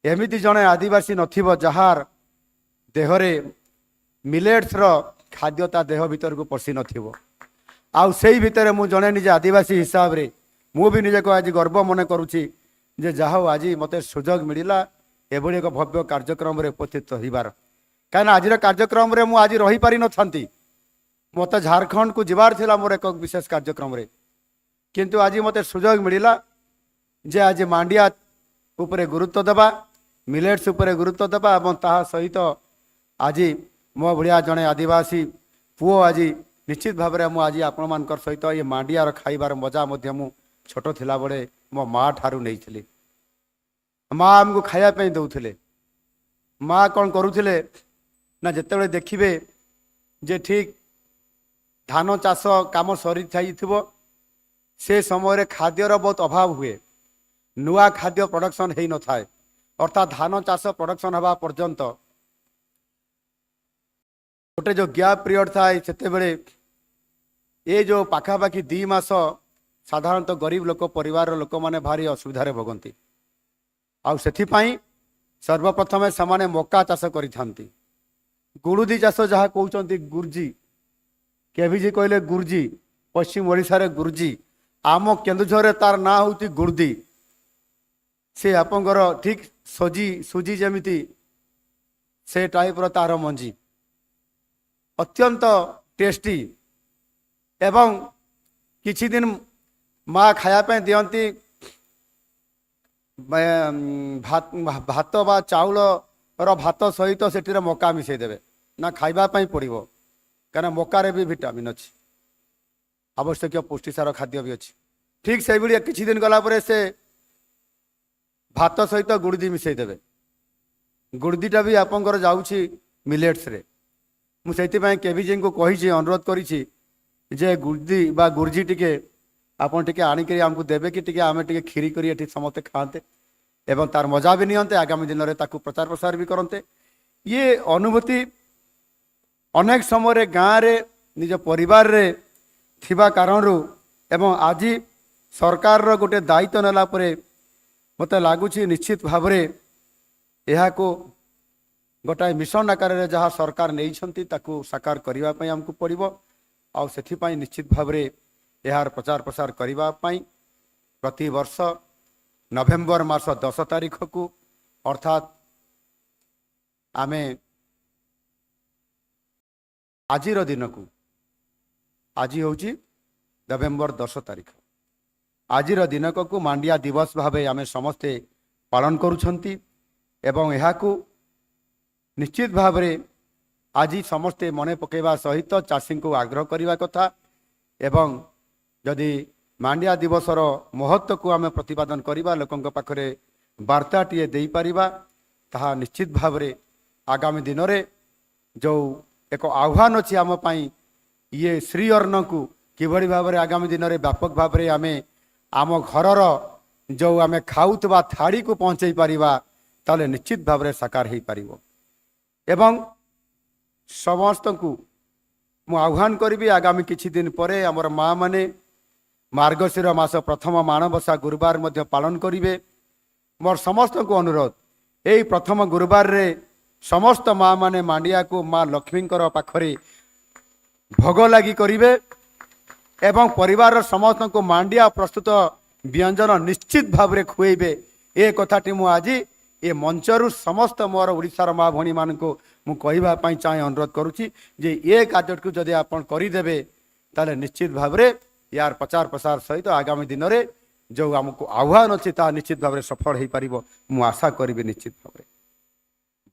एमिति जड़े आदिवासी नथिबो जहार देहरे मिलेट्स रो खाद्य ता देह भीतर को पशि नथिबो आउ सेई भितर मु जड़े निजे आदिवासी हिसाब रे मु भी निजे को आज गर्व मन करुछि जे जाहो आज मते सुजोग मिलिला एभली एक भव्य कार्यक्रम रे उपस्थित होइबार काना आज कार्यक्रम रे मु आज रही पारि नथांती मत झारखंड को जीवार थिला मोर एक विशेष कार्यक्रम रे किंतु आज मते सुजोग मिलिला जे आज मांडिया उपरे गुरुत्व देबा मिलेट्स उपरे गुरुत्व देबा एवं ताहा सहित आज मो भलिया जड़े आदिवासी पुओ आज निश्चित भाव में मुझे आज आपण मान सहित ये मांडियार खाइबार मजा मध्य मु छोट थिला बड़े मो माँ ठारू नहीं थी माँ आमको खायापी दौले माँ कौन करुले ना जिते देखिए जे ठीक धान चाष कम सरी से समय खाद्यर बहुत अभाव हुए नुआ खाद्य प्रोडक्शन हो न थाए अर्थात धान चाष प्रोडक्शन हवा पर्यंत गोटे जो गैप पीरियड थाए से ये जो पाखापाखि 2 मास साधारणतः गरीब लोक परिवार लोक मैंने भारी असुविधा भोगती आउ सर्वप्रथमे से मका चाष करी गुड़ुदी चाष जहाँ कहते गुर्जी केविजी कहले गुर्जी पश्चिम ओडिशा रे गुर्जी आम केन्दुझर तार ना हूँ गुर्दी से आपंकर ठीक सुजी जमीती से टाइप रो तार मंजी अत्यंत टेस्टी एवं किछि दिन माँ खायापे दियंती भात बा चाउल भात सहित से मका मिसईदेवे ना खाइबापी पड़ो कहीं मकार भी विटामिन अच्छी आवश्यक पुष्टिसार खाद्य भी अच्छी ठीक से भाई किछि दिन गला से भात सहित गुड़दी मिसईदेवे गुड़दीटा भी आपंकर जाऊँगी मिलेट्स रे मुझे केविजी को कही अनुरोध करी जे गुर्दी बा गुर्जी टिके आपन टिके आणिक आमको देवे कि टिके आमे टिके खीरी करी एठी समस्ते खाते एवं तार मजा भी नियंते आगामी दिन में ताकू प्रचार प्रसार भी करते ये अनुभूति अनेक समय गाँव रे निज परिवार रे थिबा कारणरू एवं आज सरकार रो गोटे दायित्व नेला परे मते लागुछि निश्चित भाव में यह को गोटाए मिशन आकार में जहाँ सरकार नहीं ताकू साकार करने आमको पड़ो आउ से निश्चित भाव में यार प्रचार प्रसार करने प्रति वर्ष नवेम्बर मास 10 तारीख को अर्थात आमे ଆଜିର ଦିନକୁ ଆଜି ହେଉଛି ନଭେମ୍ବର 10 ତାରିଖ ଆଜିର ଦିନକକୁ ମାଣ୍ଡିଆ ଦିବସ ଭାବେ ଆମେ ସମସ୍ତେ ପାଳନ କରୁଛନ୍ତି ଏବଂ ଏହାକୁ ନିଶ୍ଚିତ ଭାବରେ ଆଜି ସମସ୍ତେ ମନେ ପକାଇବା ସହିତ ଚାଷୀଙ୍କୁ ଆଗ୍ରହ କରିବା କଥା ଏବଂ ଯଦି ମାଣ୍ଡିଆ ଦିବସର ମହତ୍ତ୍ୱକୁ ଆମେ ପ୍ରତିପାଦନ କରିବା ଲୋକଙ୍କ ପାଖରେ ବାର୍ତ୍ତାଟିଏ ଦେଇପାରିବା ତାହା ନିଶ୍ଚିତ ଭାବରେ ଆଗାମୀ ଦିନରେ ଯେଉଁ ଏକ ଆହ୍ୱାନ ଅଛି ଆମ ପାଇଁ ଇଏ ଶ୍ରୀ ଅନ୍ନକୁ କିଭଳି ଭାବରେ ଆଗାମୀ ଦିନରେ ବ୍ୟାପକ ଭାବରେ ଆମେ ଆମ ଘରର ଯେଉଁ ଆମେ ଖାଉଥିବା ଥାଳିକୁ ପହଞ୍ଚାଇ ପାରିବା ତାହେଲେ ନିଶ୍ଚିତ ଭାବରେ ସାକାର ହୋଇପାରିବ ଏବଂ ସମସ୍ତଙ୍କୁ ମୁଁ ଆହ୍ୱାନ କରିବି ଆଗାମୀ କିଛି ଦିନ ପରେ ଆମର ମା ମାନେ ମାର୍ଗଶିର ମାସ ପ୍ରଥମ ମାଣବସା ଗୁରୁବାର ମଧ୍ୟ ପାଳନ କରିବେ ମୋର ସମସ୍ତଙ୍କୁ ଅନୁରୋଧ ଏହି ପ୍ରଥମ ଗୁରୁବାରରେ ସମସ୍ତ ମା ମାନେ ମାଣ୍ଡିଆକୁ ମା ଲକ୍ଷ୍ମୀଙ୍କର ପାଖରେ ଭୋଗ ଲାଗି କରିବେ ଏବଂ ପରିବାରର ସମସ୍ତଙ୍କୁ ମାଣ୍ଡିଆ ପ୍ରସ୍ତୁତ ବ୍ୟଞ୍ଜନ ନିଶ୍ଚିତ ଭାବରେ ଖୁଆଇବେ ଏ କଥାଟି ମୁଁ ଆଜି ଏ ମଞ୍ଚରୁ ସମସ୍ତ ମୋର ଓଡ଼ିଶାର ମା ଭଉଣୀମାନଙ୍କୁ ମୁଁ କହିବା ପାଇଁ ଚାହେଁ ଅନୁରୋଧ କରୁଛି ଯେ ଏ କାର୍ଯ୍ୟଟିକୁ ଯଦି ଆପଣ କରିଦେବେ ତାହେଲେ ନିଶ୍ଚିତ ଭାବରେ ୟାର ପ୍ରଚାର ପ୍ରସାର ସହିତ ଆଗାମୀ ଦିନରେ ଯେଉଁ ଆମକୁ ଆହ୍ୱାନ ଅଛି ତାହା ନିଶ୍ଚିତ ଭାବରେ ସଫଳ ହୋଇପାରିବ ମୁଁ ଆଶା କରିବି ନିଶ୍ଚିତ ଭାବରେ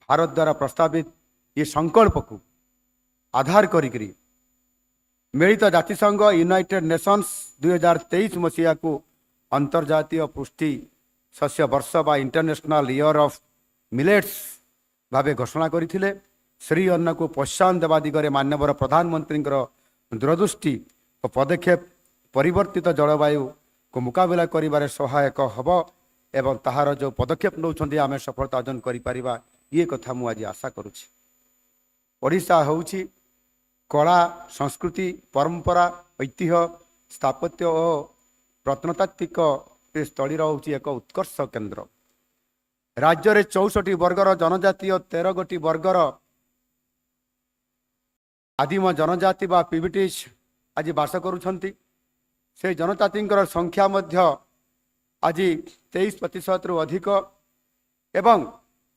ଭାରତ ଦ୍ୱାରା ପ୍ରସ୍ତାବିତ ଏ ସଂକଳ୍ପକୁ ଆଧାର କରିକିରି ମିଳିତ ଜାତିସଂଘ ୟୁନାଇଟେଡ୍ ନେସନ୍ସ 2023 ମସିହାକୁ ଅନ୍ତର୍ଜାତୀୟ ପୃଷ୍ଟି ଶସ୍ୟ ବର୍ଷ ବା ଇଣ୍ଟରନ୍ୟାସନାଲ୍ ଇୟର୍ ଅଫ୍ ମିଲେଟ୍ସ ଭାବେ ଘୋଷଣା କରିଥିଲେ ଶ୍ରୀ ଅନ୍ନକୁ ପ୍ରୋତ୍ସାହନ ଦେବା ଦିଗରେ ମାନ୍ୟବର ପ୍ରଧାନମନ୍ତ୍ରୀଙ୍କର ଦୂରଦୃଷ୍ଟି ଓ ପଦକ୍ଷେପ ପରିବର୍ତ୍ତିତ ଜଳବାୟୁକୁ ମୁକାବିଲା କରିବାରେ ସହାୟକ ହେବ ଏବଂ ତାହାର ଯେଉଁ ପଦକ୍ଷେପ ନେଉଛନ୍ତି ଆମେ ସଫଳତା ଅର୍ଜନ କରିପାରିବା ଇଏ କଥା ମୁଁ ଆଜି ଆଶା କରୁଛି ଓଡ଼ିଶା ହେଉଛି କଳା ସଂସ୍କୃତି ପରମ୍ପରା ଐତିହ୍ୟ ସ୍ଥାପତ୍ୟ ଓ ପ୍ରତ୍ନତାତ୍ତ୍ୱିକ ସ୍ଥଳୀର ହେଉଛି ଏକ ଉତ୍କର୍ଷ କେନ୍ଦ୍ର ରାଜ୍ୟରେ 64 ବର୍ଗର ଜନଜାତି ଓ 13 ଗୋଟି ବର୍ଗର ଆଦିମ ଜନଜାତି ବା ପିବିଟିସ୍ ଆଜି ବାସ କରୁଛନ୍ତି ସେ ଜନଜାତିଙ୍କର ସଂଖ୍ୟା ମଧ୍ୟ ଆଜି 23% ଅଧିକ ଏବଂ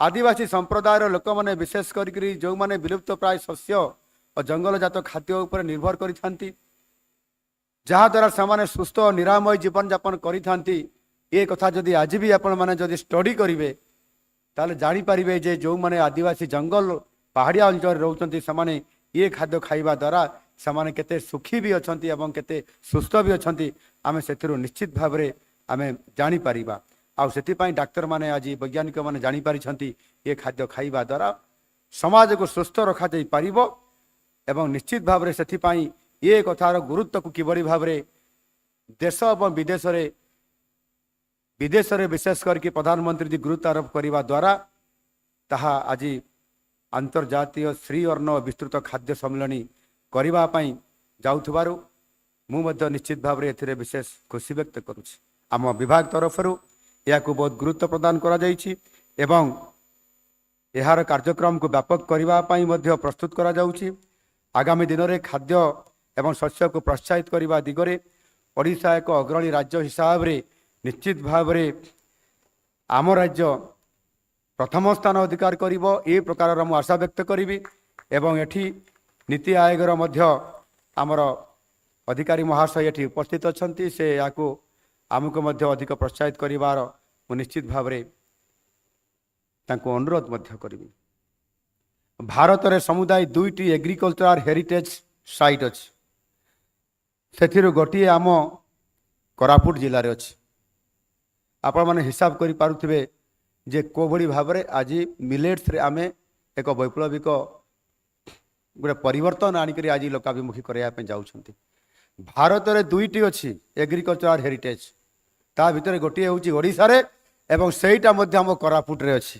ଆଦିବାସୀ ସମ୍ପ୍ରଦାୟର ଲୋକମାନେ ବିଶେଷ କରିକି ଯେଉଁମାନେ ବିଲୁପ୍ତ ପ୍ରାୟ ଶସ୍ୟ ଓ ଜଙ୍ଗଲଜାତ ଖାଦ୍ୟ ଉପରେ ନିର୍ଭର କରିଥାନ୍ତି ଯାହାଦ୍ୱାରା ସେମାନେ ସୁସ୍ଥ ଓ ନିରାମୟ ଜୀବନଯାପନ କରିଥାନ୍ତି ଏ କଥା ଯଦି ଆଜି ବି ଆପଣମାନେ ଯଦି ଷ୍ଟଡି କରିବେ ତାହେଲେ ଜାଣିପାରିବେ ଯେ ଯେଉଁମାନେ ଆଦିବାସୀ ଜଙ୍ଗଲ ପାହାଡ଼ିଆ ଅଞ୍ଚଳରେ ରହୁଛନ୍ତି ସେମାନେ ଏ ଖାଦ୍ୟ ଖାଇବା ଦ୍ୱାରା ସେମାନେ କେତେ ସୁଖୀ ବି ଅଛନ୍ତି ଏବଂ କେତେ ସୁସ୍ଥ ବି ଅଛନ୍ତି ଆମେ ସେଥିରୁ ନିଶ୍ଚିତ ଭାବରେ ଆମେ ଜାଣିପାରିବା ଆଉ ସେଥିପାଇଁ ଡାକ୍ତରମାନେ ଆଜି ବୈଜ୍ଞାନିକମାନେ ଜାଣିପାରିଛନ୍ତି ଏ ଖାଦ୍ୟ ଖାଇବା ଦ୍ୱାରା ସମାଜକୁ ସୁସ୍ଥ ରଖାଯାଇପାରିବ ଏବଂ ନିଶ୍ଚିତ ଭାବରେ ସେଥିପାଇଁ ଏ କଥାର ଗୁରୁତ୍ୱକୁ କିଭଳି ଭାବରେ ଦେଶ ଏବଂ ବିଦେଶରେ ବିଶେଷ କରିକି ପ୍ରଧାନମନ୍ତ୍ରୀ ଗୁରୁତ୍ୱ ଆରୋପ କରିବା ଦ୍ୱାରା ତାହା ଆଜି ଆନ୍ତର୍ଜାତୀୟ ଶ୍ରୀ ଅନ୍ନ ବିସ୍ତୃତ ଖାଦ୍ୟ ସମ୍ମିଳନୀ କରିବା ପାଇଁ ଯାଉଥିବାରୁ ମୁଁ ମଧ୍ୟ ନିଶ୍ଚିତ ଭାବରେ ଏଥିରେ ବିଶେଷ ଖୁସି ବ୍ୟକ୍ତ କରୁଛି ଆମ ବିଭାଗ ତରଫରୁ ଏହାକୁ ବହୁତ ଗୁରୁତ୍ୱ ପ୍ରଦାନ କରାଯାଇଛି ଏବଂ ଏହାର କାର୍ଯ୍ୟକ୍ରମକୁ ବ୍ୟାପକ କରିବା ପାଇଁ ମଧ୍ୟ ପ୍ରସ୍ତୁତ କରାଯାଉଛି ଆଗାମୀ ଦିନରେ ଖାଦ୍ୟ ଏବଂ ଶସ୍ୟକୁ ପ୍ରୋତ୍ସାହିତ କରିବା ଦିଗରେ ଓଡ଼ିଶା ଏକ ଅଗ୍ରଣୀ ରାଜ୍ୟ ହିସାବରେ ନିଶ୍ଚିତ ଭାବରେ ଆମ ରାଜ୍ୟ ପ୍ରଥମ ସ୍ଥାନ ଅଧିକାର କରିବ ଏ ପ୍ରକାରର ମୁଁ ଆଶା ବ୍ୟକ୍ତ କରିବି ଏବଂ ଏଠି ନୀତି ଆୟୋଗର ମଧ୍ୟ ଆମର ଅଧିକାରୀ ମହାଶୟ ଏଠି ଉପସ୍ଥିତ ଅଛନ୍ତି ସେ ଏହାକୁ ଆମକୁ ମଧ୍ୟ ଅଧିକ ପ୍ରୋତ୍ସାହିତ କରିବାର ମୁଁ ନିଶ୍ଚିତ ଭାବରେ ତାଙ୍କୁ ଅନୁରୋଧ ମଧ୍ୟ କରିବି ଭାରତରେ ସମୁଦାୟ 2ଟି ଏଗ୍ରିକଲଚରାଲ ହେରିଟେଜ୍ ସାଇଟ୍ ଅଛି ସେଥିରୁ ଗୋଟିଏ ଆମ କୋରାପୁଟ ଜିଲ୍ଲାରେ ଅଛି ଆପଣମାନେ ହିସାବ କରିପାରୁଥିବେ ଯେ କୋଭଳି ଭାବରେ ଆଜି ମିଲେଟ୍ସରେ ଆମେ ଏକ ବୈପ୍ଳବିକ ଗୋଟେ ପରିବର୍ତ୍ତନ ଆଣିକରି ଆଜି ଲୋକାଭିମୁଖୀ କରିବା ପାଇଁ ଯାଉଛନ୍ତି ଭାରତରେ 2ଟି ଅଛି ଏଗ୍ରିକଲଚରାଲ ହେରିଟେଜ୍ ତା ଭିତରେ ଗୋଟିଏ ହେଉଛି ଓଡ଼ିଶାରେ ଏବଂ ସେଇଟା ମଧ୍ୟ ଆମ କୋରାପୁଟରେ ଅଛି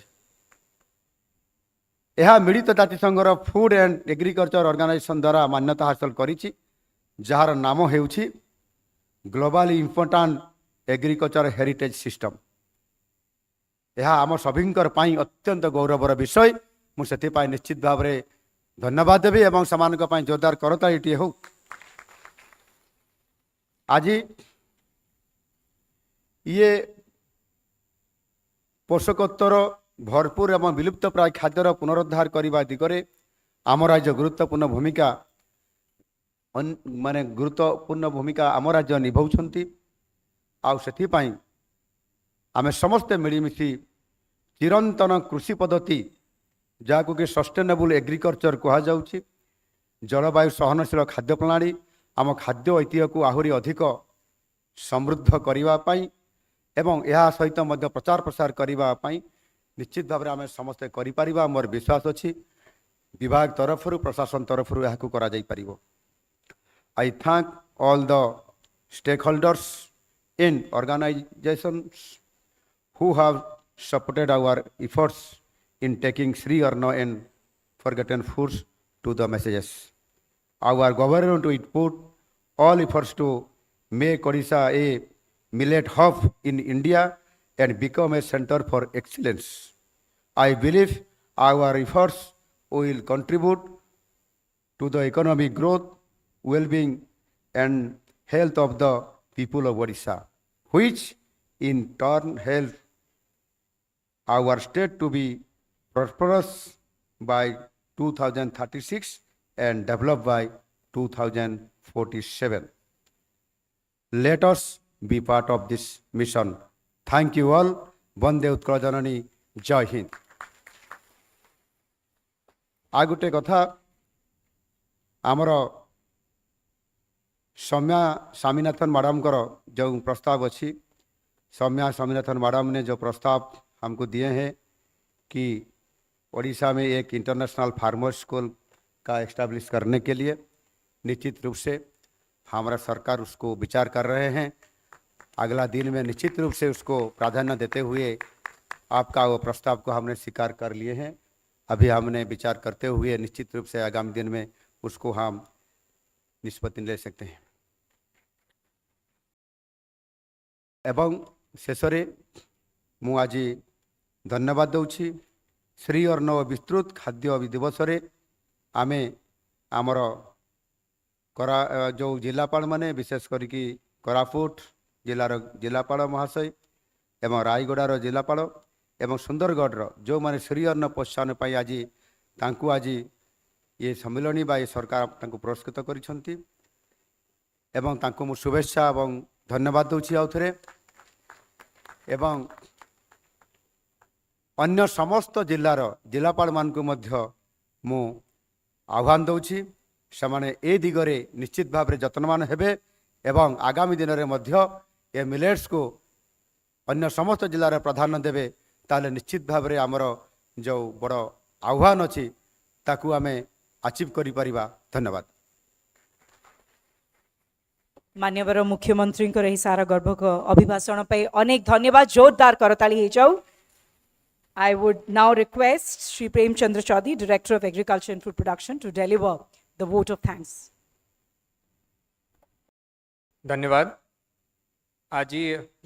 ଏହା ମିଳିତ ଜାତିସଂଘର ଫୁଡ୍ ଆଣ୍ଡ ଏଗ୍ରିକଲଚର ଅର୍ଗାନାଇଜେସନ୍ ଦ୍ୱାରା ମାନ୍ୟତା ହାସଲ କରିଛି ଯାହାର ନାମ ହେଉଛି globally important agriculture heritage system ଏହା ଆମ ସଭିଙ୍କର ପାଇଁ ଅତ୍ୟନ୍ତ ଗୌରବର ବିଷୟ ମୁଁ ସେଥିପାଇଁ ନିଶ୍ଚିତ ଭାବରେ ଧନ୍ୟବାଦ ଦେବି ଏବଂ ସେମାନଙ୍କ ପାଇଁ ଜୋରଦାର କରତାଳିଟିଏ ହେଉ ଆଜି ଇଏ ପୋଷକତ୍ୱର ଭରପୁର ଏବଂ ବିଲୁପ୍ତ ପ୍ରାୟ ଖାଦ୍ୟର ପୁନରୁଦ୍ଧାର କରିବା ଦିଗରେ ଆମ ରାଜ୍ୟ ଗୁରୁତ୍ୱପୂର୍ଣ୍ଣ ଭୂମିକା माने गुरुत्वपूर्ण भूमिका आम राज्य निभाउछंती आउ सेथिपाई आमे समस्ते मिलीमिशि चिरंतन कृषि पद्धति जहाँको कि सस्टेनेबल एग्रीकल्चर कहा जाउछि जलवायु सहनशील खाद्य प्रणाली आम खाद्य ऐतिह्य को आहुरी अधिक समृद्ध करने पाई एवं यह सहित मध्य प्रचार प्रसार करने निश्चित भाव में आम समस्ते करिपारिबा मोर विश्वास अच्छी विभाग तरफ प्रशासन तरफ I thank all the stakeholders in organizations who have supported our efforts in taking Sri Arna and forgotten foods to the messages. Our government will put all efforts to make Odisha a millet hub in India and become a center for excellence. I believe our efforts will contribute to the economic growth, well-being and health of the people of Odisha, which in turn help our state to be prosperous by 2036 and developed by 2047. Let us be part of this mission. Thank you all. Vande Utkal Janani. Jai Hind. आ गोटे कथा आमर Soumya Swaminathan madam जो प्रस्ताव अच्छी Soumya Swaminathan madam ने जो प्रस्ताव हमको दिए हैं कि ओडिशा में एक इंटरनेशनल फार्मर स्कूल का एस्टैब्लिश करने के लिए निश्चित रूप से हमारा सरकार उसको विचार कर रहे हैं। अगला दिन में निश्चित रूप से उसको प्राधान्य देते हुए आपका वो प्रस्ताव को हमने स्वीकार कर लिए हैं। अभी हमने विचार करते हुए निश्चित रूप से आगामी दिन में उसको हम निष्पत्ति ले सकते हैं। एवं शेष मु आज धन्यवाद दूची श्री अर्णव विस्तृत खाद्य दिवस आमे आमर करा जो जिलापाल माने विशेष करिकी कोरापुट जिलार जिलापाल महाशय एवं रायगड़ार जिलापाल एवं सुंदरगढ़ जो माने श्री अन्न प्रोत्साहन पाई आज तांकु आज ये सम्मिलनी बा ये सरकार तांकु पुरस्कृत करिसंती एवं तांकु मु शुभेच्छा एवं धन्यवाद दूची आउथरे एवं अन्य समस्त जिलार जिलापाल मानकु मध्य मु आह्वान दूची सेमाने ए दिगरे निश्चित भाव जत्नवान हेबे एवं आगामी दिन में मध्य ए मिलेट्स को अन्य समस्त जिलार प्राधान्य देवे ताले निश्चित भाव में आमर जो बड़ आह्वान अच्छी ताकू आमे अचीव करि परिबा। धन्यवाद। मान्यवर मुख्यमंत्री को सारा गर्भक अभिभाषण पे अनेक धन्यवाद। जोरदार करताली हो जाऊ। I would now request Shri Prem Chandra Chaudhary, Director of Agriculture and Food Production, to deliver the vote of thanks. धन्यवाद। आज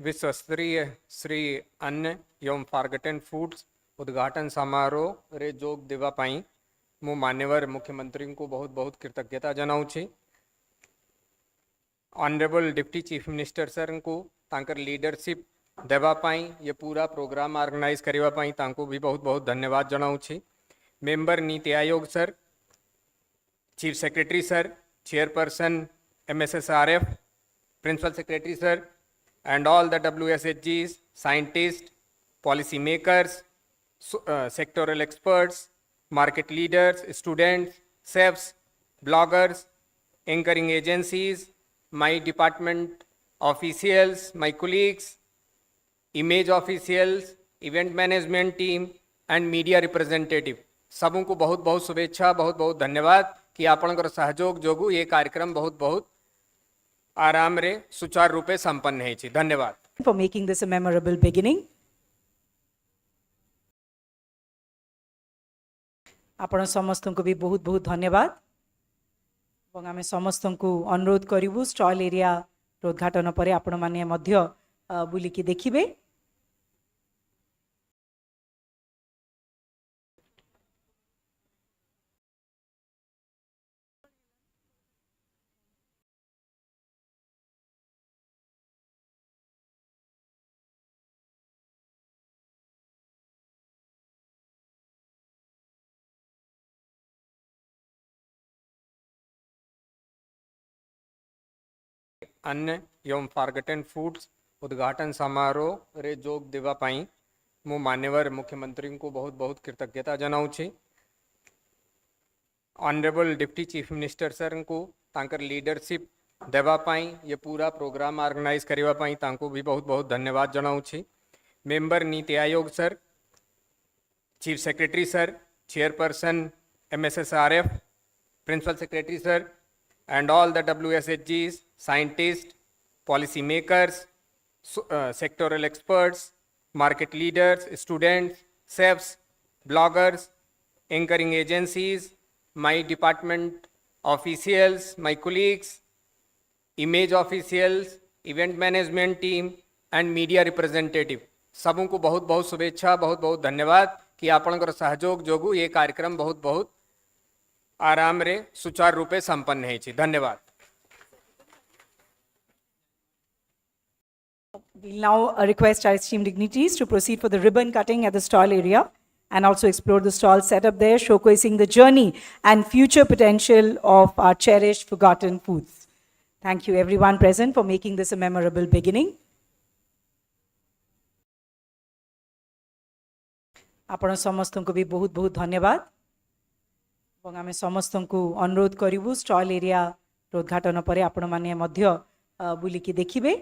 विश्व स्तरीय श्री अन्न एवं फॉरगॉटन फूड्स उद्घाटन समारोह रे जोग देवा पाई मु मान्यवर मुख्यमंत्री को बहुत बहुत कृतज्ञता जनाऊँगी। Honourable deputy chief minister sir को तांकर लीडरशिप देवा पाई ये पूरा प्रोग्राम ऑर्गेनाइज करवा पाई तांको भी बहुत बहुत धन्यवाद जनाऊँगी। Member Niti Aayog sir, chief secretary sir, chairperson MSSRF, principal secretary sir and all the WSHGs, scientists, policy makers, sectoral experts, market leaders, students, chefs, bloggers, anchoring agencies, my department officials, my colleagues, image officials, event management team and media representative सबों को बहुत बहुत शुभेच्छा, बहुत बहुत धन्यवाद कि आपनकर सहयोग जोगु ये कार्यक्रम बहुत बहुत आराम रे सुचारू रूपे संपन्न है। धन्यवाद। For making this a memorable beginning. आपण समस्त को भी बहुत बहुत धन्यवाद। आम समस्त को अनुरोध करूँ स्टॉल एरिया उद्घाटन पर आपण माने मध्य बुलिकी देखिबे। अन्न एवं फॉरगटन फूड्स उद्घाटन समारोह रे जोग देवा पाई मु मान्यवर मुख्यमंत्री को बहुत बहुत कृतज्ञता जनाऊँगी। Honourable deputy chief minister sir को तांकर लीडरशिप देवा पाई ये पूरा प्रोग्राम ऑर्गेनाइज करने पाई तांको भी बहुत बहुत धन्यवाद जनाऊँगी। Member Niti Aayog sir, chief secretary sir, chairperson MSSRF, principal secretary sir, and all the WSHGs, scientists, policy makers, sectoral experts, market leaders, students, chefs, bloggers, anchoring agencies, my department officials, my colleagues, image officials, event management team and media representative सबों को बहुत बहुत शुभेच्छा, बहुत बहुत धन्यवाद कि आपनकर सहयोग जोगु ये कार्यक्रम बहुत बहुत आराम रे सुचारू रूपे संपन्न है। धन्यवाद। We'll now request our esteemed dignitaries to proceed for the ribbon cutting at the stall area and also explore the stall set up there, showcasing the journey and future potential of our cherished forgotten foods. Thank you everyone present for making this a memorable beginning. आपण समस्त को भी बहुत बहुत धन्यवाद। आम समस्त को अनुरोध करूँ स्टॉल एरिया उद्घाटन पर आपण माने मध्य बुलिकी देखिबे।